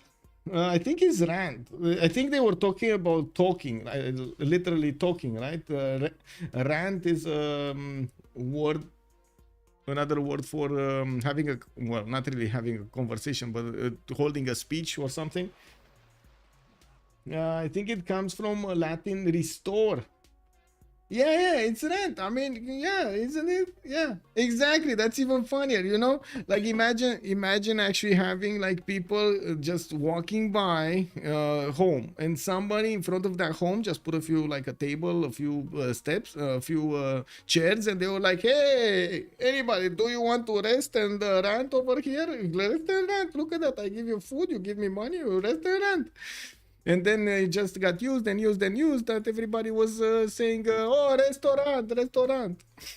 I think it's rant. I think they were talking about talking, literally talking, right? Rant is word, another word for having a, well, not really having a conversation, but holding a speech or something. I think it comes from Latin restore. Yeah, it's rent. I mean, yeah, isn't it? Yeah, exactly. That's even funnier, you know? Like imagine actually having like people just walking by home, and somebody in front of that home just put a few, like a table, a few steps, a few chairs, and they were like, hey, anybody, do you want to rest and rant over here? Rest and rant. Look at that. I give you food, you give me money, you rest and rant. And then it just got used and used and used, that everybody was saying, oh, restaurant.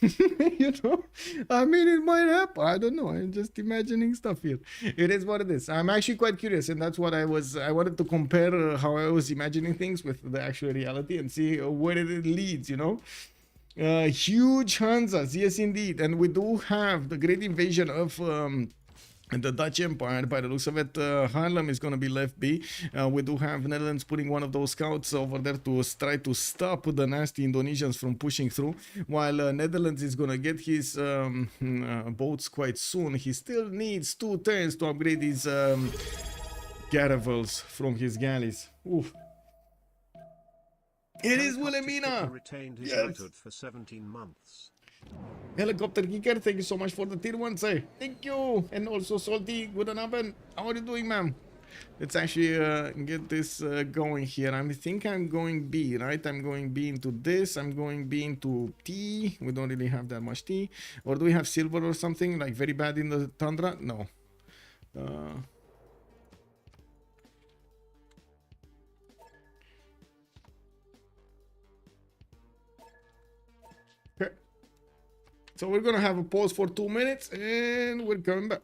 You know, I mean, it might happen. I don't know. I'm just imagining stuff here. It is what it is. I'm actually quite curious. And that's what I wanted to compare how I was imagining things with the actual reality and see where it leads, you know. Huge Hansas. Yes, indeed. And we do have the great invasion of the Dutch Empire. By the looks of it, Haarlem is going to be left be. We do have Netherlands putting one of those scouts over there to try to stop the nasty Indonesians from pushing through, while Netherlands is going to get his boats quite soon. He still needs 2 turns to upgrade his caravels from his galleys. Oof. It is Wilhelmina. Retained his Yes. knighthood for 17 months. Helicopter Geeker, thank you so much for the tier 1, sir. Thank you. And also Salty, good enough. How are you doing, ma'am? Let's actually get this going here. I think I'm going B, right? I'm going B into this. I'm going B into T. We don't really have that much T. Or do we have silver or something? Like very bad in the tundra? No. Okay. So we're gonna have a pause for 2 minutes and we're coming back.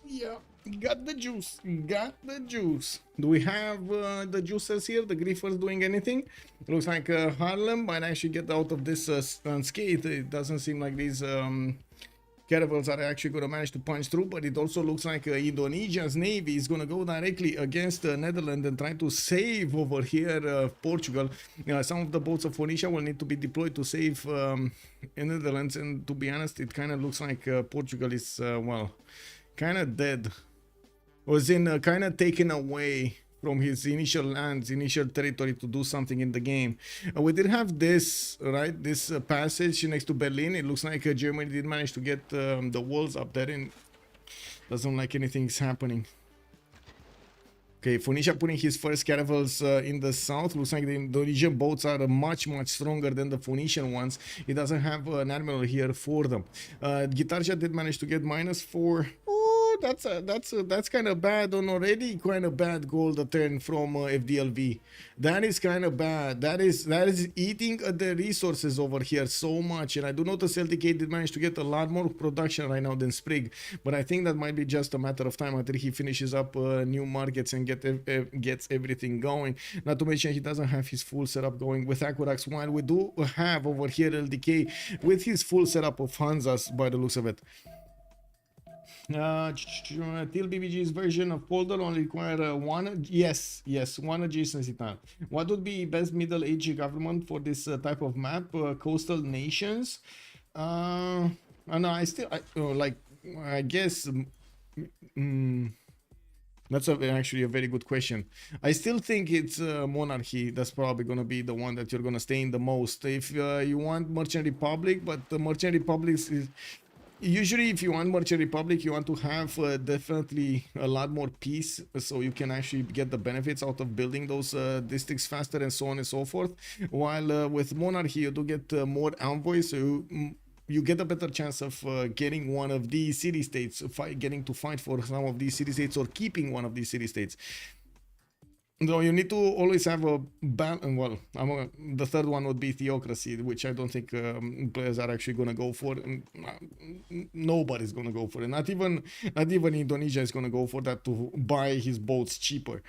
Yeah, got the juice. Got the juice. Do we have the juicers here? The griefers doing anything? Looks like Harlem might actually get out of this unscathed. It doesn't seem like these caravels are actually going to manage to punch through, but it also looks like Indonesia's navy is going to go directly against the Netherlands and try to save over here Portugal. Some of the boats of Phoenicia will need to be deployed to save Netherlands, and to be honest, it kind of looks like Portugal is, well, kind of dead. Was in kind of taken away from his initial lands, initial territory to do something in the game. We did have this, right, this passage next to Berlin. It looks like Germany did manage to get the walls up there, and doesn't look like anything's happening. Okay, Phoenicia putting his first caravels in the south. Looks like the Indonesian boats are much stronger than the Phoenician ones. He doesn't have an admiral here for them. Gitarja did manage to get -4. That's kind of bad on already kind of bad gold a turn from FDLV. That is kind of bad. That is eating the resources over here so much. And I do notice LTK did manage to get a lot more production right now than Sprig, but I think that might be just a matter of time until he finishes up new markets and gets everything going. Not to mention he doesn't have his full setup going with Aqueducts, while we do have over here LDK with his full setup of Hanzas by the looks of it. Till BBG's version of Polder only require one adjacency tile. What would be best middle age government for this type of map? Coastal nations? No, I guess that's actually a very good question. I still think it's monarchy. That's probably going to be the one that you're going to stay in the most. If you want Merchant Republic, but the Merchant Republic is... Usually, if you want Merchant Republic, you want to have definitely a lot more peace, so you can actually get the benefits out of building those districts faster and so on and so forth. While with Monarchy, you do get more envoys, so you get a better chance of getting one of these city-states, getting to fight for some of these city-states or keeping one of these city-states. So you need to always have a balance. Well, the third one would be theocracy, which I don't think players are actually going to go for. Nobody's going to go for it. Not even Indonesia is going to go for that to buy his boats cheaper.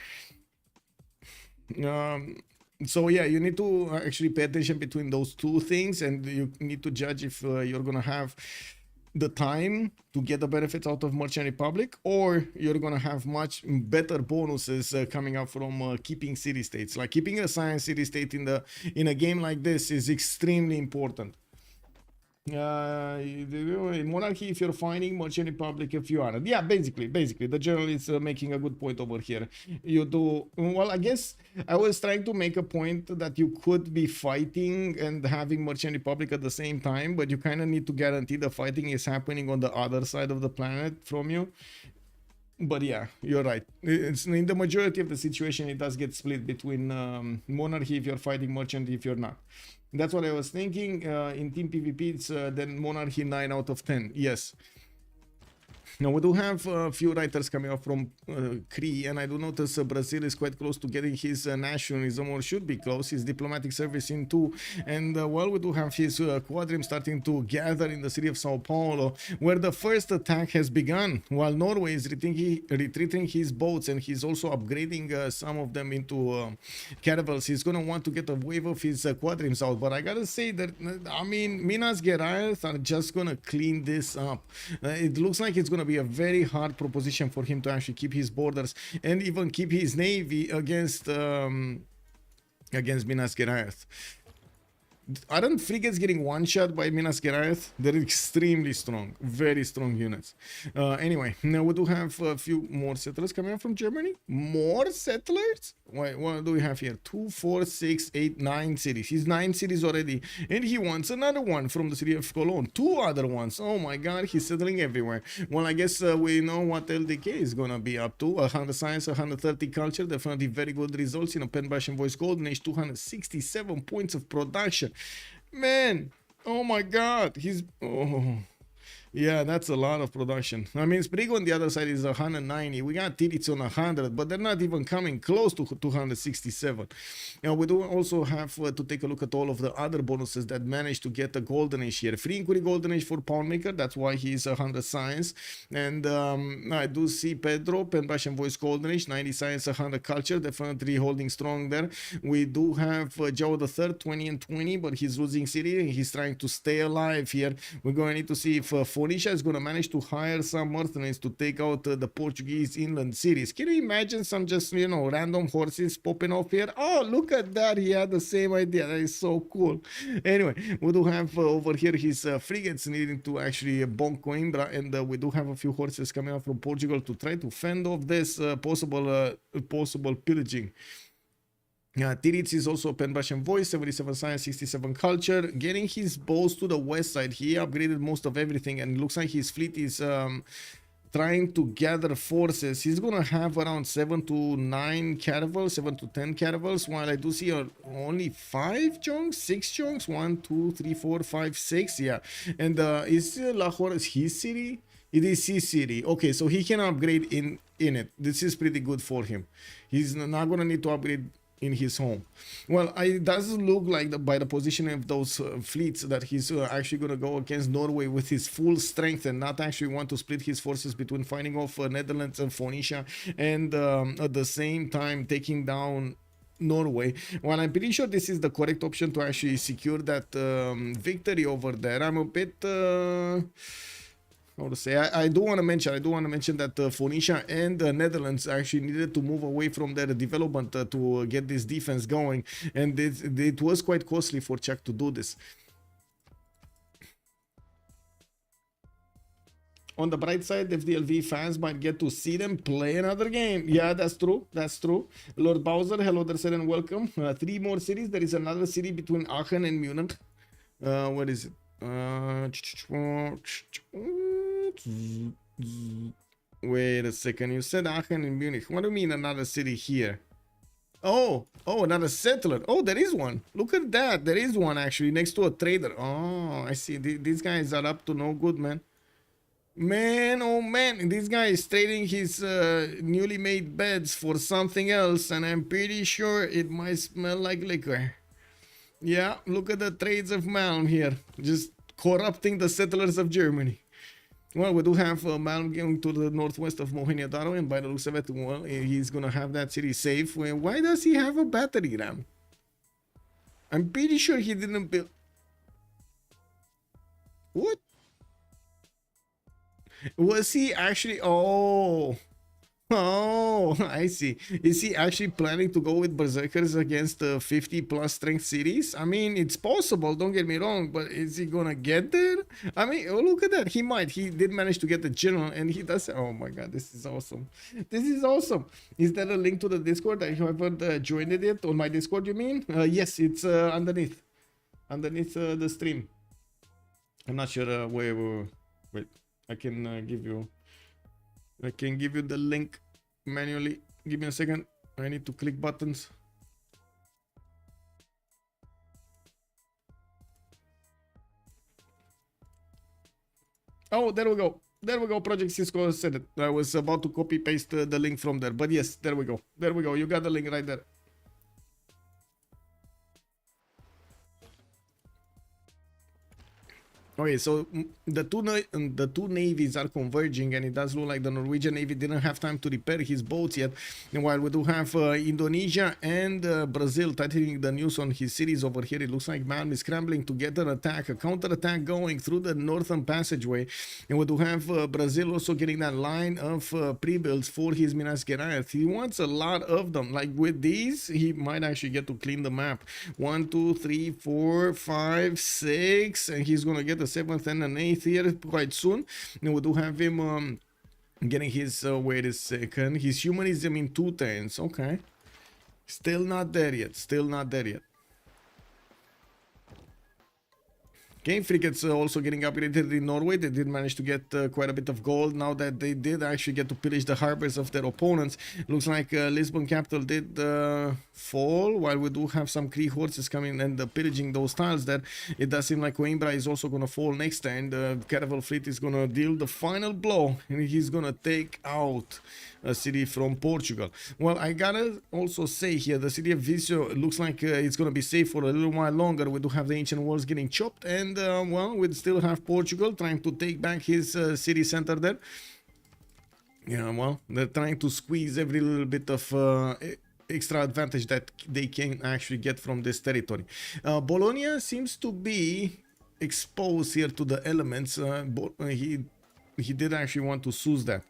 So yeah, you need to actually pay attention between those two things, and you need to judge if you're going to have the time to get the benefits out of Merchant Republic, or you're gonna have much better bonuses coming up from keeping city-states. Like keeping a science city-state in a game like this is extremely important. In Monarchy, if you're fighting, Merchant Republic if you aren't. Yeah, basically the general is making a good point over here. You do well. I guess I was trying to make a point that you could be fighting and having Merchant Republic at the same time, but you kind of need to guarantee the fighting is happening on the other side of the planet from you. But yeah, you're right. It's in the majority of the situation, it does get split between Monarchy if you're fighting, Merchant if you're not. That's what I was thinking. In Team PvP, it's then Monarchy 9 out of 10. Yes. Now we do have a few writers coming up from Cree, and I do notice Brazil is quite close to getting his nationalism, or should be close, his diplomatic service in 2. And well, we do have his Squadrons starting to gather in the city of Sao Paulo, where the first attack has begun, while Norway is retreating his boats, and he's also upgrading some of them into caravels. He's going to want to get a wave of his Squadrons out, but I gotta say that, I mean, Minas Gerais are just going to clean this up. It looks like it's going to be a very hard proposition for him to actually keep his borders and even keep his navy against Minas Gerais. Aren't frigates getting one-shot by Minas Gerais? They're extremely strong, very strong units. Anyway, now we do have a few more settlers coming up from Germany. More settlers? Wait, what do we have here? 2, 4, 6, 8, 9 cities. He's 9 cities already, and he wants another one from the city of Cologne. 2 other ones. Oh my God, he's settling everywhere. Well, I guess we know what LDK is gonna be up to. 100 science, 130 culture. Definitely very good results in a pen bash and voice golden age. 267 points of production. Man, oh my God, he's Yeah, that's a lot of production. I mean, Sprigo on the other side is 190. We got Tirits on 100, but they're not even coming close to 267. Now, we do also have to take a look at all of the other bonuses that managed to get a golden age here. Free inquiry golden age for Poundmaker. That's why he's 100 science. And I do see Pedro, Pen Brush and Voice golden age, 90 science, 100 culture. Definitely holding strong there. We do have Joe the Third, 20 and 20, but he's losing city and he's trying to stay alive here. We're going to need to see if Phoenicia is going to manage to hire some mercenaries to take out the Portuguese inland cities. Can you imagine some just, you know, random horses popping off here? Oh, look at that. He had the same idea. That is so cool. Anyway, we do have over here his frigates needing to actually bonk Coimbra, and we do have a few horses coming out from Portugal to try to fend off this possible pillaging. Tirits is also Pen Brush and Voice, 77 science, 67 culture. Getting his bows to the west side. He upgraded most of everything, and it looks like his fleet is trying to gather forces. He's gonna have around 7 to 9 caravels, 7 to 10 caravels, while I do see only 5 chunks, 6 chunks, 1, 2, 3, 4, 5, 6. Yeah, and is Lahore his city? It is his city. Okay, so he can upgrade in it. This is pretty good for him. He's not gonna need to upgrade in his home. Well, it does look like by the position of those fleets that he's actually going to go against Norway with his full strength and not actually want to split his forces between fighting off Netherlands and Phoenicia and at the same time taking down Norway. Well, I'm pretty sure this is the correct option to actually secure that victory over there. I'm a bit how to say, I do want to mention that Phoenicia and the Netherlands actually needed to move away from their development to get this defense going, and it was quite costly for Czech to do this. On the bright side, FDLV fans might get to see them play another game. Yeah, that's true. That's true. Lord Bowser, hello there, sir, and welcome. 3 more cities. There is another city between Aachen and Munich. What is it? Wait a second. You said Aachen and Munich. What do you mean another city here? Oh, another settler. Oh, there is one. Look at that. There is one actually next to a trader. Oh, I see. These guys are up to no good, man. Man, oh man, this guy is trading his newly made beds for something else, and I'm pretty sure it might smell like liquor. Yeah, look at the trades of Malm here, just corrupting the settlers of Germany. Well, we do have Malm going to the northwest of Mohenjo-Daro, and by the looks of it, well, he's gonna have that city safe. Why does he have a battery ram? I'm pretty sure he didn't build... What? Was he actually... Oh, I see. Is he actually planning to go with Berserkers against 50 plus strength cities? I mean, it's possible, don't get me wrong, but is he gonna get there? I mean, oh, look at that. He might. He did manage to get the general, and he does... Oh my god, this is awesome. This is awesome. Is there a link to the Discord? I haven't joined it yet. On my Discord, you mean? Yes, it's underneath. Underneath the stream. I'm not sure where... Wait, I can give you... I can give you the link manually. Give me a second. I need to click buttons. Oh, there we go. There we go. Project Cisco said it. I was about to copy paste the link from there. But yes, there we go. There we go. You got the link right there. Okay, so the two navies are converging, and it does look like the Norwegian Navy didn't have time to repair his boats yet. And while we do have Indonesia and Brazil tightening the news on his cities over here, it looks like Malm is scrambling to get an attack, a counter-attack going through the northern passageway. And we do have Brazil also getting that line of pre-builds for his Minas Gerais. He wants a lot of them. Like with these, he might actually get to clean the map. 1, 2, 3, 4, 5, 6, and he's gonna get the 7th and an 8th here quite soon. And we do have him getting his wait a second, his humanism in 2 turns. Okay, still not there yet, still not there yet. Okay, Freritos also getting upgraded in Norway. They did manage to get quite a bit of gold now that they did actually get to pillage the harbors of their opponents. Looks like Lisbon capital did fall, while we do have some Cree horses coming and pillaging those tiles there. It does seem like Coimbra is also going to fall next time. The Caravel fleet is going to deal the final blow, and he's going to take out a city from Portugal. Well, I gotta also say here, the city of Viseu looks like it's going to be safe for a little while longer. We do have the ancient walls getting chopped, and well, we still have Portugal trying to take back his city center there. Yeah, well, they're trying to squeeze every little bit of extra advantage that they can actually get from this territory. Bologna seems to be exposed here to the elements. He did actually want to seize that.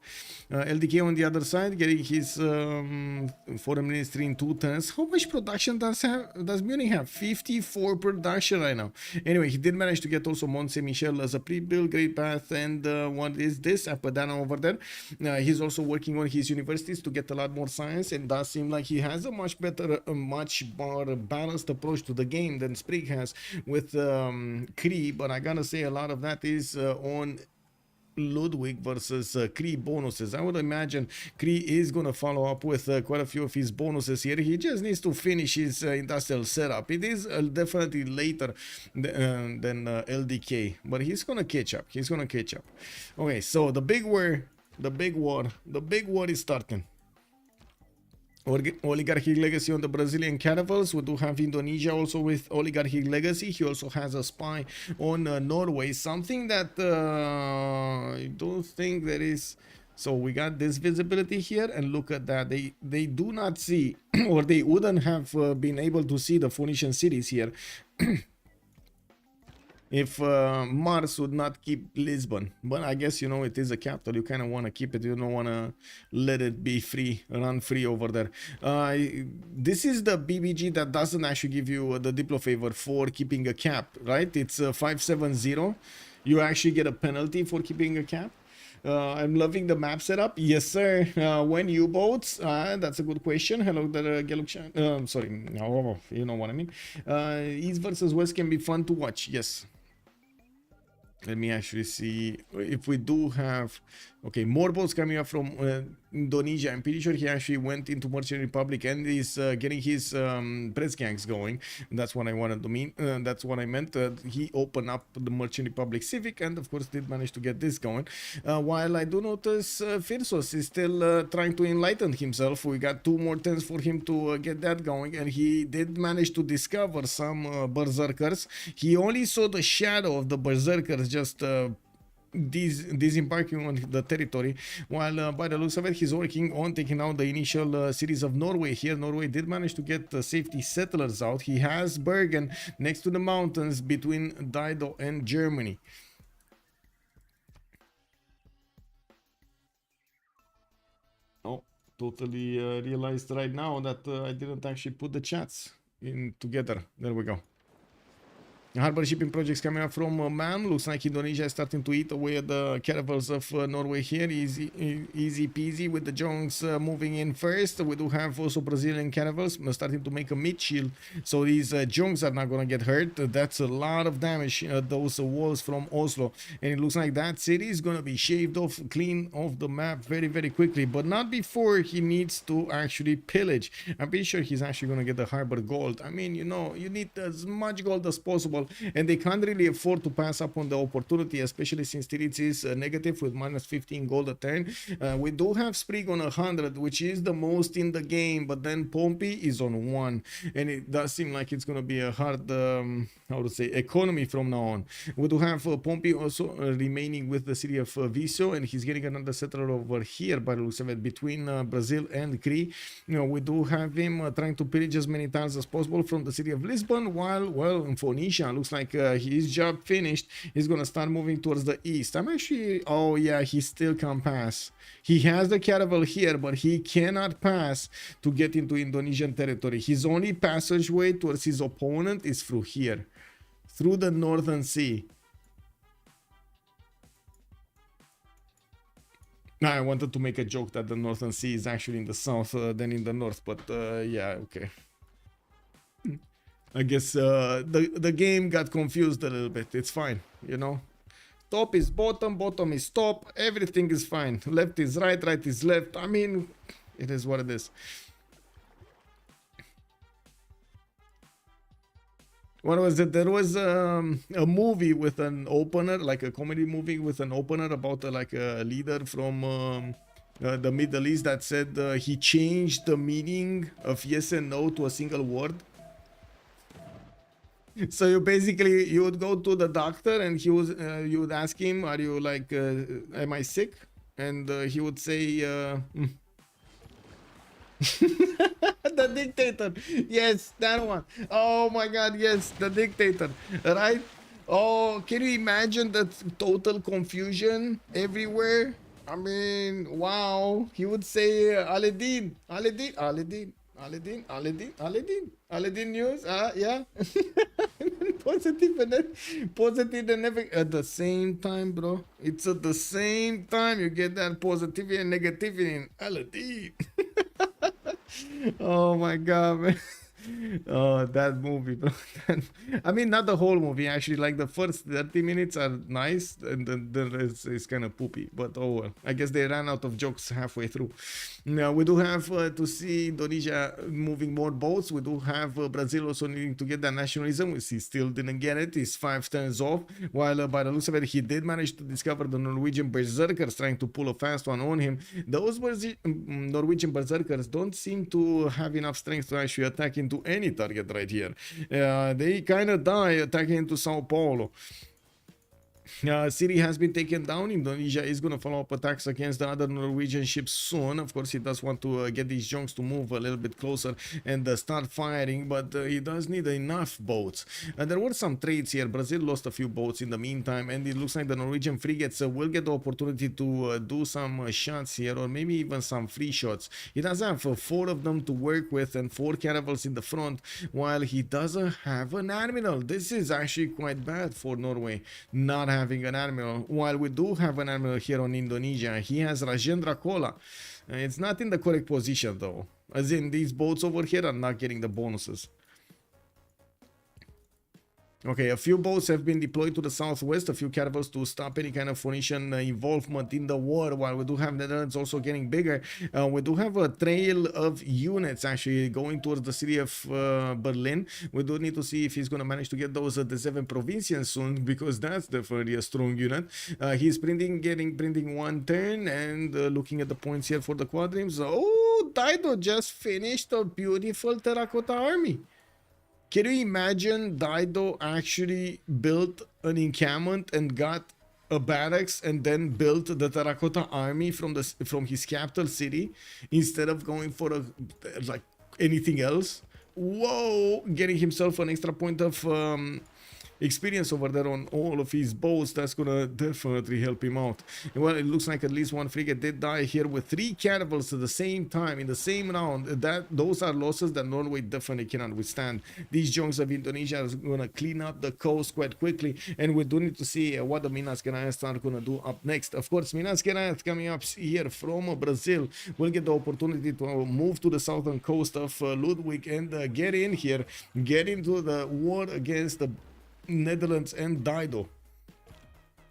LDK on the other side, getting his foreign ministry in 2 turns. How much production does Munich have? 54 production right now. Anyway, he did manage to get also Mont Saint Michel as a pre-built great path, and what is this? Apadana over there. He's also working on his universities to get a lot more science, and does seem like he has a much more balanced approach to the game than Sprig has with Cree. But I gotta say, a lot of that is on Ludwig versus Cree bonuses. I would imagine Cree is going to follow up with quite a few of his bonuses here. He just needs to finish his industrial setup. It is definitely later than LDK, but he's going to catch up. He's going to catch up. Okay, so the big war is starting. Oligarchic legacy on the Brazilian caravels. We do have Indonesia also with oligarchic legacy. He also has a spy on Norway, something that I don't think there is. So we got this visibility here, and look at that. They do not see, or they wouldn't have been able to see the Phoenician cities here if Mars would not keep Lisbon. But I guess, you know, it is a capital. You kind of want to keep it. You don't want to let it be free, run free over there. This is the BBG that doesn't actually give you the Diplo favor for keeping a cap, right? It's 570. You actually get a penalty for keeping a cap. I'm loving the map setup. Yes, sir. When U-boats? That's a good question. Hello there, Galukshan. Sorry. No, you know what I mean. East versus West can be fun to watch. Yes. Let me actually see if we do have, okay, more boats coming up from Indonesia. I'm pretty sure he actually went into Merchant Republic and is getting his press gangs going. That's what I wanted to mean. That's what I meant. He opened up the Merchant Republic Civic, and of course did manage to get this going. While I do notice Freritos is still trying to enlighten himself. We got 2 more turns for him to get that going, and he did manage to discover some berserkers. He only saw the shadow of the berserkers just disembarking on the territory, while by the looks of it, he's working on taking out the initial cities of Norway here. Norway did manage to get safety settlers out. He has Bergen next to the mountains between Dido and Germany. Oh, totally realized right now that I didn't actually put the chats in together. There we go. Harbor shipping projects coming up from MAM. Looks like Indonesia is starting to eat away at the caravels of Norway here. Easy peasy with the Jones moving in first. We do have also Brazilian caravels starting to make a mid-shield, so these Jones are not going to get hurt. That's a lot of damage, those walls from Oslo. And it looks like that city is going to be shaved off, clean off the map very, very quickly. But not before he needs to actually pillage. I'm pretty sure he's actually going to get the harbor gold. I mean, you know, you need as much gold as possible, and they can't really afford to pass up on the opportunity, especially since Tirits is negative with minus 15 gold a turn. We do have Sprig on 100, which is the most in the game, but then Pompey is on 1, and it does seem like it's going to be a hard how to say, economy from now on. We do have Pompey also remaining with the city of Viseu, and he's getting another settler over here by the looks of it between Brazil and Cree. You know, we do have him trying to pillage as many tiles as possible from the city of Lisbon, while, well, in Phoenicia looks like his job finished. He's gonna start moving towards the east. I'm actually, oh yeah, he still can't pass. He has the caravel here, but he cannot pass to get into Indonesian territory. His only passageway towards his opponent is through here, through the Northern Sea. I wanted to make a joke that the Northern Sea is actually in the south than in the north, but yeah, okay. I guess the game got confused a little bit. It's fine, you know. Top is bottom, bottom is top. Everything is fine. Left is right, right is left. I mean, it is what it is. What was it? There was a movie with an opener, like a comedy movie with an opener about like a leader from the Middle East that said he changed the meaning of yes and no to a single word. So you basically, you would go to the doctor and he was, you would ask him, are you like, am I sick? And he would say, the dictator. Yes, that one. Oh my god, yes, the dictator. Right? Oh, can you imagine that total confusion everywhere? I mean, wow. He would say Aladdin, Aladdin, Aladdin, Aladdin, Aladdin, Aladdin, Aladdin news. Yeah. Positive and then positive and negative at the same time, bro. It's at the same time you get that positivity and negativity in Aladdin. Oh my god, man. Oh, that movie, bro. I mean, not the whole movie, actually. Like the first 30 minutes are nice, and then the rest is kind of poopy. But oh well, I guess they ran out of jokes halfway through. Now we do have to see Indonesia moving more boats. We do have Brazil also needing to get that nationalism, which he still didn't get it. He's 5 turns off. While by the looks of it, he did manage to discover the Norwegian berserkers trying to pull a fast one on him. Those Norwegian berserkers don't seem to have enough strength to actually attack into any target right here. They kind of die attacking into Sao Paulo. City has been taken down. Indonesia is going to follow up attacks against the other Norwegian ships soon. Of course, he does want to get these junks to move a little bit closer and start firing, but he does need enough boats. There were some trades here. Brazil lost a few boats in the meantime, and it looks like the Norwegian frigates will get the opportunity to do some shots here, or maybe even some free shots. He does have 4 of them to work with and 4 caravels in the front, while he doesn't have an admiral. This is actually quite bad for Norway, not having an admiral, while we do have an admiral here on Indonesia. He has Rajendra Kola. It's not in the correct position though, as in these boats over here are not getting the bonuses. Okay, a few boats have been deployed to the southwest, a few caravels to stop any kind of Phoenician involvement in the war, while we do have Netherlands also getting bigger. We do have a trail of units actually going towards the city of Berlin. We do need to see if he's going to manage to get those the 7 provincials soon, because that's definitely a strong unit. He's printing 1 turn and looking at the points here for the quadrims. Oh, Dido just finished a beautiful terracotta army. Can you imagine Dido actually built an encampment and got a barracks and then built the terracotta army from his capital city instead of going for like anything else? Whoa, getting himself an extra point of experience over there on all of his boats. That's gonna definitely help him out. And well, it looks like at least 1 frigate did die here with 3 caravels at the same time in the same round. Those are losses that Norway definitely cannot withstand. These junks of Indonesia are gonna clean up the coast quite quickly, and we do need to see what the Minas Gerais are gonna do up next. Of course, Minas Gerais coming up here from Brazil will get the opportunity to move to the southern coast of Ludwig and get in here, get into the war against the Netherlands and Dido.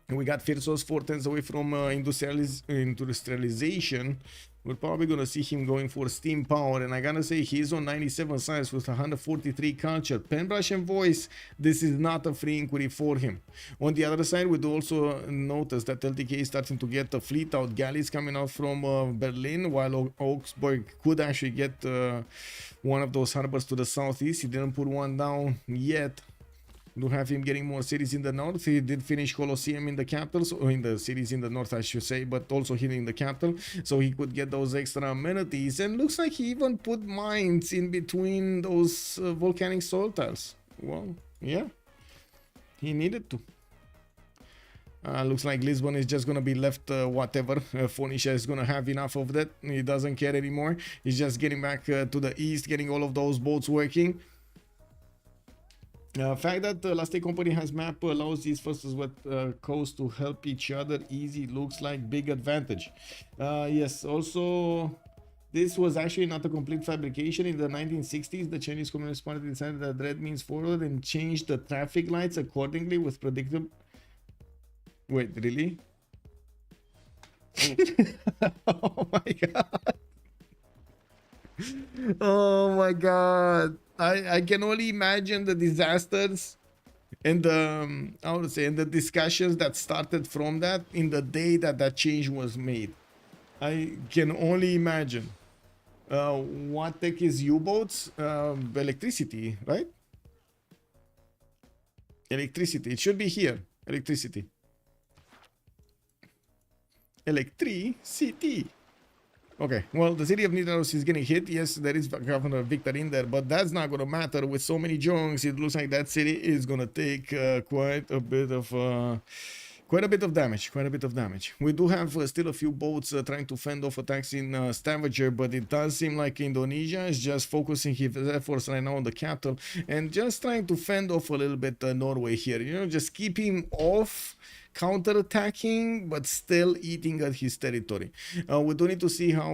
We got Freritos 4 turns away from industrialization. We're probably gonna see him going for steam power, and I gotta say he's on 97 science with 143 culture. Penbrush and voice, this is not a free inquiry for him. On the other side, we do also notice that LTK is starting to get a fleet out, galleys coming out from Berlin, while Augsburg could actually get one of those harbors to the southeast. He didn't put one down yet. Do have him getting more cities in the north. He did finish Colosseum in the capital, or in the cities in the north I should say, but also hitting the capital, so he could get those extra amenities. And looks like he even put mines in between those volcanic soil tiles. Well, yeah, he needed to. Looks like Lisbon is just gonna be left whatever. Phoenicia is gonna have enough of that. He doesn't care anymore. He's just getting back to the east, getting all of those boats working. Fact that Last Company has map allows these first as coast to help each other easy looks like big advantage. Yes, also This was actually not a complete fabrication. In the 1960s, the Chinese Communist Party decided that red means forward and changed the traffic lights accordingly with predictable... Wait, really? Oh my god. Oh my god. I can only imagine the disasters and the I would say and the discussions that started from that in the day that that change was made. I can only imagine. What tech is U-boats? Electricity, right? Electricity. It should be here. Electricity. Electricity. Okay, well, the city of Nidaros is getting hit. Yes, there is Governor Victor in there, but that's not going to matter. With so many junks, it looks like that city is going to take quite a bit of damage. We do have still a few boats trying to fend off attacks in Stavanger, but it does seem like Indonesia is just focusing his efforts right now on the capital and just trying to fend off a little bit Norway here. You know, just keep him off, counter-attacking, but still eating at his territory. We do need to see how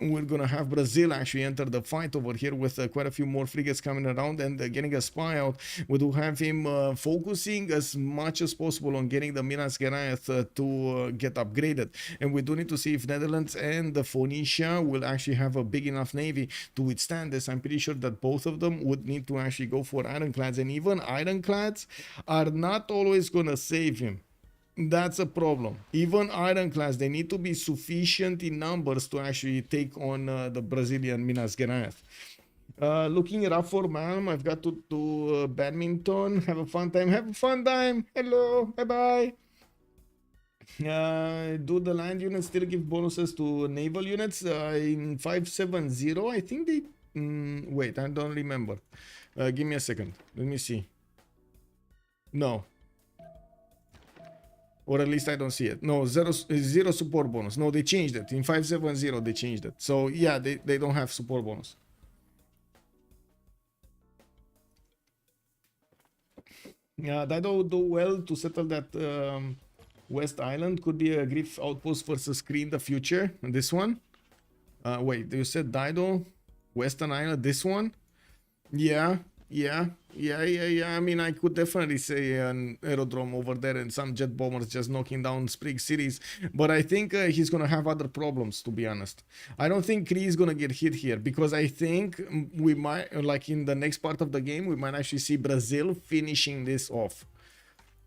we're gonna have Brazil actually enter the fight over here with quite a few more frigates coming around and getting a spy out. We do have him focusing as much as possible on getting the Minas Gerais to get upgraded, and we do need to see if Netherlands and the Phoenicia will actually have a big enough navy to withstand this. I'm pretty sure that both of them would need to actually go for ironclads, and even ironclads are not always gonna save him. That's a problem. Even ironclads, they need to be sufficient in numbers to actually take on the Brazilian Minas Gerais. Looking it up for ma'am, I've got to do badminton. Have a fun time. Have a fun time. Hello. Bye-bye. Do the land units still give bonuses to naval units? In 570, I think they... wait, I don't remember. Give me a second. Let me see. No. Or at least I don't see it. No, zero support bonus. No, they changed it. In 570, they changed it. So, yeah, they don't have support bonus. Yeah, that will do well to settle that West Island. Could be a Griff outpost versus Screen the future. This one. Wait, you said Dido? Western Island, this one? Yeah. I mean, I could definitely say an aerodrome over there and some jet bombers just knocking down Sprig cities, but I think he's gonna have other problems, to be honest. I don't think Kree is gonna get hit here, because I think we might, like in the next part of the game, we might actually see Brazil finishing this off.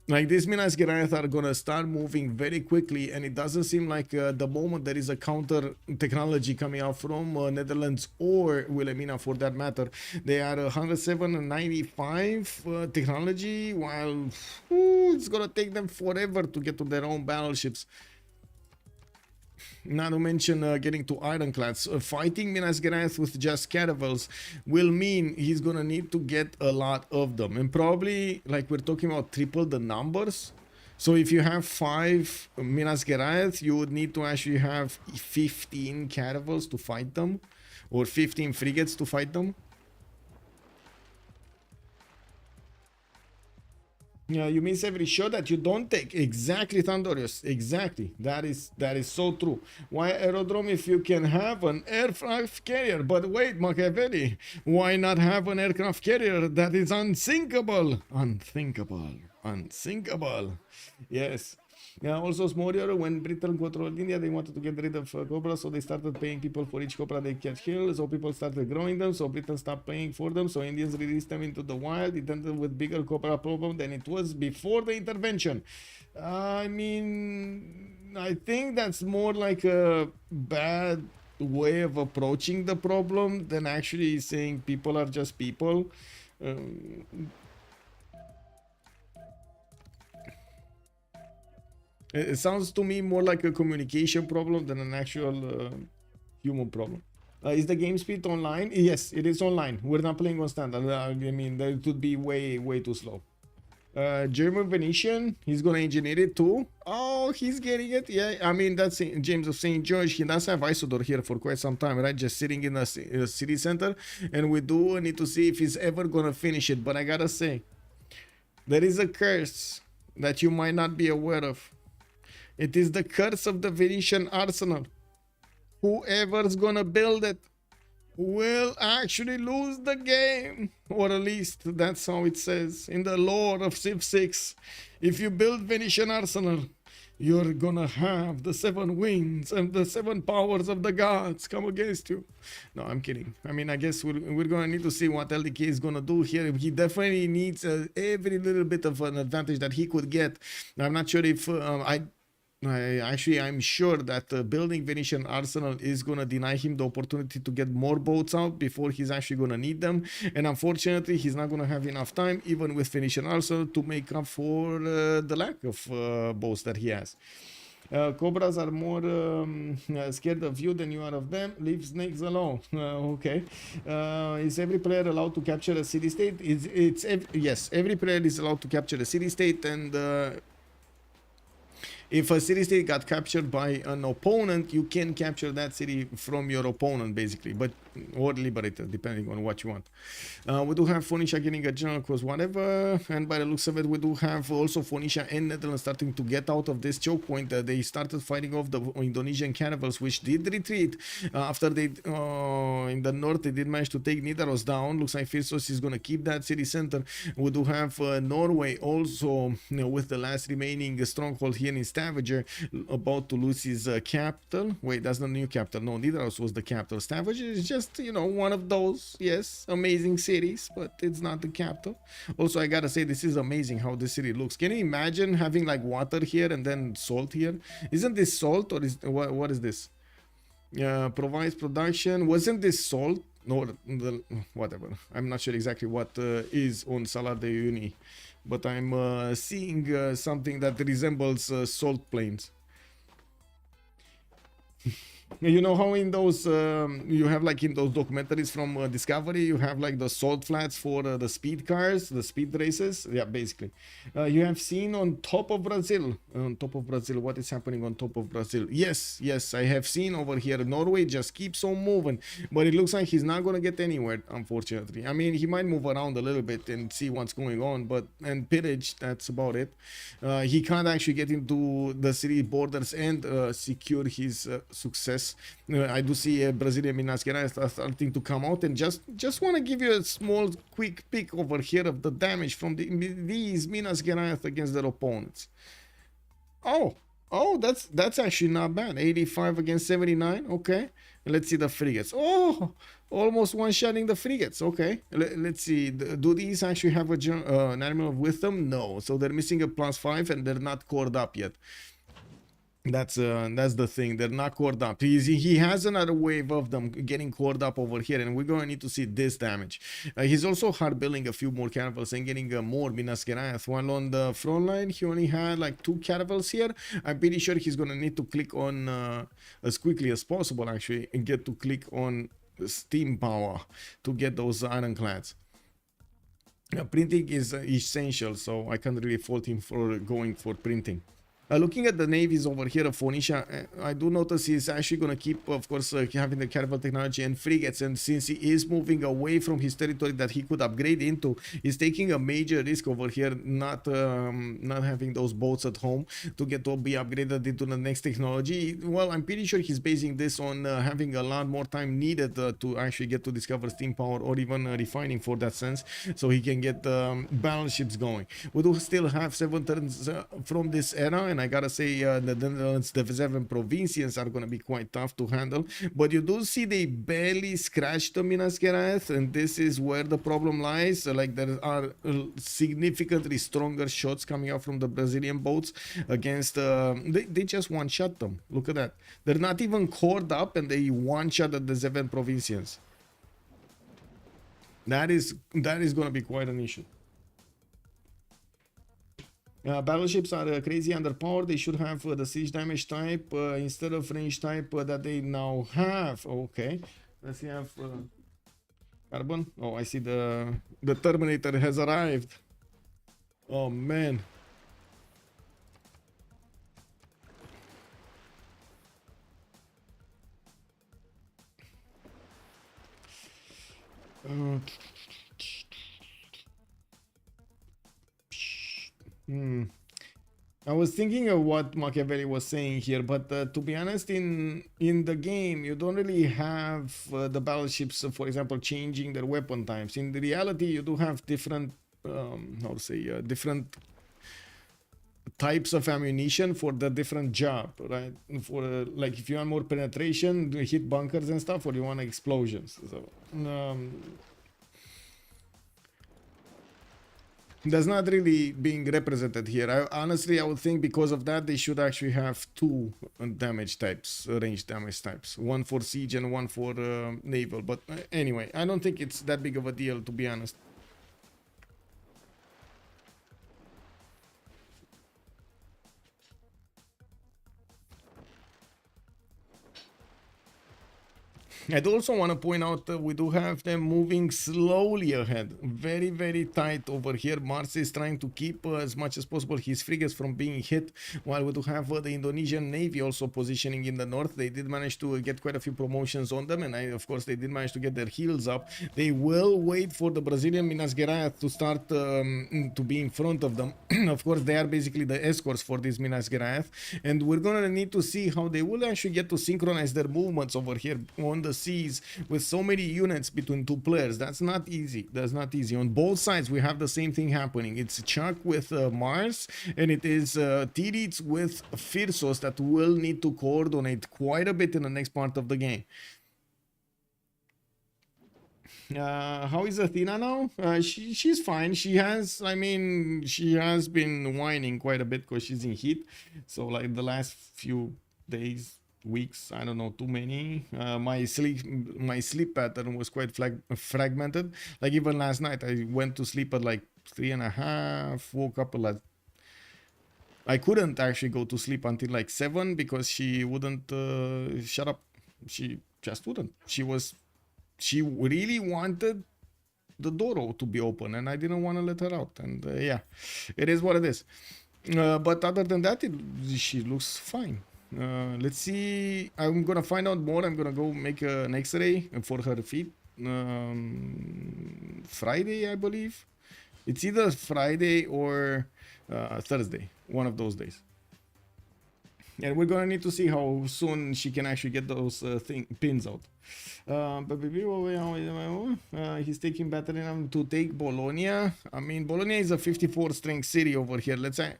Like, these Minas Gerais are gonna start moving very quickly, and it doesn't seem like the moment there is a counter technology coming out from Netherlands or Wilhelmina for that matter. They are 107 and 95 technology, while it's gonna take them forever to get to their own battleships. Not to mention getting to ironclads. Fighting Minas Gerais with just caravels will mean he's gonna need to get a lot of them, and probably, like, we're talking about triple the numbers. So if you have 5 Minas Gerais, you would need to actually have 15 caravels to fight them, or 15 frigates to fight them. Yeah, you miss every shot that you don't take. Exactly, Thunderius. Exactly. That is so true. Why aerodrome if you can have an aircraft carrier? But wait, Machiavelli, why not have an aircraft carrier that is unsinkable? Unsinkable. Yes. Yeah, also Smorier, when Britain controlled India, they wanted to get rid of cobras, so they started paying people for each cobra they catch here. So people started growing them, so Britain stopped paying for them, so Indians released them into the wild. It ended with bigger cobra problem than it was before the intervention. I mean, I think that's more like a bad way of approaching the problem than actually saying people are just people. It sounds to me more like a communication problem than an actual human problem. Is the game speed online? Yes, it is online. We're not playing on standard. I mean, that would be way too slow. German Venetian, he's gonna engineer it too. Oh, he's getting it. Yeah, I mean, that's James of St. George. He does have Isodor here for quite some time, right? Just sitting in the city center. And we do need to see if he's ever gonna finish it. But I gotta say, there is a curse that you might not be aware of. It is the curse of the Venetian arsenal. whoever's gonna build it will actually lose the game, or at least that's how it says in the lore of Civ6. If you build Venetian Arsenal, you're gonna have the 7 winds and the 7 powers of the gods come against you. No, I'm kidding. I mean, I guess we're gonna need to see what LDK is gonna do here. He definitely needs every little bit of an advantage that he could get. I'm not sure if I'm sure that building Venetian Arsenal is going to deny him the opportunity to get more boats out before he's actually going to need them. And unfortunately, he's not going to have enough time, even with Venetian Arsenal, to make up for the lack of boats that he has. Cobras are more scared of you than you are of them. Leave snakes alone. Okay. Is every player allowed to capture a city state? Yes, every player is allowed to capture a city state, and if a city state got captured by an opponent, you can capture that city from your opponent, basically, or liberated, depending on what you want. We do have Phoenicia getting a general cause, whatever, and by the looks of it, we do have also Phoenicia and Netherlands starting to get out of this choke point. They started fighting off the Indonesian caravels, which did retreat after they, in the north, they did manage to take Nidaros down. Looks like Freritos is going to keep that city center. We do have Norway also, with the last remaining stronghold here in Stavager, about to lose his capital. Wait, that's not the new capital. No, Nidaros was the capital. Stavager is just, one of those, yes, amazing cities, but it's not the capital. Also, I gotta say, this is amazing how this city looks. Can you imagine having like water here and then salt here? Isn't this salt, or is what is this? Provides production. Wasn't this salt? No, whatever. I'm not sure exactly what is on Salar de Uyuni, but I'm seeing something that resembles salt plains. You know how in those you have, like, in those documentaries from Discovery, you have like the salt flats for the speed cars, the speed races. Yeah, basically. You have seen on top of Brazil, what is happening on top of Brazil. Yes, I have seen over here. Norway just keeps on moving, but it looks like he's not gonna get anywhere, unfortunately. I mean, he might move around a little bit and see what's going on, and pillage, that's about it. He can't actually get into the city borders and secure his success. I do see Brazilian Minas Gerais starting to come out, and just want to give you a small quick peek over here of the damage from these Minas Gerais against their opponents. Oh, that's actually not bad. 85 against 79. Okay, let's see the frigates. Oh, almost one-shotting the frigates. Okay, let's see. Do these actually have an animal with them? No, so they're missing a +5 and they're not cored up yet. That's the thing. They're not cored up. He has another wave of them getting cored up over here, and we're going to need to see this damage. He's also hard building a few more caravels and getting more Minas Gerais. While on the front line, he only had like 2 caravels here. I'm pretty sure he's going to need to click on as quickly as possible, actually, and get to click on steam power to get those ironclads. Printing is essential, so I can't really fault him for going for printing. Looking at the navies over here of Phoenicia, I do notice he's actually going to keep, of course, having the caravel technology and frigates. And since he is moving away from his territory that he could upgrade into, he's taking a major risk over here, not having those boats at home to get to be upgraded into the next technology. Well, I'm pretty sure he's basing this on having a lot more time needed to actually get to discover steam power, or even refining for that sense, so he can get battleships going. We do still have 7 turns from this era, and I gotta say the Netherlands, the 7 provincials are gonna be quite tough to handle, but you do see they barely scratched the Minas Gerais, and this is where the problem lies. Like, there are significantly stronger shots coming out from the Brazilian boats against they just one-shot them. Look at that. They're not even cored up, and they one-shotted the 7 provincials. That is gonna be quite an issue. Battleships are crazy underpowered. They should have the siege damage type instead of range type that they now have. Okay, let's see. Have carbon. Oh, I see the Terminator has arrived. Oh man. I was thinking of what Machiavelli was saying here, but to be honest, in the game, you don't really have the battleships, for example, changing their weapon times. In the reality, you do have different, how to say, different types of ammunition for the different job, right? For like if you want more penetration, do you hit bunkers and stuff, or you want explosions. So that's not really being represented here. Honestly, I would think because of that, they should actually have two damage types, range damage types, one for siege and one for naval. But anyway, I don't think it's that big of a deal, to be honest. I do also want to point out that we do have them moving slowly ahead, very, very tight over here. Mars is trying to keep as much as possible his frigates from being hit, while we do have the Indonesian Navy also positioning in the north. They did manage to get quite a few promotions on them, and of course they did manage to get their heels up. They will wait for the Brazilian Minas Gerais to start to be in front of them. Of course, they are basically the escorts for this Minas Gerais, and we're gonna need to see how they will actually get to synchronize their movements over here on the seas with so many units between two players. That's not easy. That's not easy. On both sides, we have the same thing happening. It's Chuck with Mars, and it is Tirits with Freritos that will need to coordinate quite a bit in the next part of the game. How is Athena now? She's fine. She has, I mean, she has been whining quite a bit because she's in heat. So like the last few days, weeks, I don't know, too many. My sleep pattern was quite fragmented. Like even last night, I went to sleep at like 3:30, woke up at like, I couldn't actually go to sleep until like 7 because she wouldn't shut up. She just wouldn't. She really wanted the door to be open, and I didn't want to let her out. And yeah, it is what it is. But other than that, she looks fine. Let's see. I'm gonna find out more. I'm gonna go make an X-ray for her feet. Friday, I believe. It's either Friday or Thursday, one of those days. And we're gonna need to see how soon she can actually get those pins out. He's taking battery to take Bologna. I mean, Bologna is a 54 strength city over here. Let's say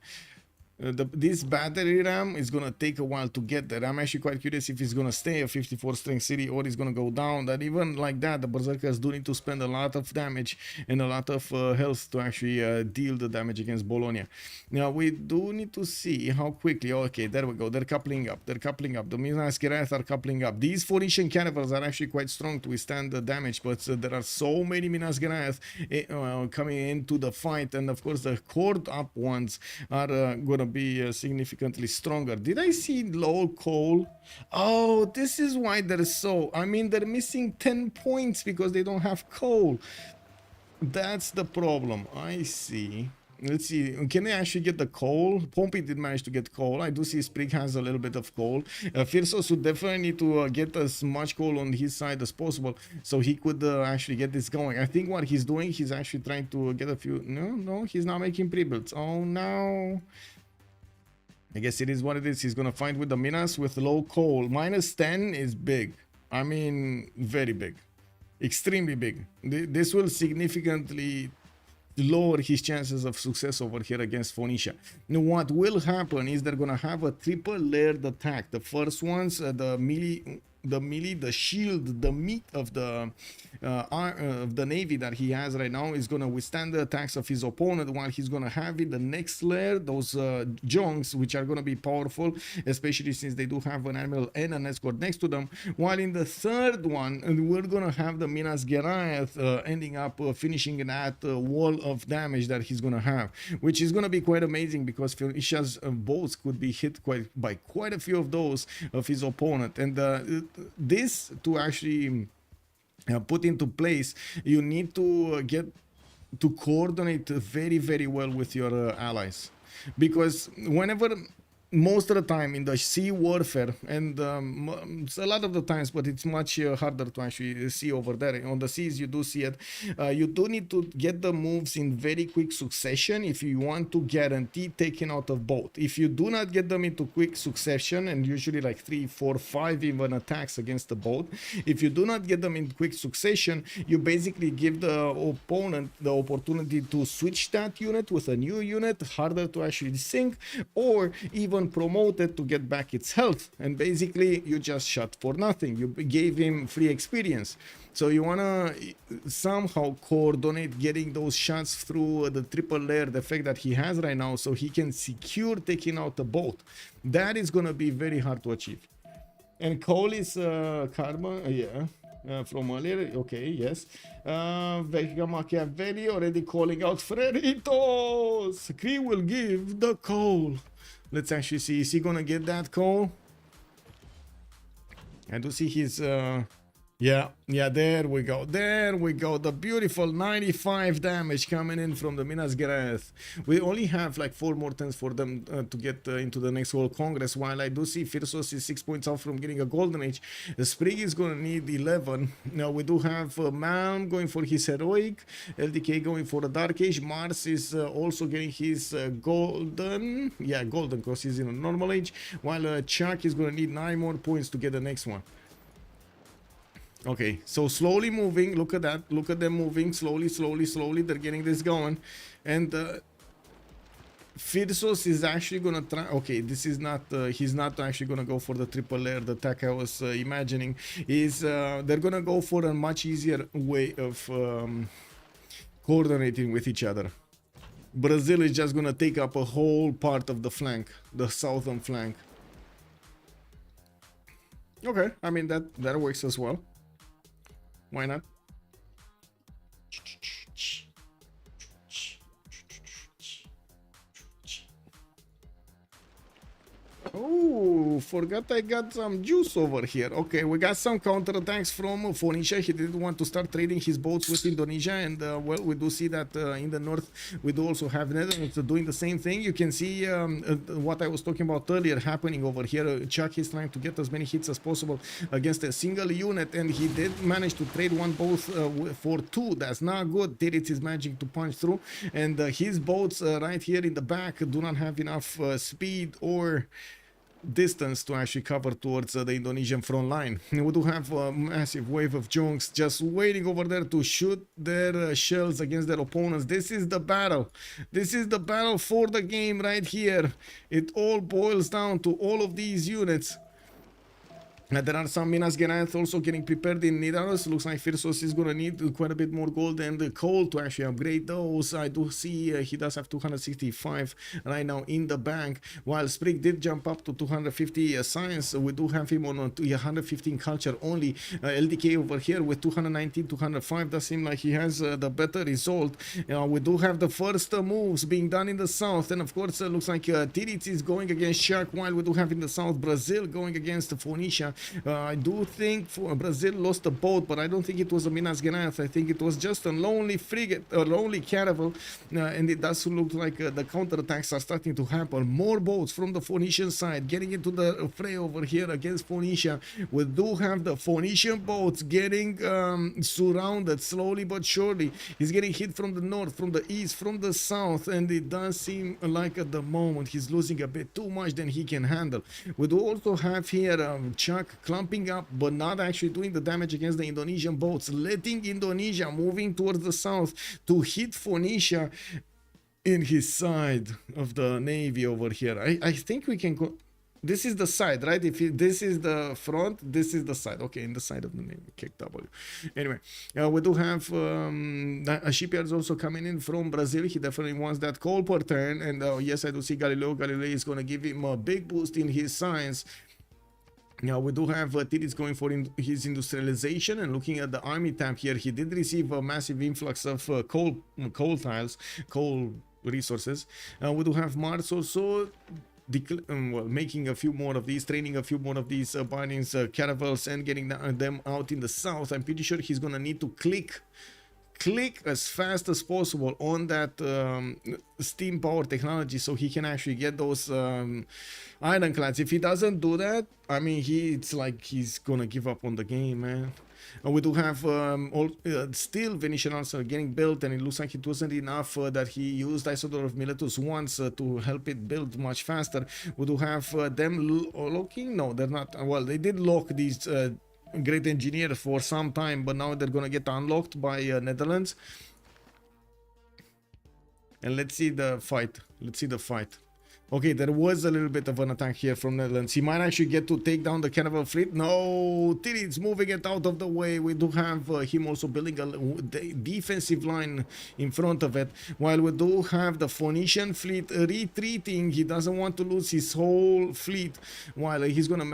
this battery ram is gonna take a while to get there. I'm actually quite curious if it's gonna stay a 54 strength city or it's gonna go down. That even like that, the berserkers do need to spend a lot of damage and a lot of health to actually deal the damage against Bologna. Now we do need to see how quickly. Okay, there we go. They're coupling up. They're coupling up. The Minas Gerais are coupling up. These Phoenician caravels are actually quite strong to withstand the damage, but there are so many Minas Gerais coming into the fight, and of course the cord up ones are gonna be significantly stronger. Did I see low coal? Oh, this is why they're so, I mean, they're missing 10 points because they don't have coal. That's the problem. I see. Let's see, can they actually get the coal? Pompey did manage to get coal. I do see Sprig has a little bit of coal. Freritos would definitely need to get as much coal on his side as possible so he could actually get this going. I think what he's doing, he's actually trying to get a few... No, he's not making pre-builds. Oh, no. I guess it is what it is. He's going to fight with the Minas with low coal. -10 is big. I mean, very big. Extremely big. This will significantly lower his chances of success over here against Phoenicia. Now, what will happen is they're going to have a triple layered attack. The first ones, the melee, the shield, the meat of the navy that he has right now is going to withstand the attacks of his opponent, while he's going to have in the next layer those junks, which are going to be powerful, especially since they do have an admiral and an escort next to them. While in the third one, we're going to have the Minas Gerais ending up finishing that wall of damage that he's going to have, which is going to be quite amazing because Phoenicia's boats could be hit by quite a few of those of his opponent. And this to actually put into place, you need to get to coordinate very, very well with your allies, because whenever most of the time in the sea warfare, and a lot of the times, but it's much harder to actually see over there. On the seas, you do see it. You do need to get the moves in very quick succession if you want to guarantee taking out a boat. If you do not get them into quick succession, and usually like 3, 4, 5 even attacks against the boat, if you do not get them in quick succession, you basically give the opponent the opportunity to switch that unit with a new unit, harder to actually sink, or even promoted to get back its health, and basically you just shot for nothing. You gave him free experience. So you wanna somehow coordinate getting those shots through the triple layer effect that he has right now, so he can secure taking out the boat. That is gonna be very hard to achieve. And Cole is karma, yeah. From earlier, okay, yes. Vega Machiavelli already calling out Freritos. Kree will give the call. Let's actually see, is he gonna get that call? I do see his yeah, there we go. There we go. The beautiful 95 damage coming in from the Minas Gerais. We only have like 4 more turns for them to get into the next World Congress, while I do see Firsos is 6 points off from getting a Golden Age. The Sprig is going to need 11. Now we do have Malm going for his Heroic, LDK going for the Dark Age. Mars is also getting his Golden. Yeah, Golden, because he's in a Normal Age, while Chuck is going to need 9 more points to get the next one. Okay, so slowly moving. Look at that. Look at them moving slowly, slowly, slowly. They're getting this going. And Firsos is actually going to try. Okay, this is not, he's not actually going to go for the triple layer, the attack I was imagining. Is they're going to go for a much easier way of coordinating with each other. Brazil is just going to take up a whole part of the flank, the southern flank. Okay, I mean, that works as well. Why not? Oh, forgot I got some juice over here. Okay, we got some counterattacks from Phoenicia. He didn't want to start trading his boats with Indonesia, and well, we do see that in the north we do also have Netherlands doing the same thing. You can see what I was talking about earlier happening over here. Chuck is trying to get as many hits as possible against a single unit, and he did manage to trade one boat for 2. That's not good. Tirits is managing to punch through, and his boats right here in the back do not have enough speed or distance to actually cover towards the Indonesian front line. We do have a massive wave of junks just waiting over there to shoot their shells against their opponents. This is the battle. This is the battle for the game right here. It all boils down to all of these units. There are some Minas Gerais also getting prepared in Nidaros. Looks like Firsos is going to need quite a bit more gold and coal to actually upgrade those. I do see he does have 265 right now in the bank, while Sprig did jump up to 250 science. We do have him on 115 culture only. LDK over here with 219, 205. Does seem like he has the better result. We do have the first moves being done in the south, and of course looks like Tirits is going against Shark, while we do have in the south Brazil going against Phoenicia. I do think Brazil lost a boat, but I don't think it was a Minas Gerais. I think it was just a lonely frigate, a lonely caravel, and it does look like the counterattacks are starting to happen. More boats from the Phoenician side getting into the fray over here against Phoenicia. We do have the Phoenician boats getting surrounded slowly but surely. He's getting hit from the north, from the east, from the south, and it does seem like at the moment he's losing a bit too much than he can handle. We do also have here Chuck clumping up, but not actually doing the damage against the Indonesian boats, letting Indonesia moving towards the south to hit Phoenicia in his side of the navy over here. I think we can go. This is the side, right? If this is the front, this is the side. Okay, in the side of the navy. Kick W. Anyway, we do have a shipyard also coming in from Brazil. He definitely wants that coal per turn, and yes, I do see Galileo. Galileo is going to give him a big boost in his science. Now we do have Tirits going for his industrialization, and looking at the army tab here, he did receive a massive influx of coal tiles, coal resources. We do have Mars also well, making a few more of these, training a few more of these bindings caravels and getting them out in the south. I'm pretty sure he's gonna need to click click as fast as possible on that steam power technology so he can actually get those ironclads. If he doesn't do that, I mean, it's like he's gonna give up on the game, man. And we do have still Venetian arsenal getting built, and it looks like it wasn't enough that he used Isodor of Miletus once to help it build much faster. We do have them locking. No, they're not. Well, they did lock these great engineers for some time, but now they're gonna get unlocked by Netherlands. And let's see the fight. Let's see the fight. Okay, there was a little bit of an attack here from Netherlands. He might actually get to take down the cannibal fleet. No, Tirit's moving it out of the way. We do have him also building a defensive line in front of it. While we do have the Phoenician fleet retreating, he doesn't want to lose his whole fleet. While he's gonna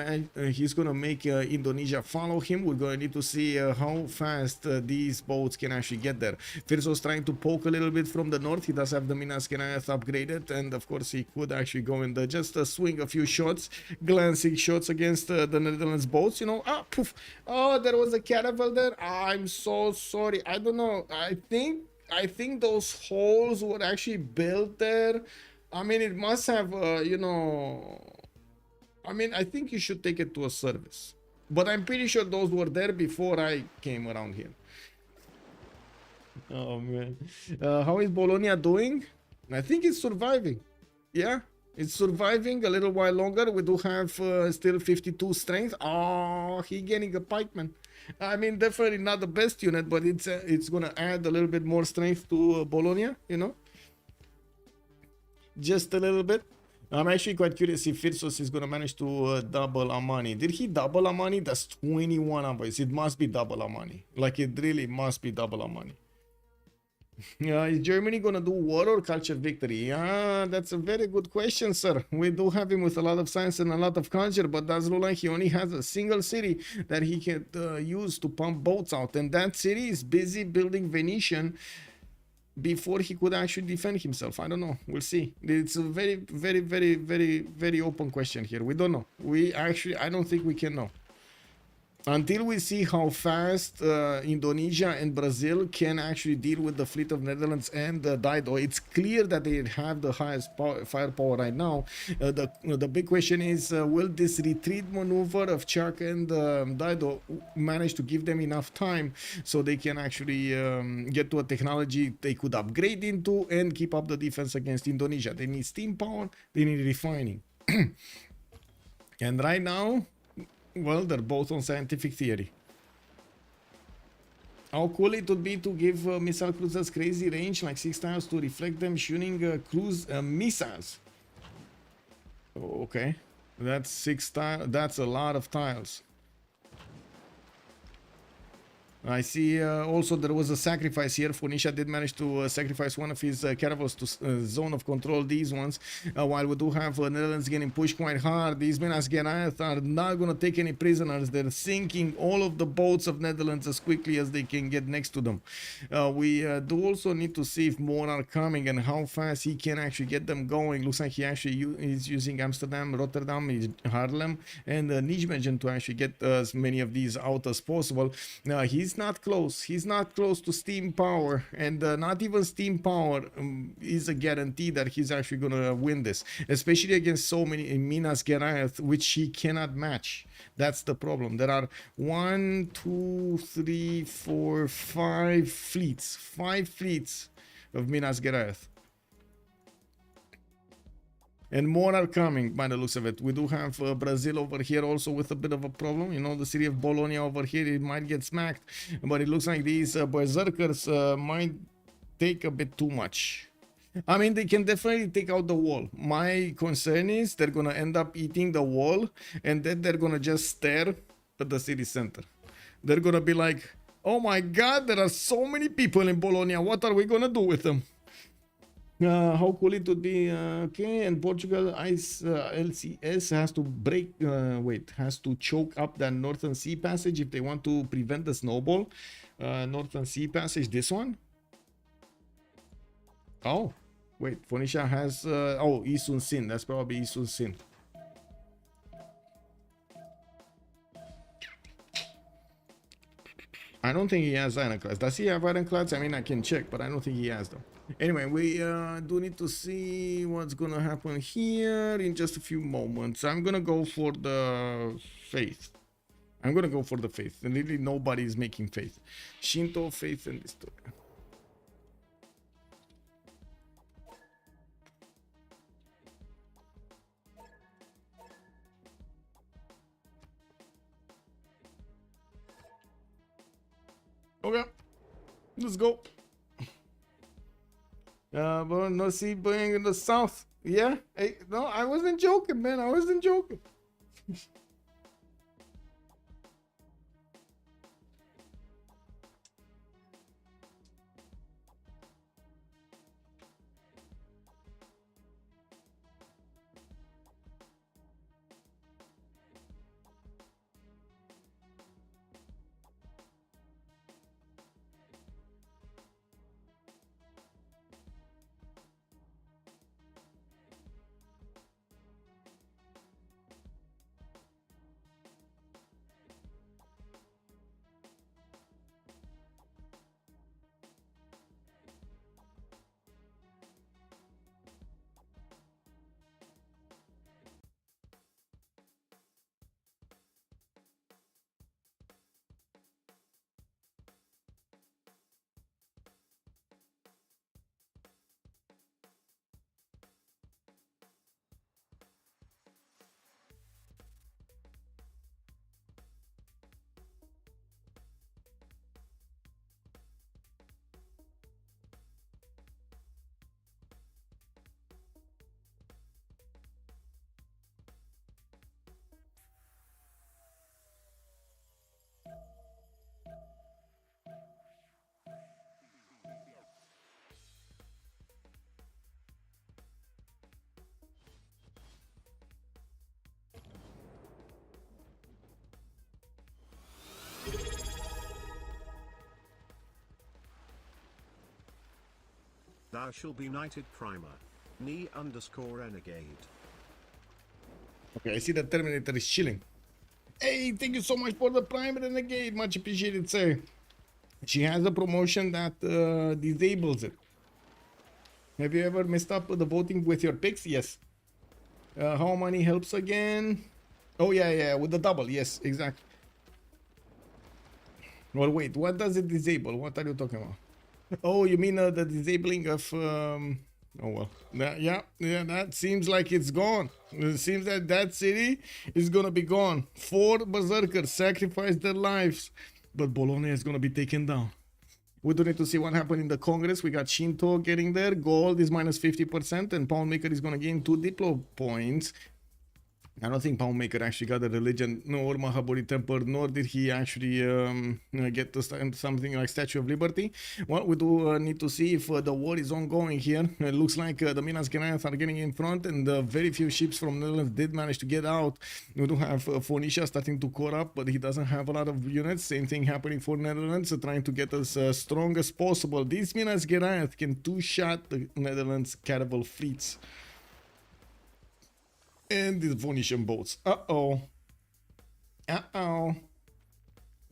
make Indonesia follow him. We're gonna need to see how fast these boats can actually get there. Freritos trying to poke a little bit from the north. He does have the Minas Gerais upgraded, and of course he could actually go in there, just swing a few shots, glancing shots against the Netherlands boats, you know. Ah, poof. Oh, there was a caravel there. I'm so sorry. I don't know. I think those holes were actually built there. I mean, it must have, you know. I mean, I think you should take it to a service. But I'm pretty sure those were there before I came around here. Oh, man. How is Bologna doing? I think it's surviving. Yeah, it's surviving a little while longer. We do have still 52 strength. Oh, he getting a pikeman. I mean, definitely not the best unit, but it's gonna add a little bit more strength to Bologna, you know, just a little bit. I'm actually quite curious if Freritos is gonna manage to double Amani. Did he double Amani? That's 21 Amboys. It must be double Amani. Like, it really must be double Amani. Is Germany gonna do war or culture victory? Yeah, that's a very good question, sir. We do have him with a lot of science and a lot of culture, but does look like he only has a single city that he can use to pump boats out, and that city is busy building Venetian before he could actually defend himself. I don't know. We'll see. It's a very, very, very, very, very open question here. We don't know. I don't think we can know. Until we see how fast Indonesia and Brazil can actually deal with the fleet of Netherlands and Dido, it's clear that they have the highest firepower right now. The big question is, will this retreat maneuver of Chuck and Dido manage to give them enough time so they can actually get to a technology they could upgrade into and keep up the defense against Indonesia? They need steam power, they need refining. And right now, well, they're both on scientific theory. How cool it would be to give missile cruisers crazy range, like 6 tiles, to reflect them shooting cruise missiles. Okay, that's 6 tiles. That's a lot of tiles. I see also there was a sacrifice here. Phoenicia did manage to sacrifice one of his caravels to zone of control, these ones. While we do have Netherlands getting pushed quite hard, these Minas Gerais are not going to take any prisoners. They're sinking all of the boats of Netherlands as quickly as they can get next to them. We do also need to see if more are coming and how fast he can actually get them going. Looks like he actually is using Amsterdam, Rotterdam, Haarlem, and Nijmegen to actually get as many of these out as possible. He's not close. He's not close to steam power, and not even steam power is a guarantee that he's actually gonna win this, especially against so many Minas Gerais, which he cannot match. That's the problem. There are 1, 2, 3, 4, 5 fleets. 5 fleets of Minas Gerais. And more are coming by the looks of it. We do have Brazil over here also with a bit of a problem. You know, the city of Bologna over here, it might get smacked. But it looks like these berserkers might take a bit too much. I mean, they can definitely take out the wall. My concern is they're going to end up eating the wall. And then they're going to just stare at the city center. They're going to be like, oh my God, there are so many people in Bologna. What are we going to do with them? How cool it would be. Okay, and Portugal LCS has to has to choke up that Northern Sea Passage if they want to prevent the snowball. Northern Sea Passage, this one? Oh, wait, Phoenicia has Isun Sin. That's probably Isun Sin. I don't think he has ironclads. Does he have ironclads? I mean, I can check, but I don't think he has them. Anyway, we do need to see what's gonna happen here in just a few moments. I'm gonna go for the faith. I'm gonna go for the faith. And really nobody is making faith. Shinto, faith, and this. Okay, let's go. But no, see, being in the south. Yeah, hey, no, I wasn't joking, man. I wasn't joking. Thou shall be knighted primer. _renegade. Okay, I see the Terminator is chilling. Hey, thank you so much for the Prime Renegade. Much appreciated, sir. She has a promotion that disables it. Have you ever messed up the voting with your picks? Yes. How many helps again? Oh, yeah, with the double. Yes, exactly. Well, wait, what does it disable? What are you talking about? Oh, you mean the disabling of... Oh, well. Yeah, that seems like it's gone. It seems that that city is going to be gone. 4 berserkers sacrificed their lives. But Bologna is going to be taken down. We do need to see what happened in the Congress. We got Shinto getting there. Gold is minus 50%. And Poundmaker is going to gain 2 Diplo points. I don't think Poundmaker actually got a religion, nor Mahaburi Temple, nor did he actually get to something like Statue of Liberty. Well, we do need to see if the war is ongoing here. It looks like the Minas Gerais are getting in front, and very few ships from Netherlands did manage to get out. We do have Phoenicia starting to core up, but he doesn't have a lot of units. Same thing happening for Netherlands, trying to get as strong as possible. These Minas Gerais can two-shot the Netherlands caravel fleets. And the Phoenician boats.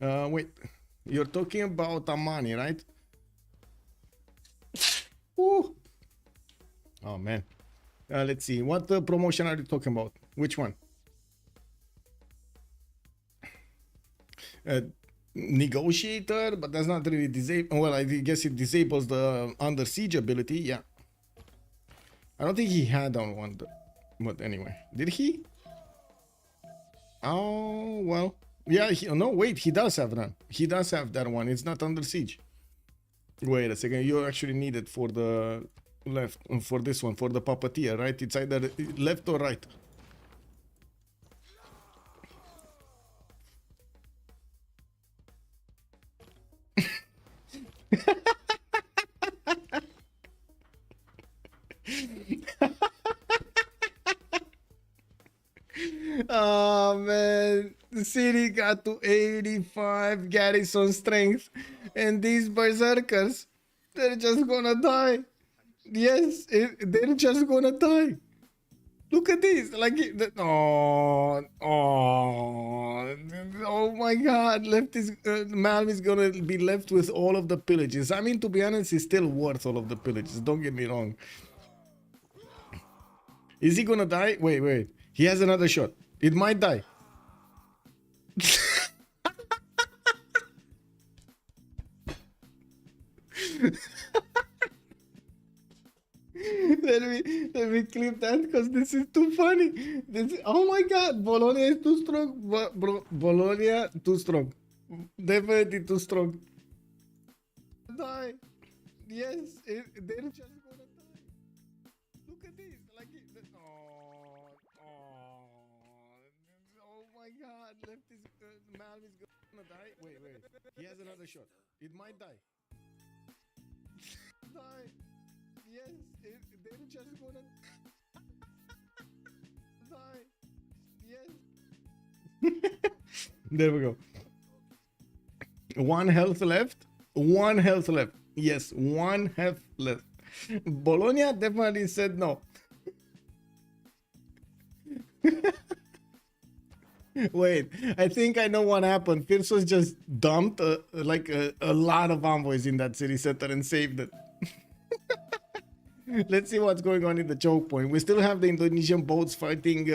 Wait. You're talking about Amani, right? Woo. Oh, man. Let's see. What promotion are you talking about? Which one? Negotiator, but that's not really disabled. Well, I guess it disables the under siege ability. Yeah. I don't think he had on one. But anyway, did he? Oh, well. Yeah, no, wait, he does have that. He does have that one. It's not under siege. Wait a second. You actually need it for the left, for this one, for the puppeteer, right? It's either left or right. Oh man, the city got to 85 garrison strength, and these berserkers, they're just gonna die. Yes, they're just gonna die. Look at this. Like, oh my God. Malv is gonna be left with all of the pillages. I mean, to be honest, he's still worth all of the pillages. Don't get me wrong. Is he gonna die? Wait. He has another shot. It might die. Let me clip that because this is too funny. Oh my God, Bologna is too strong. Bro, Bologna too strong. Definitely too strong. Die. Yes, they're just gonna die. Look at this. Like, oh my God, Mal is gonna die. Wait. He has another shot. It might die. Die. Yes, they're just gonna die. Yes. There we go. One health left. Yes, one health left. Bologna definitely said no. Wait, I think I know what happened. Freritos just dumped a lot of envoys in that city center and saved it. Let's see what's going on in the choke point. We still have the Indonesian boats fighting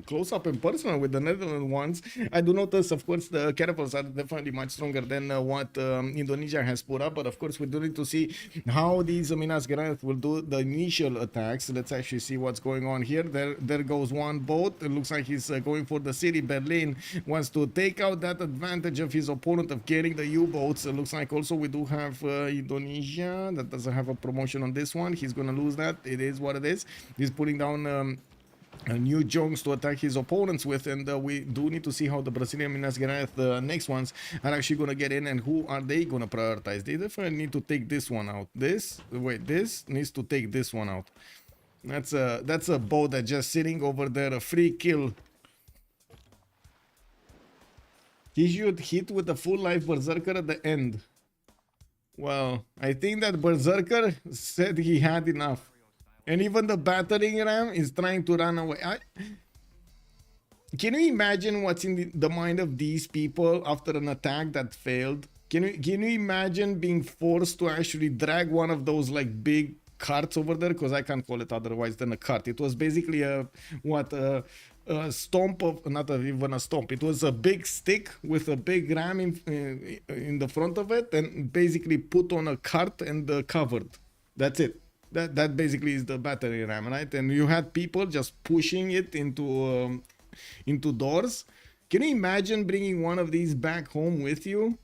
close up and personal with the Netherlands ones. I do notice, of course, the catapults are definitely much stronger than what Indonesia has put up. But of course, we do need to see how these Minas Gerais will do the initial attacks. Let's actually see what's going on here. There goes one boat. It looks like he's going for the city. Berlin wants to take out that advantage of his opponent of getting the U-boats. It looks like also we do have Indonesia that doesn't have a promotion on this one. He's going to lose that. It is what it is. He's putting down new junks to attack his opponents with, and we do need to see how the Brazilian Minas Gerais, the next ones, are actually going to get in, and who are they going to prioritize. They definitely need to take this one out. This needs to take this one out. That's a boat that's just sitting over there, a free kill. He should hit with a full life berserker at the end. Well, I think that berserker said he had enough. And even the battering ram is trying to run away. Can you imagine what's in the mind of these people after an attack that failed? Can you imagine being forced to actually drag one of those like big carts over there? Because I can't call it otherwise than a cart. It was basically a stomp of, not even a stomp. It was a big stick with a big ram in the front of it, and basically put on a cart and covered. That's it. That basically is the battery ram, right? And you had people just pushing it into doors. Can you imagine bringing one of these back home with you?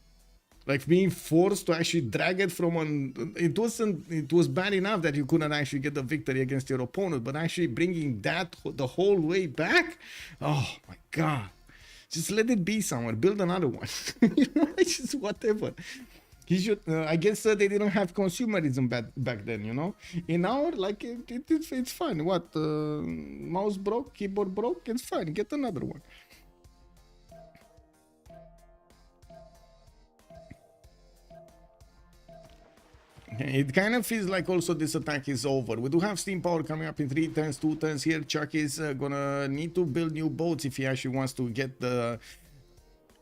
Like being forced to actually drag it from on. It was bad enough that you couldn't actually get the victory against your opponent, but actually bringing that the whole way back. Oh my God! Just let it be somewhere. Build another one. You know, it's just whatever. He should. I guess they didn't have consumerism back then, you know. In our, like, it's fine. What? Mouse broke, keyboard broke. It's fine. Get another one. It kind of feels like also this attack is over. We do have steam power coming up in 3 turns, 2 turns here. Chuck is gonna need to build new boats if he actually wants to get the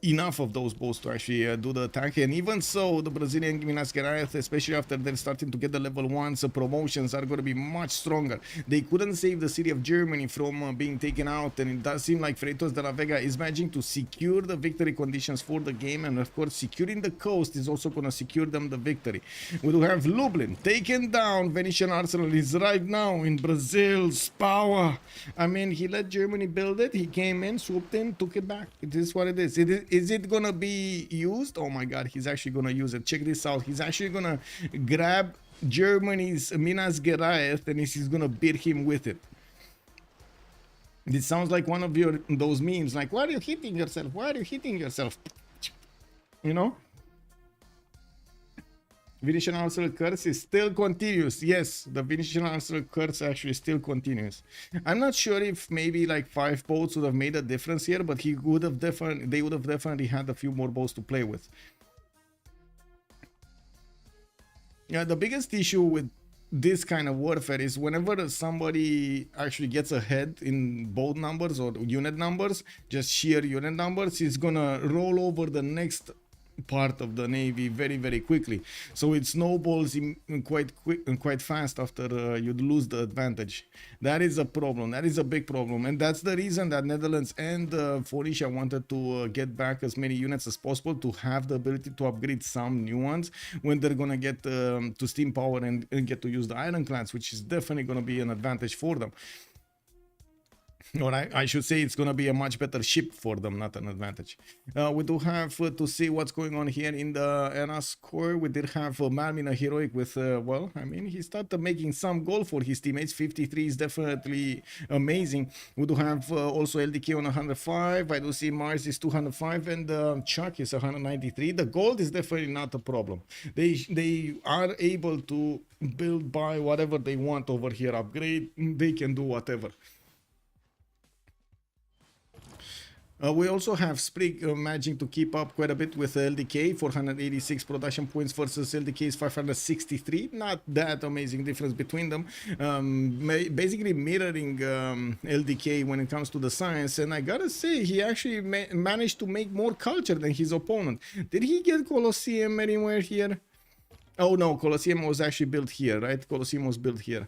enough of those boats to actually do the attack. And even so, the Brazilian Minas Gerais, especially after they're starting to get the level 1s, promotions are going to be much stronger. They couldn't save the city of Germany from being taken out, and it does seem like Freritos de la Vega is managing to secure the victory conditions for the game, and of course securing the coast is also going to secure them the victory. We do have Lublin taken down. Venetian Arsenal is right now in Brazil's power. I mean, he let Germany build it. He came in, swooped in, took it back. It is what it is. Is it gonna be used? Oh my God, he's actually gonna use it. Check this out. He's actually gonna grab Germany's Minas Gerais and he's gonna beat him with it. This sounds like one of those memes, like, why are you hitting yourself? Why are you hitting yourself? You know? Venetian Arsenal curse is still continuous. Yes, the Venetian Arsenal curse actually still continues. I'm not sure if maybe like 5 boats would have made a difference here, but they would have definitely had a few more boats to play with. Yeah, the biggest issue with this kind of warfare is whenever somebody actually gets ahead in boat numbers or unit numbers, just sheer unit numbers, it's gonna roll over the next part of the navy very, very quickly. So it snowballs in quite quick and quite fast after you lose the advantage. That is a problem. That is a big problem, and that's the reason that Netherlands and Phoenicia wanted to get back as many units as possible to have the ability to upgrade some new ones when they're gonna get to steam power and get to use the ironclads, which is definitely gonna be an advantage for them. Or I should say it's going to be a much better ship for them, not an advantage. We do have to see what's going on here in the ENA score. We did have Malmina Heroic with, well, I mean, he started making some goal for his teammates. 53 is definitely amazing. We do have also LDK on 105. I do see Mars is 205 and Chuck is 193. The gold is definitely not a problem. They are able to build by whatever they want over here. Upgrade, they can do whatever. We also have Sprig managing to keep up quite a bit with LDK, 486 production points versus LDK's 563. Not that amazing difference between them. Basically mirroring LDK when it comes to the science. And I gotta say, he actually managed to make more culture than his opponent. Did he get Colosseum anywhere here? Oh no, Colosseum was actually built here, right? Colosseum was built here.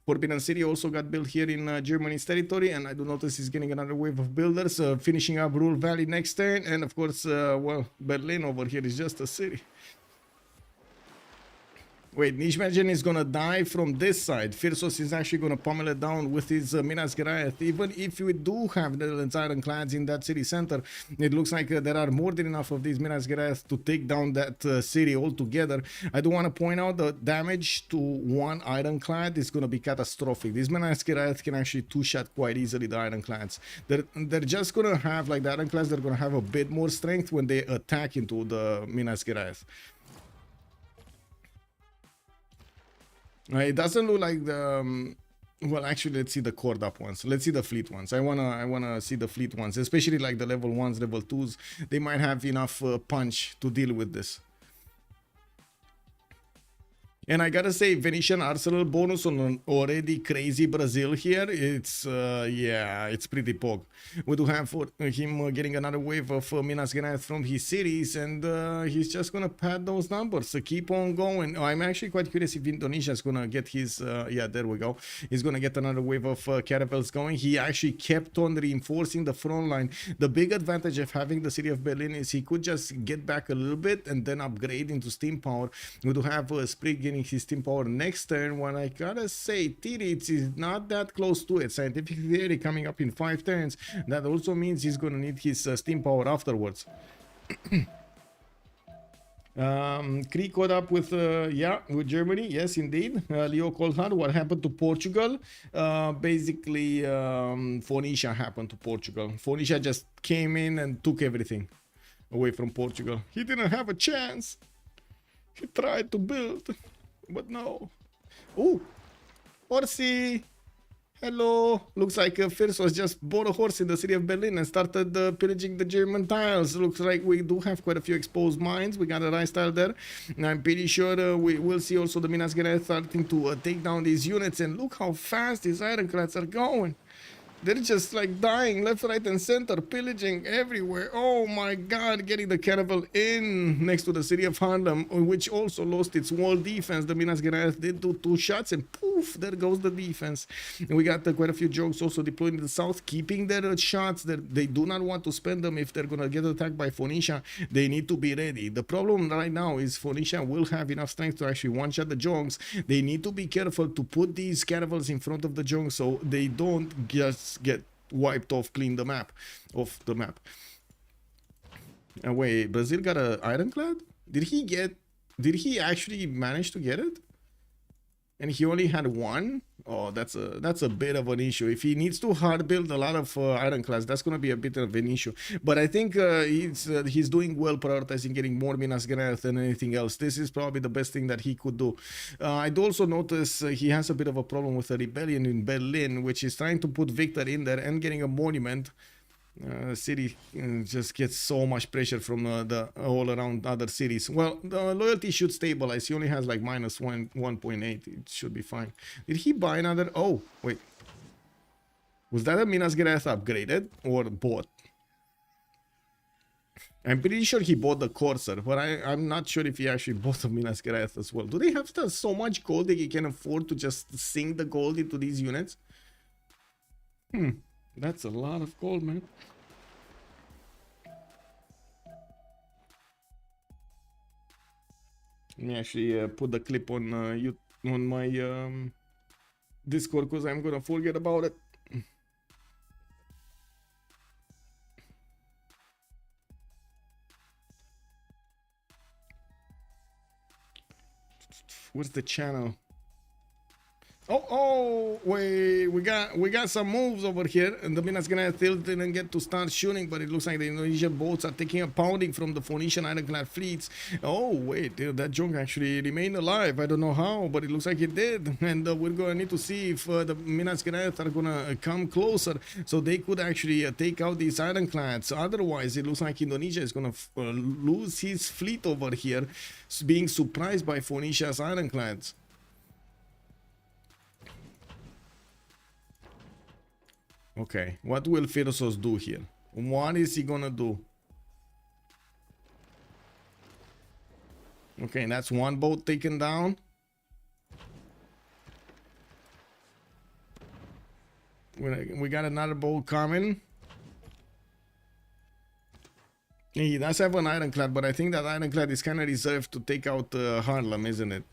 Forbidden City also got built here in Germany's territory, and I do notice he's getting another wave of builders, finishing up Ruhr Valley next turn, and of course, well, Berlin over here is just a city. Wait, Nijmegen is gonna die from this side. Firsos is actually gonna pummel it down with his Minas Geraeth. Even if we do have Netherlands ironclads in that city center, it looks like there are more than enough of these Minas Geraeth to take down that city altogether. I do want to point out the damage to one ironclad is gonna be catastrophic. These Minas Geraeth can actually two-shot quite easily the ironclads. They're just gonna have, like the ironclads, they're gonna have a bit more strength when they attack into the Minas Geraeth. It doesn't look like the well, actually, let's see the cord up ones. Let's see the fleet ones. I wanna see the fleet ones, especially like the level 1s, level 2s. They might have enough punch to deal with this. And I gotta say, Venetian Arsenal bonus on an already crazy Brazil here, it's, yeah, it's pretty pog. We do have for him getting another wave of Minas Geraeth from his cities, and he's just gonna pad those numbers, so keep on going. I'm actually quite curious if Indonesia is gonna get his, yeah, there we go. He's gonna get another wave of caravels going. He actually kept on reinforcing the front line. The big advantage of having the city of Berlin is he could just get back a little bit and then upgrade into steam power. We do have Sprig getting his steam power next turn. When I gotta say, Tiritz is not that close to it. Scientific theory coming up in 5 turns. That also means he's gonna need his steam power afterwards. Krieg caught up with yeah, with Germany. Yes, indeed. Leo Coulthard, what happened to Portugal? Basically, Phoenicia happened to Portugal. Phoenicia just came in and took everything away from Portugal. He didn't have a chance. He tried to build, but no. Oh, Orsi. Hello. Looks like Firsos just bought a horse in the city of Berlin and started pillaging the German tiles. Looks like we do have quite a few exposed mines. We got a rice tile there. And I'm pretty sure we will see also the Minas Geraeth starting to take down these units. And look how fast these ironclads are going. They're just like dying left, right, and center, pillaging everywhere. Oh my god, getting the caravel in next to the city of Haarlem, which also lost its wall defense. The Minas Geraeth did do 2 shots and poof, there goes the defense. And we got quite a few jokes also deployed in the south, keeping their shots. They do not want to spend them if they're going to get attacked by Phoenicia. They need to be ready. The problem right now is Phoenicia will have enough strength to actually one-shot the Jongs. They need to be careful to put these caravels in front of the Jongs so they don't just get wiped off, clean the map off the map. Wait, Brazil got an ironclad? Did he actually manage to get it? And he only had 1? Oh, that's a bit of an issue. If he needs to hard build a lot of ironclads, that's going to be a bit of an issue. But I think he's doing well, prioritizing getting more Minas Geraeth than anything else. This is probably the best thing that he could do. I'd also notice he has a bit of a problem with a rebellion in Berlin, which is trying to put Victor in there and getting a monument. City just gets so much pressure from the all around other cities. Well, the loyalty should stabilize. He only has like minus 1.8. It should be fine. Did he buy another? Oh, wait. Was that a Minas Gerais upgraded or bought? I'm pretty sure he bought the Corsair, but I'm not sure if he actually bought the Minas Gerais as well. Do they have so much gold that he can afford to just sink the gold into these units? That's a lot of gold, man. Let me actually put the clip on on my Discord because I'm gonna forget about it. Where's the channel? Oh, wait, we got some moves over here, and the Minas Gerais still didn't get to start shooting, but it looks like the Indonesian boats are taking a pounding from the Phoenician ironclad fleets. Oh, wait, that junk actually remained alive. I don't know how, but it looks like it did, and we're gonna need to see if the Minas Gerais are gonna come closer, so they could actually take out these ironclads. Otherwise, it looks like Indonesia is gonna lose his fleet over here, being surprised by Phoenicia's ironclads. Okay, what will Freritos do here? What is he gonna do? Okay, that's one boat taken down. We got another boat coming. He does have an ironclad, but I think that ironclad is kind of reserved to take out Harlem, isn't it?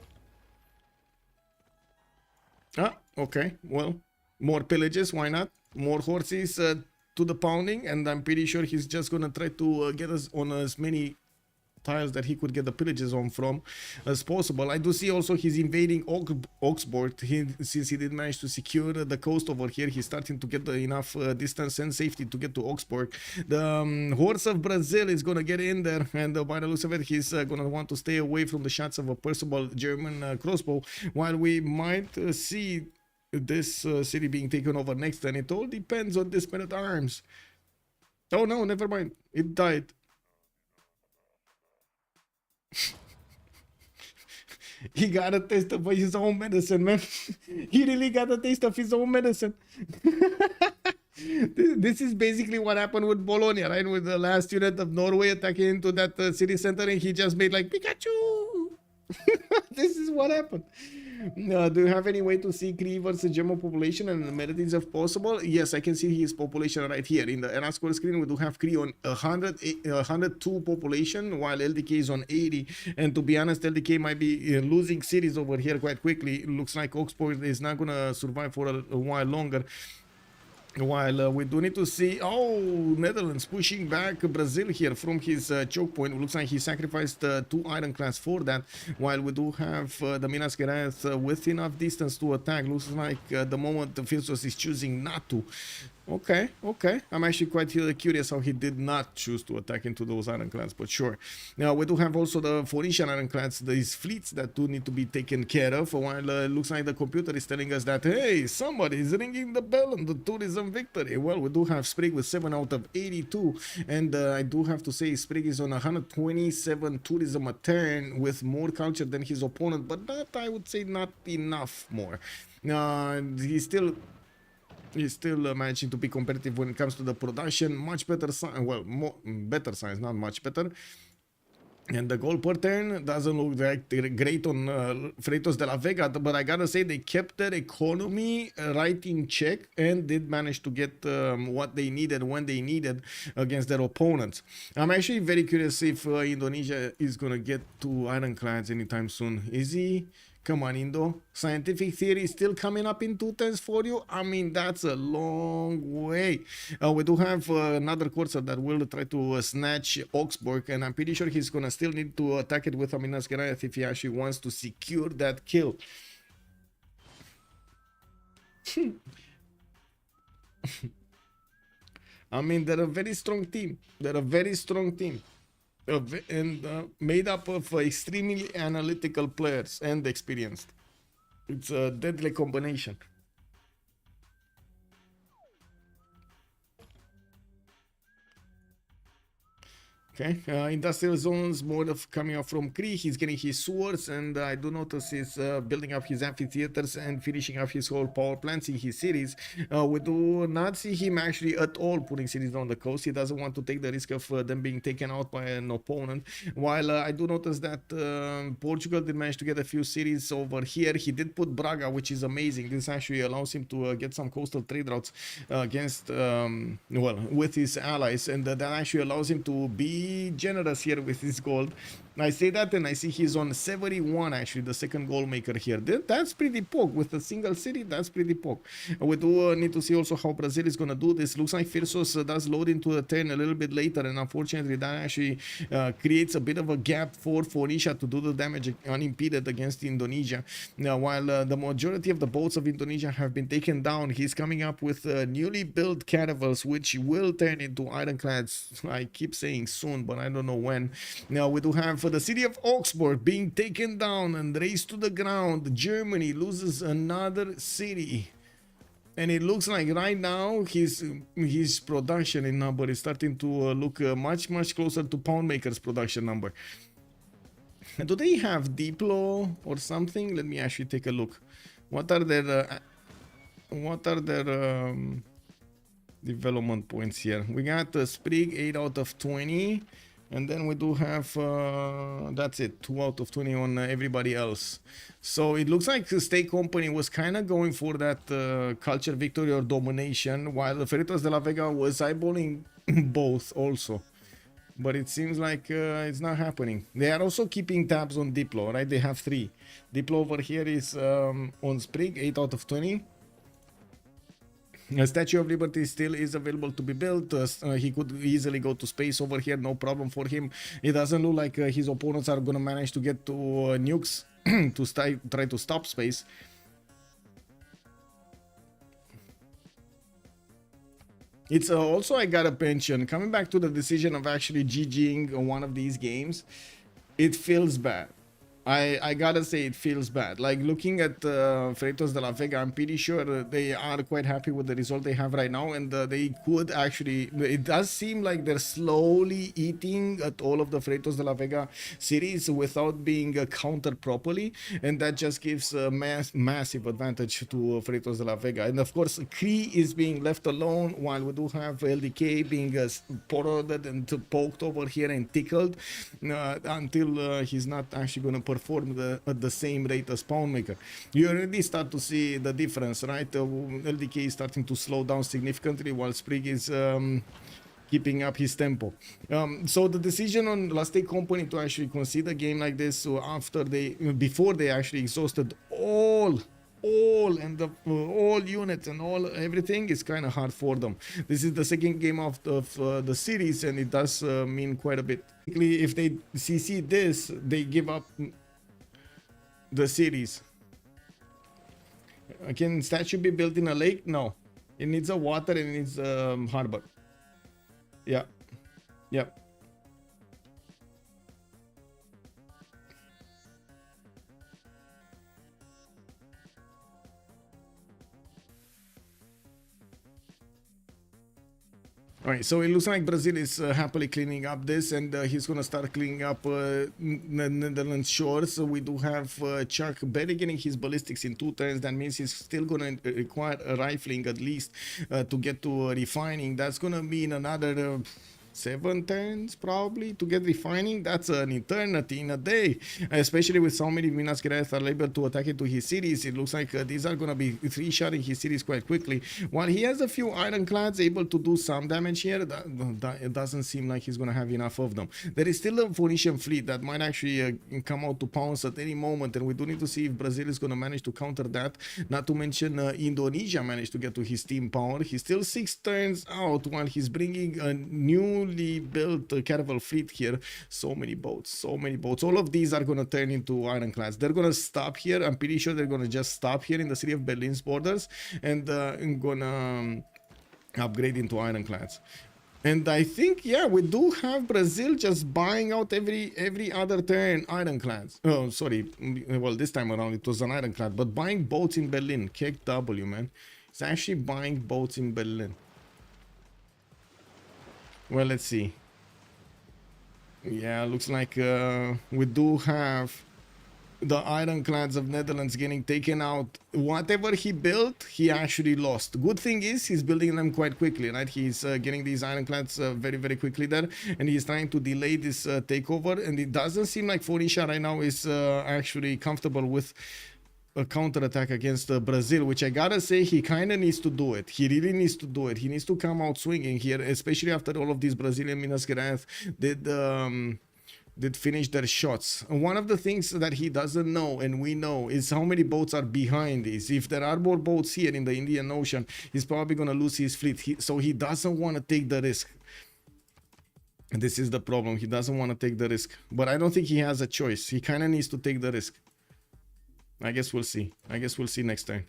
Ah, okay, well, more pillages, why not? More horses to the pounding, and I'm pretty sure he's just gonna try to get us on as many tiles that he could get the pillages on from as possible. I do see also he's invading Oxboard. Since he did manage to secure the coast over here, he's starting to get enough distance and safety to get to Oxboard. The Horse of Brazil is gonna get in there, and by the looks of it, he's gonna want to stay away from the shots of a Percival German crossbow, while we might see this city being taken over next, and it all depends on this man at arms. Oh no, never mind, it died. He got a taste of his own medicine, man. He really got a taste of his own medicine. This is basically what happened with Bologna, right? With the last unit of Norway attacking into that city center, and he just made like Pikachu. This is what happened. Do you have any way to see Cree versus German population and amenities if possible? Yes, I can see his population right here. In the era score screen, we do have Cree on 102 population, while LDK is on 80. And to be honest, LDK might be losing cities over here quite quickly. It looks like Oxford is not going to survive for a while longer. While we do need to see, oh, Netherlands pushing back Brazil here from his choke point. It looks like he sacrificed 2 ironclads for that, while we do have the Minas Gerais with enough distance to attack. Looks like the moment the Freritos is choosing not to. Okay. I'm actually quite curious how he did not choose to attack into those ironclads, but sure. Now, we do have also the Phoenician ironclads, these fleets that do need to be taken care of, while it looks like the computer is telling us that, hey, somebody is ringing the bell on the tourism victory. Well, we do have Sprig with 7 out of 82, and I do have to say Sprig is on 127 tourism a turn with more culture than his opponent, but not, I would say, not enough more. He's still managing to be competitive when it comes to the production. Much better sign, well, better signs, not much better. And the goal per turn doesn't look like great on Freritos de la Vega, but I gotta say they kept their economy right in check and did manage to get what they needed when they needed against their opponents. I'm actually very curious if Indonesia is gonna get 2 ironclads anytime soon. Is he? Come on, Indo. Scientific theory is still coming up in 2 turns for you? I mean, that's a long way. We do have another Corsair that will try to snatch Augsburg, and I'm pretty sure he's going to still need to attack it with a Minas Gerais if he actually wants to secure that kill. I mean, they're a very strong team. And made up of extremely analytical players and experienced. It's a deadly combination. Okay, industrial zones, more of coming up from Kree. He's getting his swords, and I do notice he's building up his amphitheaters and finishing up his whole power plants in his cities. We do not see him actually at all putting cities on the coast. He doesn't want to take the risk of them being taken out by an opponent. While I do notice that Portugal did manage to get a few cities over here. He did put Braga, which is amazing. This actually allows him to get some coastal trade routes against, well, with his allies, and that actually allows him to be generous here with his gold. I say that, and I see he's on 71, actually, the second goal maker here. That's pretty poke. With a single city, that's pretty poke. We do need to see also how Brazil is going to do this. Looks like Freritos does load into the turn a little bit later, and unfortunately that actually creates a bit of a gap for Fonisha to do the damage unimpeded against Indonesia. Now, while the majority of the boats of Indonesia have been taken down, he's coming up with newly built caravels, which will turn into ironclads. I keep saying soon, but I don't know when. Now, we do have the city of Augsburg being taken down and razed to the ground. Germany loses another city, and it looks like right now his production in number is starting to look much closer to Poundmaker's production number. Do they have Diplo or something? Let me actually take a look. What are their development points here? We got Sprig 8 out of 20. And then we do have, that's it, 2 out of 20 on everybody else. So it looks like the State Company was kind of going for that culture victory or domination, while the Freritos de la Vega was eyeballing both also. But it seems like it's not happening. They are also keeping tabs on Diplo, right? They have 3. Diplo over here is on Sprig, 8 out of 20. A Statue of Liberty still is available to be built. He could easily go to space over here, no problem for him. It doesn't look like his opponents are going to manage to get to nukes to try to stop space. It's also, I gotta mention, coming back to the decision of actually GGing one of these games, it feels bad. I gotta say it feels bad. Like looking at Freritos de la Vega, I'm pretty sure they are quite happy with the result they have right now, and they could actually, it does seem like they're slowly eating at all of the Freritos de la Vega series without being countered properly, and that just gives a massive advantage to Freritos de la Vega. And of course Kree is being left alone, while we do have LDK being prodded and poked over here and tickled until he's not actually going to perform at the same rate as Poundmaker. You already start to see the difference, right? LDK is starting to slow down significantly, while Sprig is keeping up his tempo. So the decision on Last State Company to actually concede a game like this, so before they actually exhausted all units and everything, is kind of hard for them. This is the second game of the series, and it does mean quite a bit. If they CC this, they give up the series. Can statue be built in a lake? No, it needs a water and it needs a harbor. Yeah. Alright, so it looks like Brazil is happily cleaning up this, and he's going to start cleaning up Netherlands shores. So we do have Chuck barely getting his ballistics in 2 turns. That means he's still going to require a rifling at least to get to refining. That's going to mean another 7 turns probably to get refining. That's an eternity in a day, especially with so many Minas Gerais are able to attack into his cities. It looks like these are going to be 3-shotting his cities quite quickly. While he has a few ironclads able to do some damage here, it doesn't seem like he's going to have enough of them. There is still a Phoenician fleet that might actually come out to pounce at any moment, and we do need to see if Brazil is going to manage to counter that. Not to mention Indonesia managed to get to his steam power. He's still 6 turns out while he's bringing a newly built caravel fleet here. So many boats. All of these are going to turn into ironclads. They're going to stop here. I'm pretty sure they're going to just stop here in the city of Berlin's borders and going to upgrade into ironclads. And I think, yeah, we do have Brazil just buying out every other turn ironclads. Oh, sorry. Well, this time around it was an ironclad, but buying boats in Berlin. Kick W, man. It's actually buying boats in Berlin. Well, let's see. Yeah, looks like we do have the ironclads of Netherlands getting taken out. Whatever he built, he actually lost. Good thing is he's building them quite quickly, right? He's getting these ironclads very, very quickly there, and he's trying to delay this takeover. And it doesn't seem like Phoenicia right now is actually comfortable with a counterattack against Brazil, which I gotta say he kind of needs to do it. He really needs to do it. He needs to come out swinging here, especially after all of these Brazilian Minas Gerais did finish their shots. One of the things that he doesn't know, and we know, is how many boats are behind these. If there are more boats here in the Indian Ocean, he's probably going to lose his fleet. So he doesn't want to take the risk. And this is the problem. He doesn't want to take the risk. But I don't think he has a choice. He kind of needs to take the risk. I guess we'll see. I guess we'll see next time.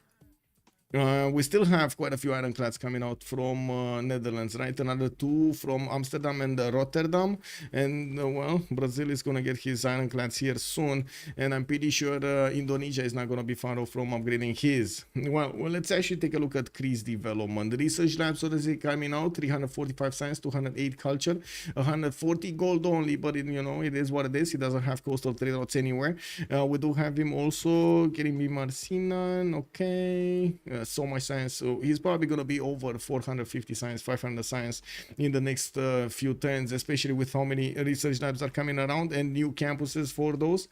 We still have quite a few ironclads coming out from Netherlands, right? Another 2 from Amsterdam and Rotterdam. And, well, Brazil is going to get his ironclads here soon. And I'm pretty sure Indonesia is not going to be far off from upgrading his. Well, let's actually take a look at Greece development. Research labs already coming out. 345 science, 208 culture, 140 gold only. But, you know, it is what it is. He doesn't have coastal trade routes anywhere. We do have him also getting me Marcinan. Okay. So much science, so he's probably going to be over 450 science, 500 science in the next few turns, especially with how many research labs are coming around and new campuses for those.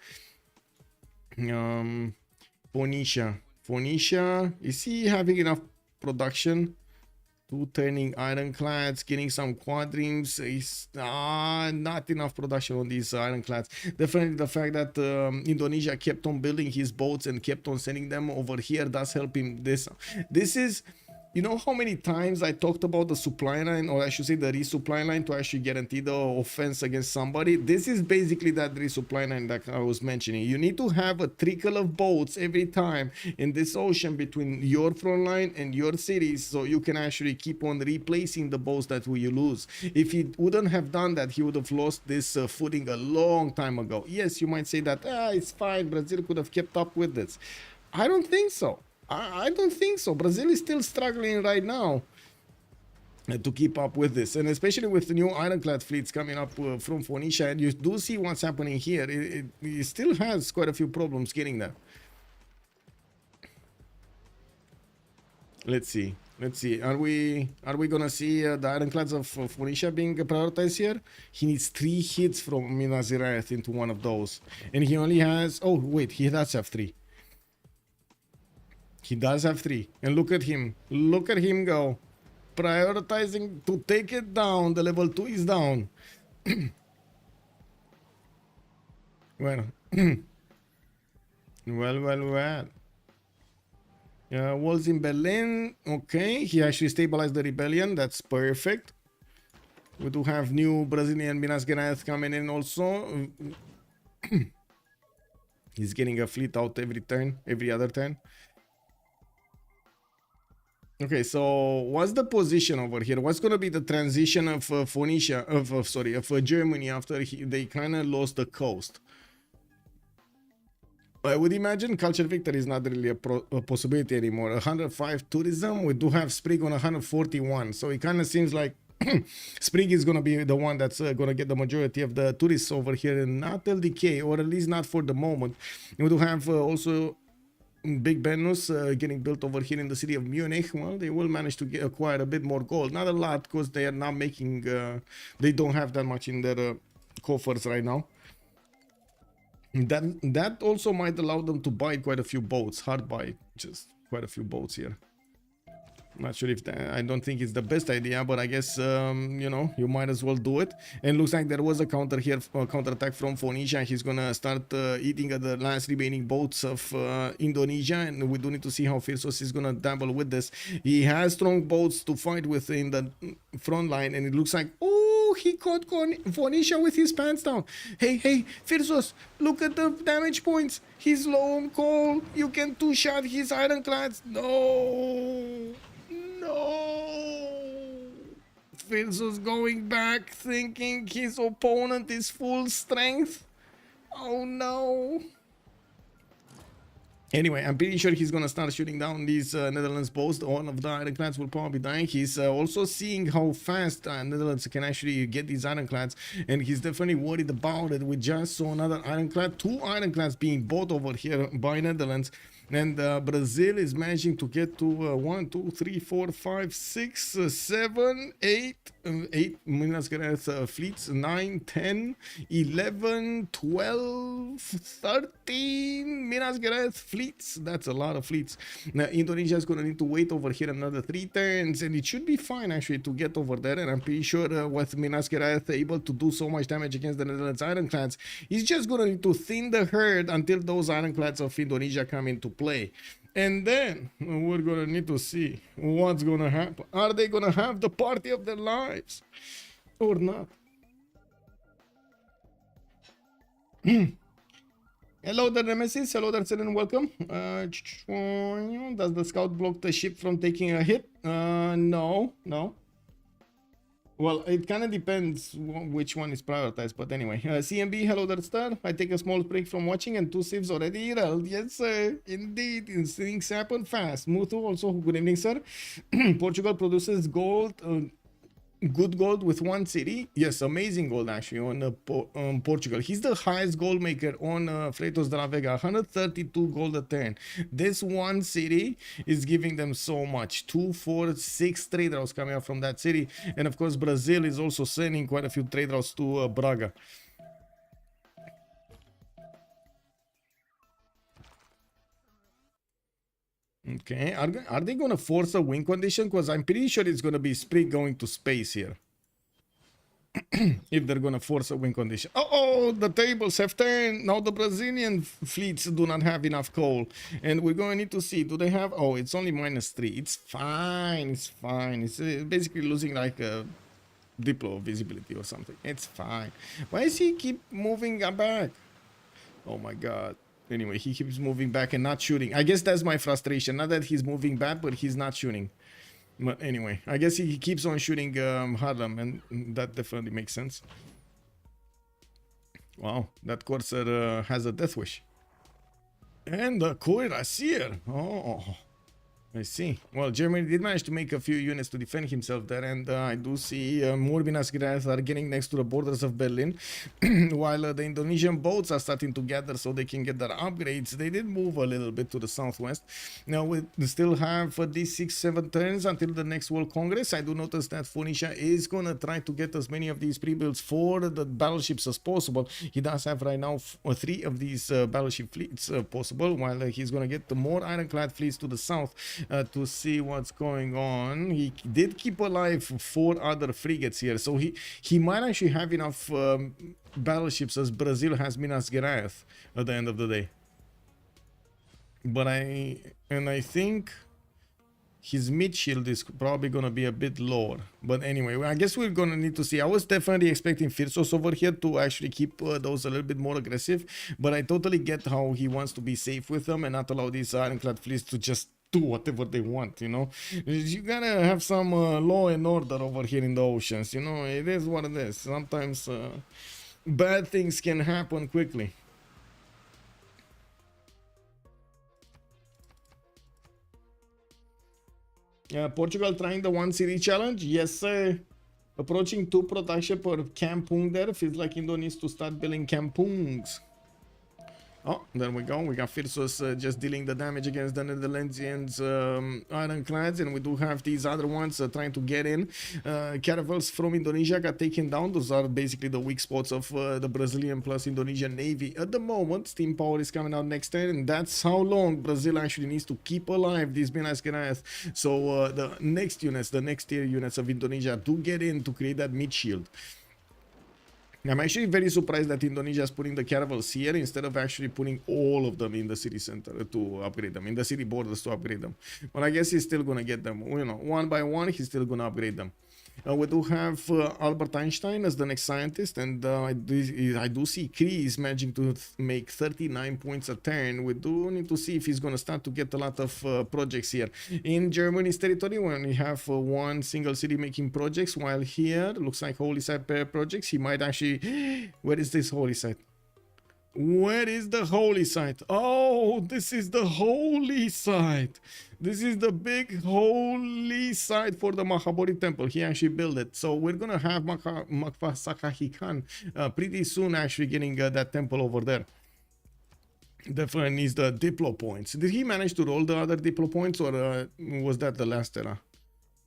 Phoenicia, is he having enough production? 2 turning ironclads, getting some quadrims. Is not enough production on these ironclads. Definitely the fact that Indonesia kept on building his boats and kept on sending them over here does help him. This is, you know how many times I talked about the supply line, or I should say the resupply line, to actually guarantee the offense against somebody? This is basically that resupply line that I was mentioning. You need to have a trickle of boats every time in this ocean between your front line and your cities, so you can actually keep on replacing the boats that you lose. If he wouldn't have done that, he would have lost this footing a long time ago. Yes, you might say that it's fine, Brazil could have kept up with this. I don't think so. I don't think so. Brazil is still struggling right now to keep up with this, and especially with the new ironclad fleets coming up from Phoenicia, and you do see what's happening here. It still has quite a few problems getting there. Let's see. Are we gonna see the ironclads of Phoenicia being prioritized here? He needs 3 hits from Minas Gerais into one of those, and he only has. Oh wait, he does have 3. He does have 3. And look at him. Look at him go. Prioritizing to take it down. The level 2 is down. Well. well. Walls in Berlin. Okay. He actually stabilized the rebellion. That's perfect. We do have new Brazilian Minas Gerais coming in also. He's getting a fleet out every turn. Every other turn. Okay, so what's the position over here? What's going to be the transition of Phoenicia, of Germany after they kind of lost the coast? I would imagine culture victory is not really a possibility anymore. 105 tourism, we do have Sprig on 141, so it kind of seems like Sprig is going to be the one that's going to get the majority of the tourists over here, and not LDK, or at least not for the moment. We do have also Big Benus getting built over here in the city of Munich. Well, they will manage to acquire a bit more gold. Not a lot, because they are not making, they don't have that much in their coffers right now. That also might allow them to buy quite a few boats. Hard buy, just quite a few boats here. Not sure if I don't think it's the best idea, but I guess you know, you might as well do it. And looks like there was a counter here, counterattack from Phoenicia. He's gonna start eating at the last remaining boats of Indonesia, and we do need to see how Freritos is gonna dabble with this. He has strong boats to fight with in the front line, and it looks like, oh, he caught Phoenicia with his pants down. Hey, Freritos, look at the damage points. He's low on coal. You can 2-shot his ironclads. No. Freritos going back, thinking his opponent is full strength. Oh no. Anyway, I'm pretty sure he's gonna start shooting down these Netherlands boats. All of the ironclads will probably die. He's also seeing how fast Netherlands can actually get these ironclads, and he's definitely worried about it. We just saw another ironclad, 2 ironclads being bought over here by Netherlands, and Brazil is managing to get to 1, 2, 3, 4, 5, 6, 7, 8, 8 Minas Gerais fleets, 9, 10, 11, 12, 13 Minas Gerais fleets. That's a lot of fleets. Now, Indonesia is going to need to wait over here another 3 turns, and it should be fine actually to get over there. And I'm pretty sure with Minas Gerais able to do so much damage against the Netherlands ironclads, he's just going to need to thin the herd until those ironclads of Indonesia come into play. And then we're gonna need to see what's gonna happen. Are they gonna have the party of their lives or not? Hello there, Nemesis. Hello there, Selen. Welcome. Does the scout block the ship from taking a hit? No. Well, it kind of depends which one is prioritized, but anyway. CMB, hello there, star. I take a small break from watching and 2 civs already rolled. Yes, sir. Indeed, things happen fast. Muthu, also, good evening, sir. Portugal produces gold, good gold with 1 city. Yes, amazing gold actually on Portugal. He's the highest gold maker on Freritos de la Vega, 132 gold a turn. This 1 city is giving them so much. 2, 4, 6 trade routes coming out from that city, and of course Brazil is also sending quite a few trade routes to Braga. Okay, are they going to force a win condition? Because I'm pretty sure it's going to be Sprig going to space here. If they're going to force a win condition. Oh, the tables have turned. Now the Brazilian fleets do not have enough coal. And we're going to need to see, do they have... Oh, it's only -3. It's fine. It's fine. It's basically losing like a Diplo visibility or something. It's fine. Why does he keep moving back? Oh my God. Anyway, he keeps moving back and not shooting. I guess that's my frustration. Not that he's moving back, but he's not shooting. But anyway, I guess he keeps on shooting Harlem, and that definitely makes sense. Wow, that Corsair has a death wish. And the Cuirassier. Oh, I see. Well, Germany did manage to make a few units to defend himself there, and I do see more Minas Gerais are getting next to the borders of Berlin, while the Indonesian boats are starting to gather so they can get their upgrades. They did move a little bit to the southwest. Now we still have these 6-7 turns until the next World Congress. I do notice that Phoenicia is gonna try to get as many of these pre-builds for the battleships as possible. He does have right now 3 of these battleship fleets possible, while he's gonna get the more ironclad fleets to the south. To see what's going on. He did keep alive 4 other frigates here, so he might actually have enough battleships as Brazil has Minas Gerais at the end of the day. But I think his mid shield is probably gonna be a bit lower. But anyway, I guess we're gonna need to see. I was definitely expecting Freritos over here to actually keep those a little bit more aggressive, but I totally get how he wants to be safe with them and not allow these ironclad fleets to just do whatever they want, you know. You gotta have some law and order over here in the oceans, you know. It is what it is. Sometimes bad things can happen quickly. Portugal trying the 1 city challenge. Yes, sir. Approaching 2 production per kampung there. Feels like Indo needs to start building kampungs. Oh, there we go. We got Freritos just dealing the damage against the Netherlands ironclads, and we do have these other ones trying to get in. Caravels from Indonesia got taken down. Those are basically the weak spots of the Brazilian plus Indonesian Navy. At the moment, steam power is coming out next turn, and that's how long Brazil actually needs to keep alive these Minas Gerais. So the next units, the next tier units of Indonesia do get in to create that mid shield. I'm actually very surprised that Indonesia is putting the caravels here instead of actually putting all of them in the city center to upgrade them, in the city borders to upgrade them. But I guess he's still gonna get them, you know, one by one. He's still gonna upgrade them. We do have Albert Einstein as the next scientist, and I do see Kreis managing to make 39 points a turn. We do need to see if he's going to start to get a lot of projects here. In Germany's territory, when we have 1 single city making projects, while here, looks like Holy Site pair projects, he might actually... Where is this Holy Site? Where is the holy site? Oh, this is the holy site. This is the big holy site for the Mahabodhi temple. He actually built it. So we're going to have Makfa Sakahi Khan pretty soon actually getting that temple over there. Definitely needs the Diplo points. Did he manage to roll the other Diplo points, or was that the last era?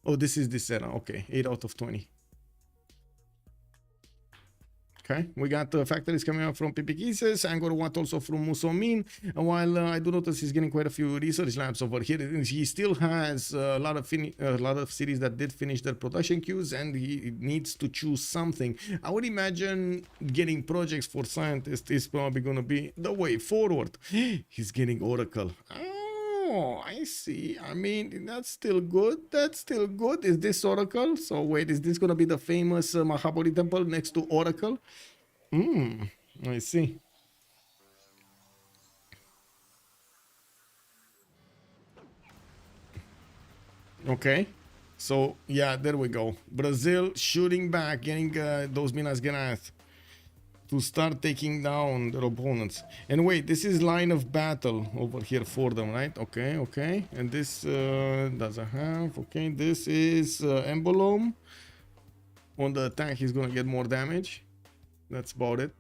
Oh, this is this era. Okay, 8 out of 20. Okay, we got factories coming up from Pipikises, Angkor Wat also from Musomin. And while I do notice he's getting quite a few research labs over here, he still has a lot of cities that did finish their production queues, and he needs to choose something. I would imagine getting projects for scientists is probably going to be the way forward. He's getting Oracle. Oh, I see. I mean, that's still good. That's still good. Is this Oracle? So wait, is this going to be the famous Mahabodhi temple next to Oracle? I see. Okay. So, yeah, there we go. Brazil shooting back, getting those Minas Gerais to start taking down their opponents. And wait, this is line of battle over here for them, right? Okay, okay. And this doesn't have. Okay, this is emblem. On the attack, he's gonna get more damage. That's about it.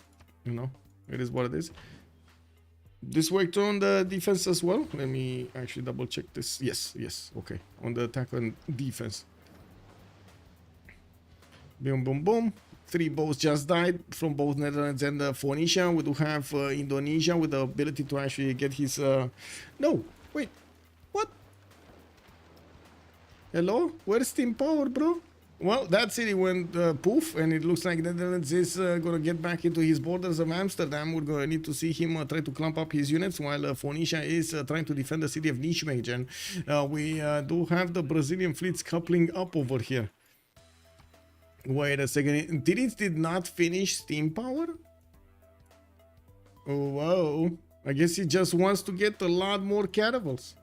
You know, it is what it is. This worked on the defense as well. Let me actually double check this. Yes, yes. Okay, on the attack and defense. Boom, boom, boom. 3 boats just died from both Netherlands and Phoenicia. We do have Indonesia with the ability to actually get his... No, wait, what? Hello? Where's Steam Power, bro? Well, that city went poof, and it looks like Netherlands is going to get back into his borders of Amsterdam. We're going to need to see him try to clump up his units, while Phoenicia is trying to defend the city of Nijmegen. We do have the Brazilian fleets coupling up over here. Wait a second, did not finish steam power? Oh, whoa. I guess he just wants to get a lot more caravels.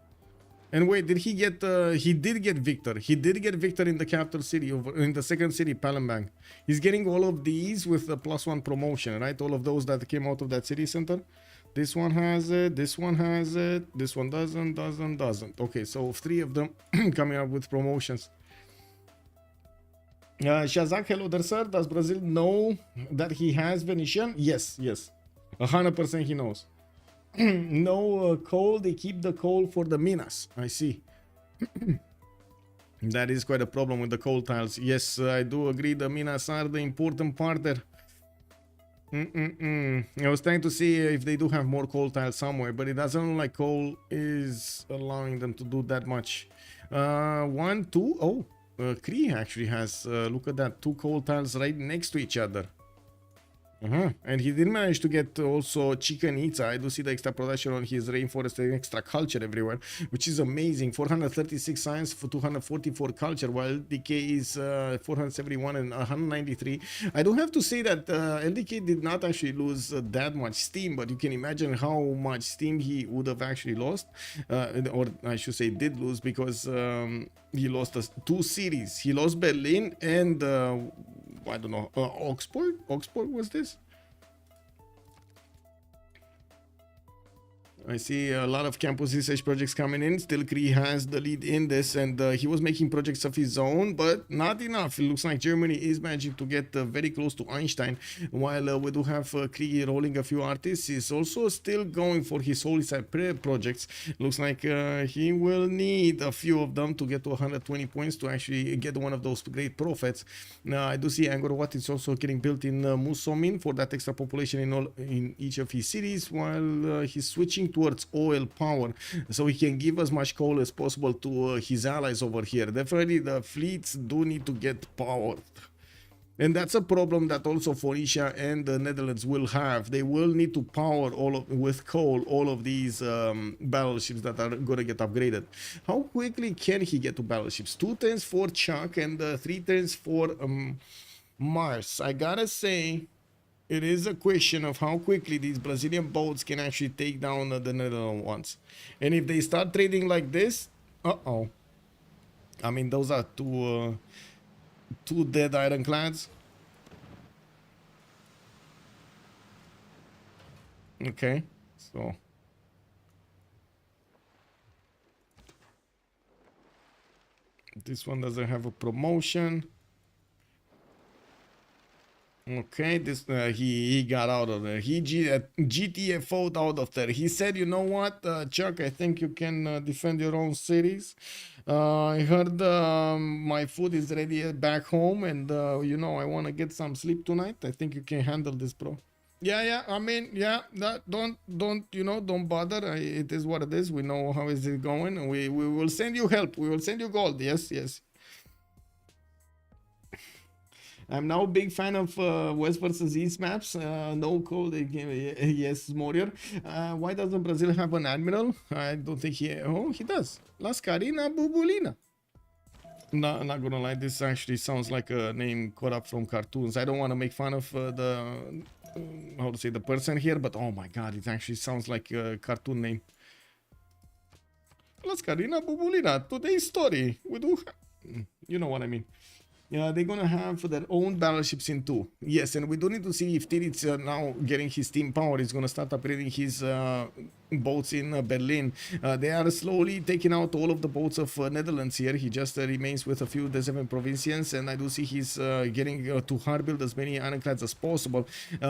And wait, did he get, he did get Victor. He did get Victor in the capital city, in the second city, Palembang. He's getting all of these with the +1 promotion, right? All of those that came out of that city center. This one has it, this one has it, this one doesn't. Okay, so 3 of them coming up with promotions. Shazak, hello there, sir. Does Brazil know that he has Venetian? Yes, yes. 100% he knows. No coal, they keep the coal for the minas. I see. That is quite a problem with the coal tiles. Yes, I do agree. The minas are the important part there. I was trying to see if they do have more coal tiles somewhere, but it doesn't look like coal is allowing them to do that much. 1, 2, oh. Kree actually has, look at that, 2 coal tiles right next to each other. And he did manage to get also Chicken Itza. I do see the extra production on his rainforest and extra culture everywhere, which is amazing. 436 science for 244 culture, while LDK is 471 and 193. I do have to say that LDK did not actually lose that much steam, but you can imagine how much steam he would have actually lost, or I should say did lose, because he lost 2 cities. He lost Berlin and I don't know, Augsburg? Augsburg was this? I see a lot of campus research projects coming in. Still, Kree has the lead in this, and he was making projects of his own, but not enough. It looks like Germany is managing to get very close to Einstein, while we do have Kree rolling a few artists. He's also still going for his Holy Side projects. Looks like he will need a few of them to get to 120 points to actually get one of those great prophets. I do see Angkor Wat is also getting built in Musomin for that extra population in each of his cities, while he's switching towards oil power, so he can give as much coal as possible to his allies over here. Definitely the fleets do need to get powered, and that's a problem that also Phoenicia and the Netherlands will have. They will need to power with coal all of these battleships that are going to get upgraded. How quickly can he get to battleships? 2 turns for Chuck and 3 turns for Mars. I gotta say, it is a question of how quickly these Brazilian boats can actually take down the Netherlands ones. And if they start trading like this, uh-oh. I mean, those are two dead ironclads. Okay, so this one doesn't have a promotion. Okay, this he got out of there. He GTFO'd out of there. He said, "You know what, Chuck? I think you can defend your own cities. I heard my food is ready back home, and you know I want to get some sleep tonight. I think you can handle this, bro." Yeah. I mean, yeah. Don't bother. It is what it is. We know how is it going. We will send you help. We will send you gold. Yes. I'm now a big fan of West versus East maps. No code. Yes, Morier. Why doesn't Brazil have an admiral? I don't think he. Oh, he does. Las Carina Bubulina. No, not gonna lie. This actually sounds like a name caught up from cartoons. I don't want to make fun of the how to say the person here, but oh my god, it actually sounds like a cartoon name. Las Carina Bubulina. Today's story. We do. You know what I mean. Yeah, they're gonna have their own battleships in 2. Yes, and we do need to see if Tirit's now getting his steam power. He's gonna start upgrading his boats in Berlin. They are slowly taking out all of the boats of Netherlands here. He just remains with a few D7 provincians, and I do see he's getting to hard build as many ironclads as possible.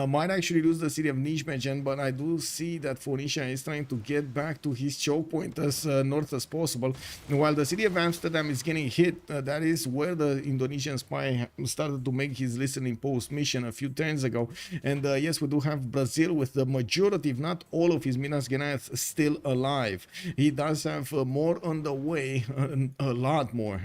Might actually lose the city of Nijmegen, but I do see that Phoenicia is trying to get back to his choke point as north as possible. While the city of Amsterdam is getting hit, that is where the Indonesian spy started to make his listening post mission a few turns ago. And yes, we do have Brazil with the majority, if not all, of his Minas Gerais still alive. He does have more on the way, a lot more.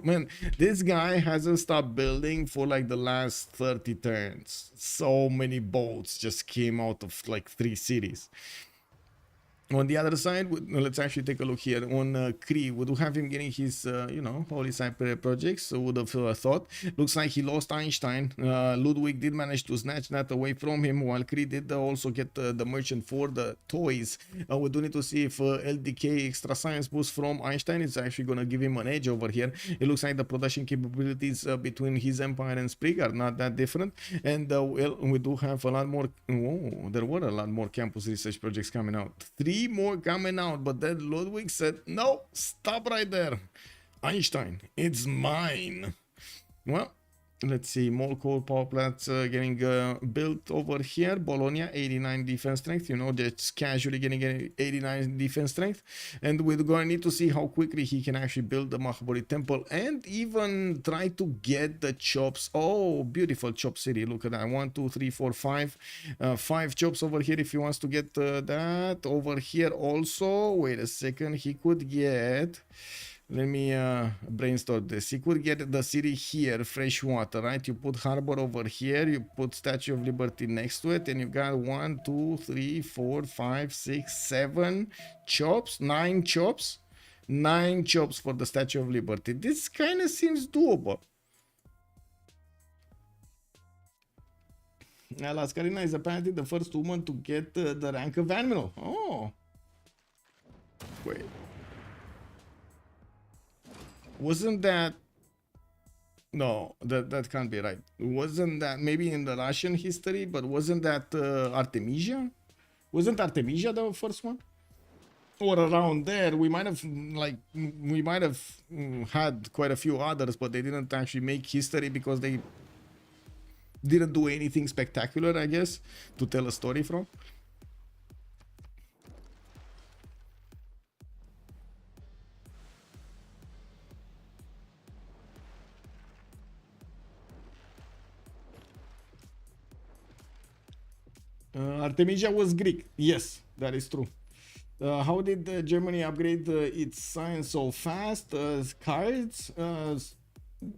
Man, this guy hasn't stopped building for like the last 30 turns. So many boats just came out of like 3 cities. On the other side, let's actually take a look here on Cree. We do have him getting his, Holy Cyper projects. So would have thought. Looks like he lost Einstein. Ludwig did manage to snatch that away from him, while Cree did also get the merchant for the toys. We do need to see if LDK extra science boost from Einstein is actually going to give him an edge over here. It looks like the production capabilities between his empire and Sprig are not that different. And well, we do have a lot more. Oh, there were a lot more campus research projects coming out. 3 more coming out, but then Ludwig said, no, stop right there. Einstein, it's mine. Well, let's see, more coal power plants getting built over here. Bologna, 89 defense strength, just casually getting 89 defense strength. And we're going to need to see how quickly he can actually build the Mahabodhi temple and even try to get the chops. Oh, beautiful chop city. Look at that. 1, 2, 3, 4, 5. 5 chops over here if he wants to get that. Over here also. Wait a second. He could get... Let me brainstorm this. He could get the city here, fresh water, right? You put harbor over here, you put Statue of Liberty next to it, and you got 1, 2, 3, 4, 5, 6, 7 chops, 9 chops. 9 chops for the Statue of Liberty. This kind of seems doable. Now, Lascarina is apparently the first woman to get the rank of Admiral. Oh. Wait. Wasn't that... No, that can't be right. Wasn't that maybe in the Russian history, but wasn't that Artemisia? Wasn't Artemisia the first one? Or around there, we might have had quite a few others, but they didn't actually make history because they didn't do anything spectacular, I guess, to tell a story from. Artemisia was Greek. Yes, that is true. How did Germany upgrade its science so fast? Cards?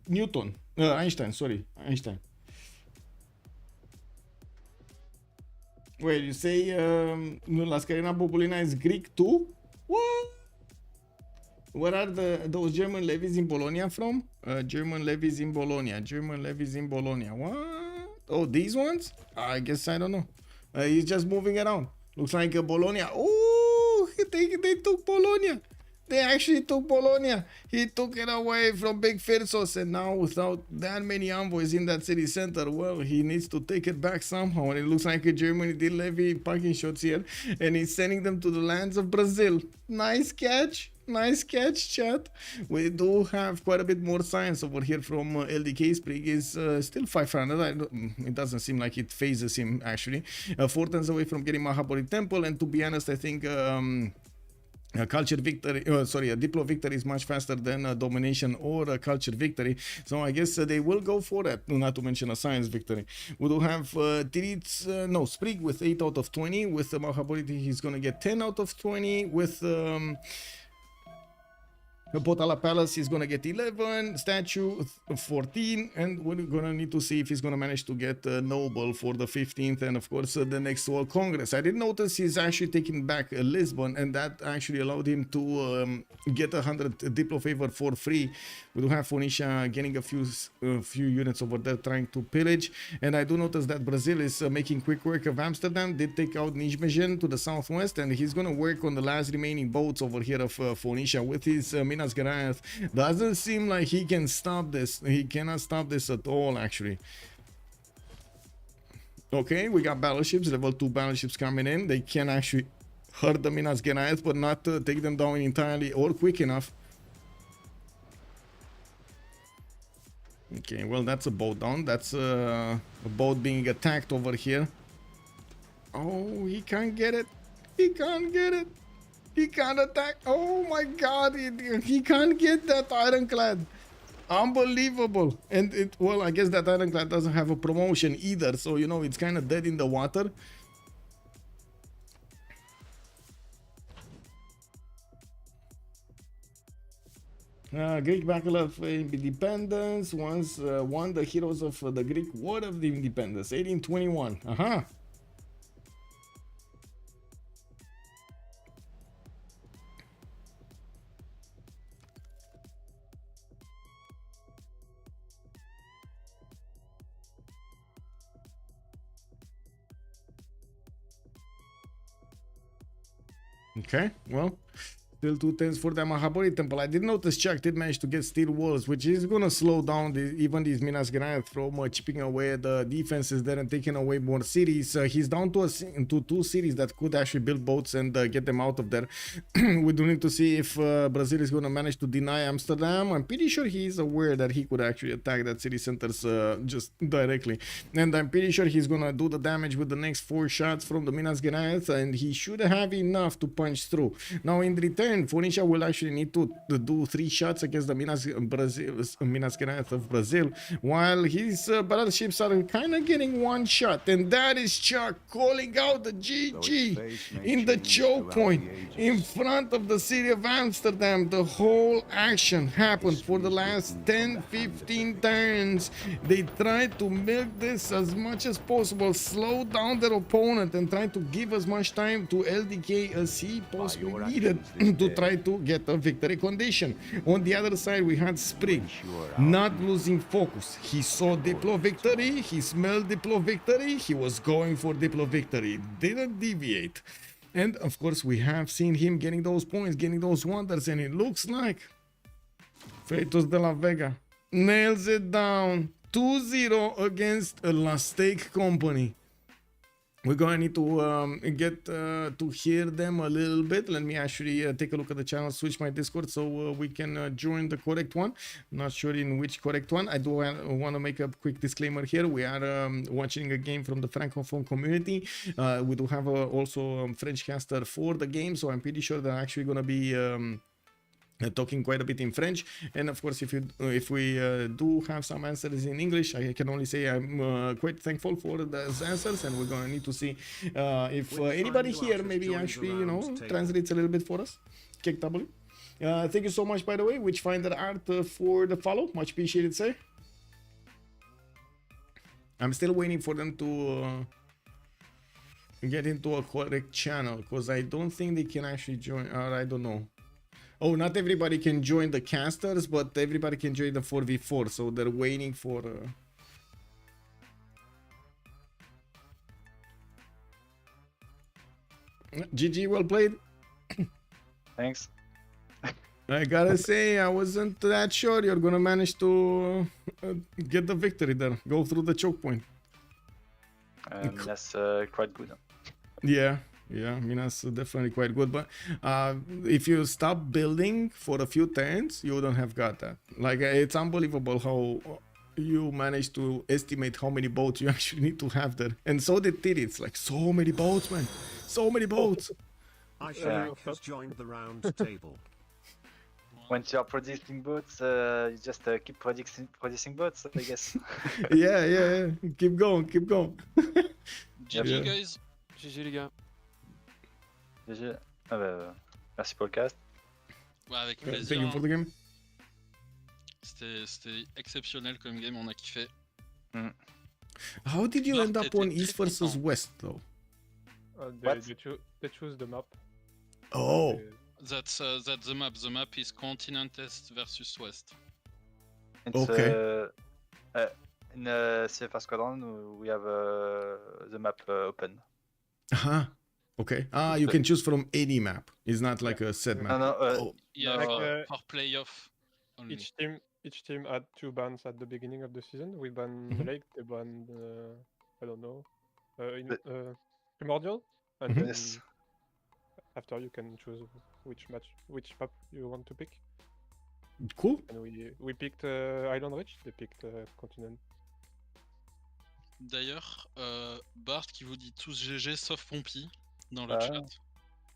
Newton. Einstein, sorry. Einstein. Wait, you say Lascarina Bubulina is Greek too? What? Where are those German levies in Bologna from? German levies in Bologna. German levies in Bologna. What? Oh, these ones? I guess I don't know. He's just moving around. Looks like Bologna. Oh, they took Bologna. They actually took Bologna. He took it away from Big Freritos, and now without that many envoys in that city center, well, he needs to take it back somehow. And it looks like Germany did levy parking shots here, and he's sending them to the lands of Brazil. Nice catch. Nice catch, chat. We do have quite a bit more science over here from LDK. Sprig is still 500. It doesn't seem like it phases him, actually. 4 turns away from getting Mahabodhi Temple, and to be honest, I think a culture victory, a diplo victory is much faster than a domination or a culture victory. So I guess they will go for that, not to mention a science victory. We do have Sprig with 8 out of 20. With Mahabodhi, he's going to get 10 out of 20. With Potala Palace is gonna get 11, Statue 14, and we're gonna need to see if he's gonna manage to get Noble for the 15th, and of course the next World Congress. I did notice he's actually taking back Lisbon, and that actually allowed him to get 100 Diplo favor for free. We do have Phoenicia getting a few units over there trying to pillage, and I do notice that Brazil is making quick work of Amsterdam. Did take out Nijmegen to the southwest, and he's gonna work on the last remaining boats over here of Phoenicia with his Minas Geraeth. Doesn't seem like he can stop this. He cannot stop this at all, actually. Okay, we got battleships, level 2 battleships coming in. They can actually hurt the Minas Geraeth, but not take them down entirely or quick enough. Okay, well, that's a boat down. That's a boat being attacked over here. Oh, he can't get it. He can't get it. He can't attack. Oh my god, he can't get that ironclad. Unbelievable. And well, I guess that ironclad doesn't have a promotion either, so you know it's kind of dead in the water. Greek Battle of Independence once won the heroes of the Greek War of the Independence, 1821. Okay, well, still 2 10s for the Mahabodhi Temple. I did notice Chuck did manage to get steel walls, which is going to slow down even these Minas Geraeth from chipping away the defenses there and taking away more cities. He's down to 2 cities that could actually build boats and get them out of there. We do need to see if Brazil is going to manage to deny Amsterdam. I'm pretty sure he's aware that he could actually attack that city centers just directly. And I'm pretty sure he's going to do the damage with the next 4 shots from the Minas Geraeth, and he should have enough to punch through. Now, in return, Phoenicia will actually need to do 3 shots against the Minas Geraeth of Brazil, while his battleships are kind of getting 1 shot, and that is Chuck calling out the GG in the choke point in front of the city of Amsterdam. The whole action happened for the last 10-15 turns. They tried to milk this as much as possible, slow down their opponent, and try to give as much time to LDK as he possibly needed to try to get a victory condition. On the other side, we had Sprig not losing focus. He saw Diplo victory, he smelled Diplo victory, he was going for Diplo victory, didn't deviate. And of course, we have seen him getting those points, getting those wonders, and it looks like Freritos de la Vega nails it down 2-0 against a La Steak company. We're going to need to get to hear them a little bit. Let me actually take a look at the channel, switch my Discord so we can join the correct one. Not sure in which correct one. I do want to make a quick disclaimer here. We are watching a game from the Francophone community. We do have also a French caster for the game, so I'm pretty sure they're actually going to be talking quite a bit in French. And of course, if we do have some answers in English, I can only say I'm quite thankful for those answers, and we're gonna need to see if anybody here maybe actually, you know, translates a little bit for us. Kick W. Thank you so much, by the way, Witchfinder Art, for the follow. Much appreciated, sir. I'm still waiting for them to get into a correct channel, because I don't think they can actually join, or I don't know. Oh, not everybody can join the casters, but everybody can join the 4v4, so they're waiting for... GG, well played. Thanks. I gotta say, I wasn't that sure you're gonna manage to get the victory there. Go through the choke point. That's quite good. Yeah, Minas definitely quite good. But if you stop building for a few turns, you wouldn't have got that. Like, it's unbelievable how you managed to estimate how many boats you actually need to have there. And so did Tiri. It's like so many boats, man. So many boats. Aisha has joined the round table. Once you are producing boats, you just keep producing boats, I guess. Yeah. Keep going. GG Yeah. guys. GG les gars. GG. Ah bah, merci pour le cast. Ouais, avec Thank plaisir. you for the game. C'était exceptionnel comme game, on a kiffé. How did you Bart end up était on très East versus content. West, though? They choose the map. Oh. That's the map. The map is Continent Est versus West. It's, Okay. in CivFR Squadron, we have the map open. Uh-huh. Okay. You can choose from any map. It's not like a set map. No, Oh. Yeah, No, for playoff only. Each team had 2 bans at the beginning of the season. We banned Mhm. the lake, they banned I don't know, The- primordial, and Mhm. then Yes. after you can choose which map you want to pick. Cool. And we picked Island Reach, they picked Continent. D'ailleurs, Bart qui vous dit tous GG sauf Pompey dans le Ah. chat.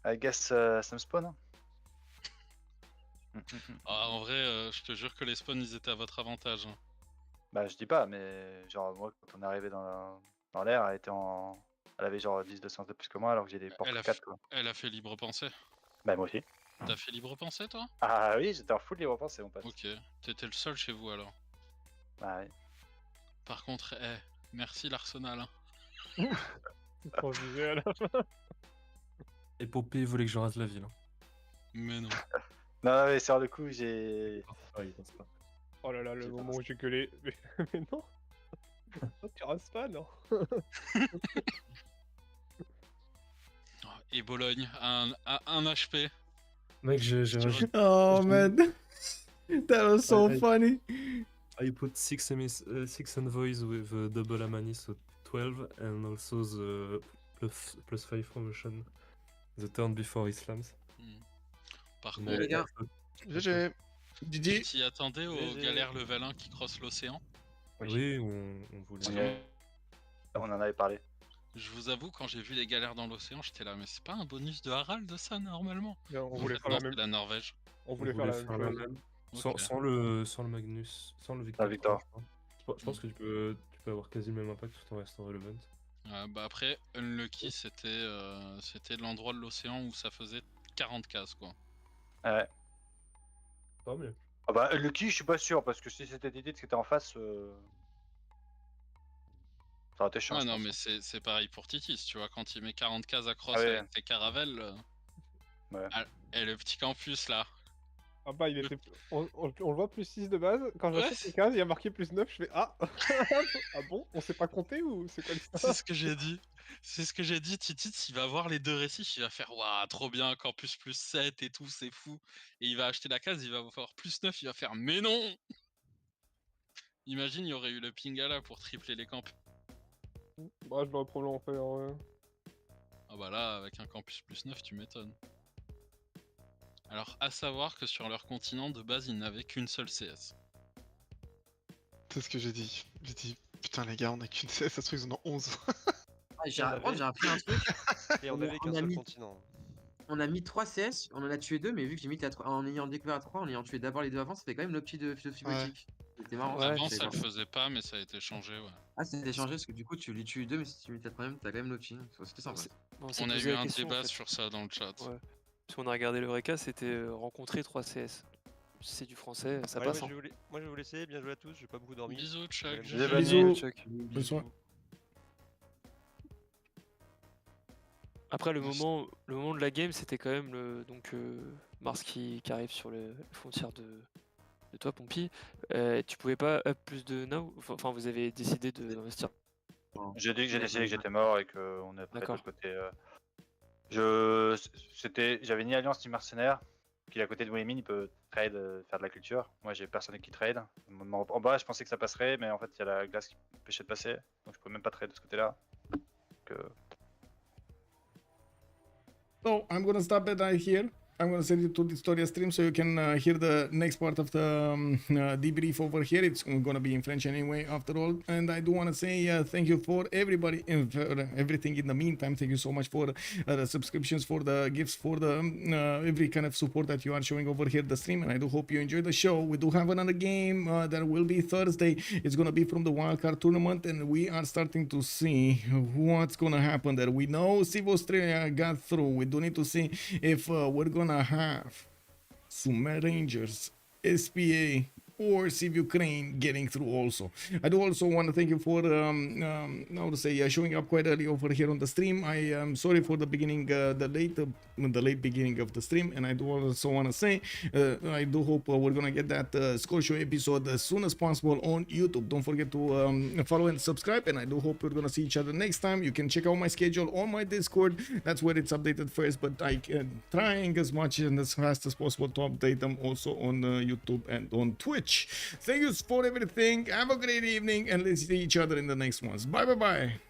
I guess some spawn. Hein. Ah, en vrai, je te jure que les spawns ils étaient à votre avantage. Hein. Bah, je dis pas, mais genre, moi, quand on est arrivé dans l'air, elle avait genre 10 de sens de plus que moi, alors que j'ai des portes Elle a 4, quoi. Elle a fait libre pensée. Bah, moi aussi. T'as fait libre pensée toi? Ah oui, j'étais en full libre pensée, mon pote. Ok, t'étais le seul chez vous alors. Bah, oui. Par contre, merci l'Arsenal. Hein. C'est trop visuel. Et Pompey voulait que je rase la ville. Hein. Mais non. Non, mais sur le coup, j'ai. Ah, il pense pas. Oh là là, le J'ai moment pas où j'ai gueulé. Mais non. Non, tu rases pas, non. Et Bologne, un HP. Mec, j'ai rajouté. Oh, man. That was so I- funny. I put 6 envoys with double Amani, so 12, and also the +5 promotion the turn before Islams. Par Mais- contre, les gars. GG. tu GG. t'y attendais aux galères level 1 qui crossent l'océan? Oui, on voulait. On en avait parlé. Je vous avoue, quand j'ai vu les galères dans l'océan, j'étais là, mais c'est pas un bonus de Harald ça normalement? Non, on En voulait fait, faire non, la c'est même. la Norvège. On voulait faire la même chose. Ok. Sans le Magnus, sans le Victor. Victor. Je pense que tu peux avoir quasi le même impact tout en restant relevant. Bah après, Unlucky, c'était l'endroit de l'océan où ça faisait 40 cases quoi. Ouais. Tant mieux. Ah bah, Lucky, je suis pas sûr, parce que si c'était Didit qui était en face. Ça aurait été chiant. Ah je non, pense. mais c'est pareil pour Titis, tu vois, quand il met 40 cases à cross Ah ouais. avec ses caravelles. Ouais. Et le petit campus là. Ah bah, il était. On le voit plus 6 de base. Quand Ouais. j'achète les 15, il y a marqué plus 9. Je fais ah. Ah bon? On sait pas compter ou c'est quoi l'histoire? C'est ce que j'ai dit. C'est ce que j'ai dit. Titit, il va voir les deux récifs, il va faire waouh, trop bien, campus plus 7 et tout, c'est fou. Et il va acheter la case, il va voir plus 9, il va faire mais non! Imagine, il y aurait eu le Pingala pour tripler les campus. Bah, je l'aurais probablement fait en vrai. Ah bah là, avec un campus plus 9, tu m'étonnes. Alors, à savoir que sur leur continent, de base, ils n'avaient qu'une seule CS. C'est ce que j'ai dit. J'ai dit, putain les gars, on a qu'une CS, ça se trouve ils en ont 11. J'ai appris un truc. Et on avait qu'un seul continent. On a mis 3 CS, on en a tué 2, mais vu que j'ai mis en ayant découvert 3, en ayant tué d'abord les 2 avant, c'était quand même l'opti de philosophie Ouais. politique. C'était marrant. Avant, je ça le savais pas. faisait pas, mais ça a été changé, ouais. Ah, c'était changé parce que du coup, tu les tues 2, mais si tu mets ta troisième, t'as quand même l'opti. C'était sympa. On a eu un débat sur ça dans le chat. Ouais. Parce qu'on a regardé le réca, c'était rencontrer 3 CS. Si c'est du français, ça Ouais, passe. moi, je vais vous laisser, bien joué à tous, j'ai pas beaucoup dormi. Bisous, Chuck. Bisous. Chuck. Bonsoir. Après, le moment de la game, c'était quand même Mars qui arrive sur les frontières de toi, Pompey. Tu pouvais pas up plus de now? Enfin, vous avez décidé d'investir. J'ai dit que j'ai décidé que j'étais mort et qu'on est prêt de D'accord. l'autre côté. J'avais ni alliance ni mercenaire. qu'il est à côté de Moulimine, il peut trade, faire de la culture. Moi, j'ai personne qui trade. En bas, je pensais que ça passerait, mais en fait, il y a la glace qui m'empêchait de passer, donc je peux même pas trade de ce côté-là. Donc, So I'm gonna stop it right here. I'm gonna send you to the Storia stream so you can hear the next part of the debrief over here. It's gonna be in French anyway, after all. And I do want to say thank you for everybody and for everything in the meantime. Thank you so much for the subscriptions, for the gifts, for the every kind of support that you are showing over here the stream. And I do hope you enjoy the show. We do have another game that will be Thursday. It's gonna be from the wildcard tournament, and we are starting to see what's gonna happen there. We know Civ Australia got through. We do need to see if we're gonna have Sumer Rangers, SPA, or Civ Ukraine getting through also. I do also want to thank you for how to say showing up quite early over here on the stream. I am sorry for the beginning, the late beginning of the stream, and I do also want to say I do hope we're gonna get that Score Show episode as soon as possible on YouTube. Don't forget to follow and subscribe, and I do hope we're gonna see each other next time. You can check out my schedule on my Discord. That's where it's updated first, but I can trying as much and as fast as possible to update them also on YouTube and on Twitch. Thank you for everything. Have a great evening, and let's see each other in the next ones. Bye bye bye.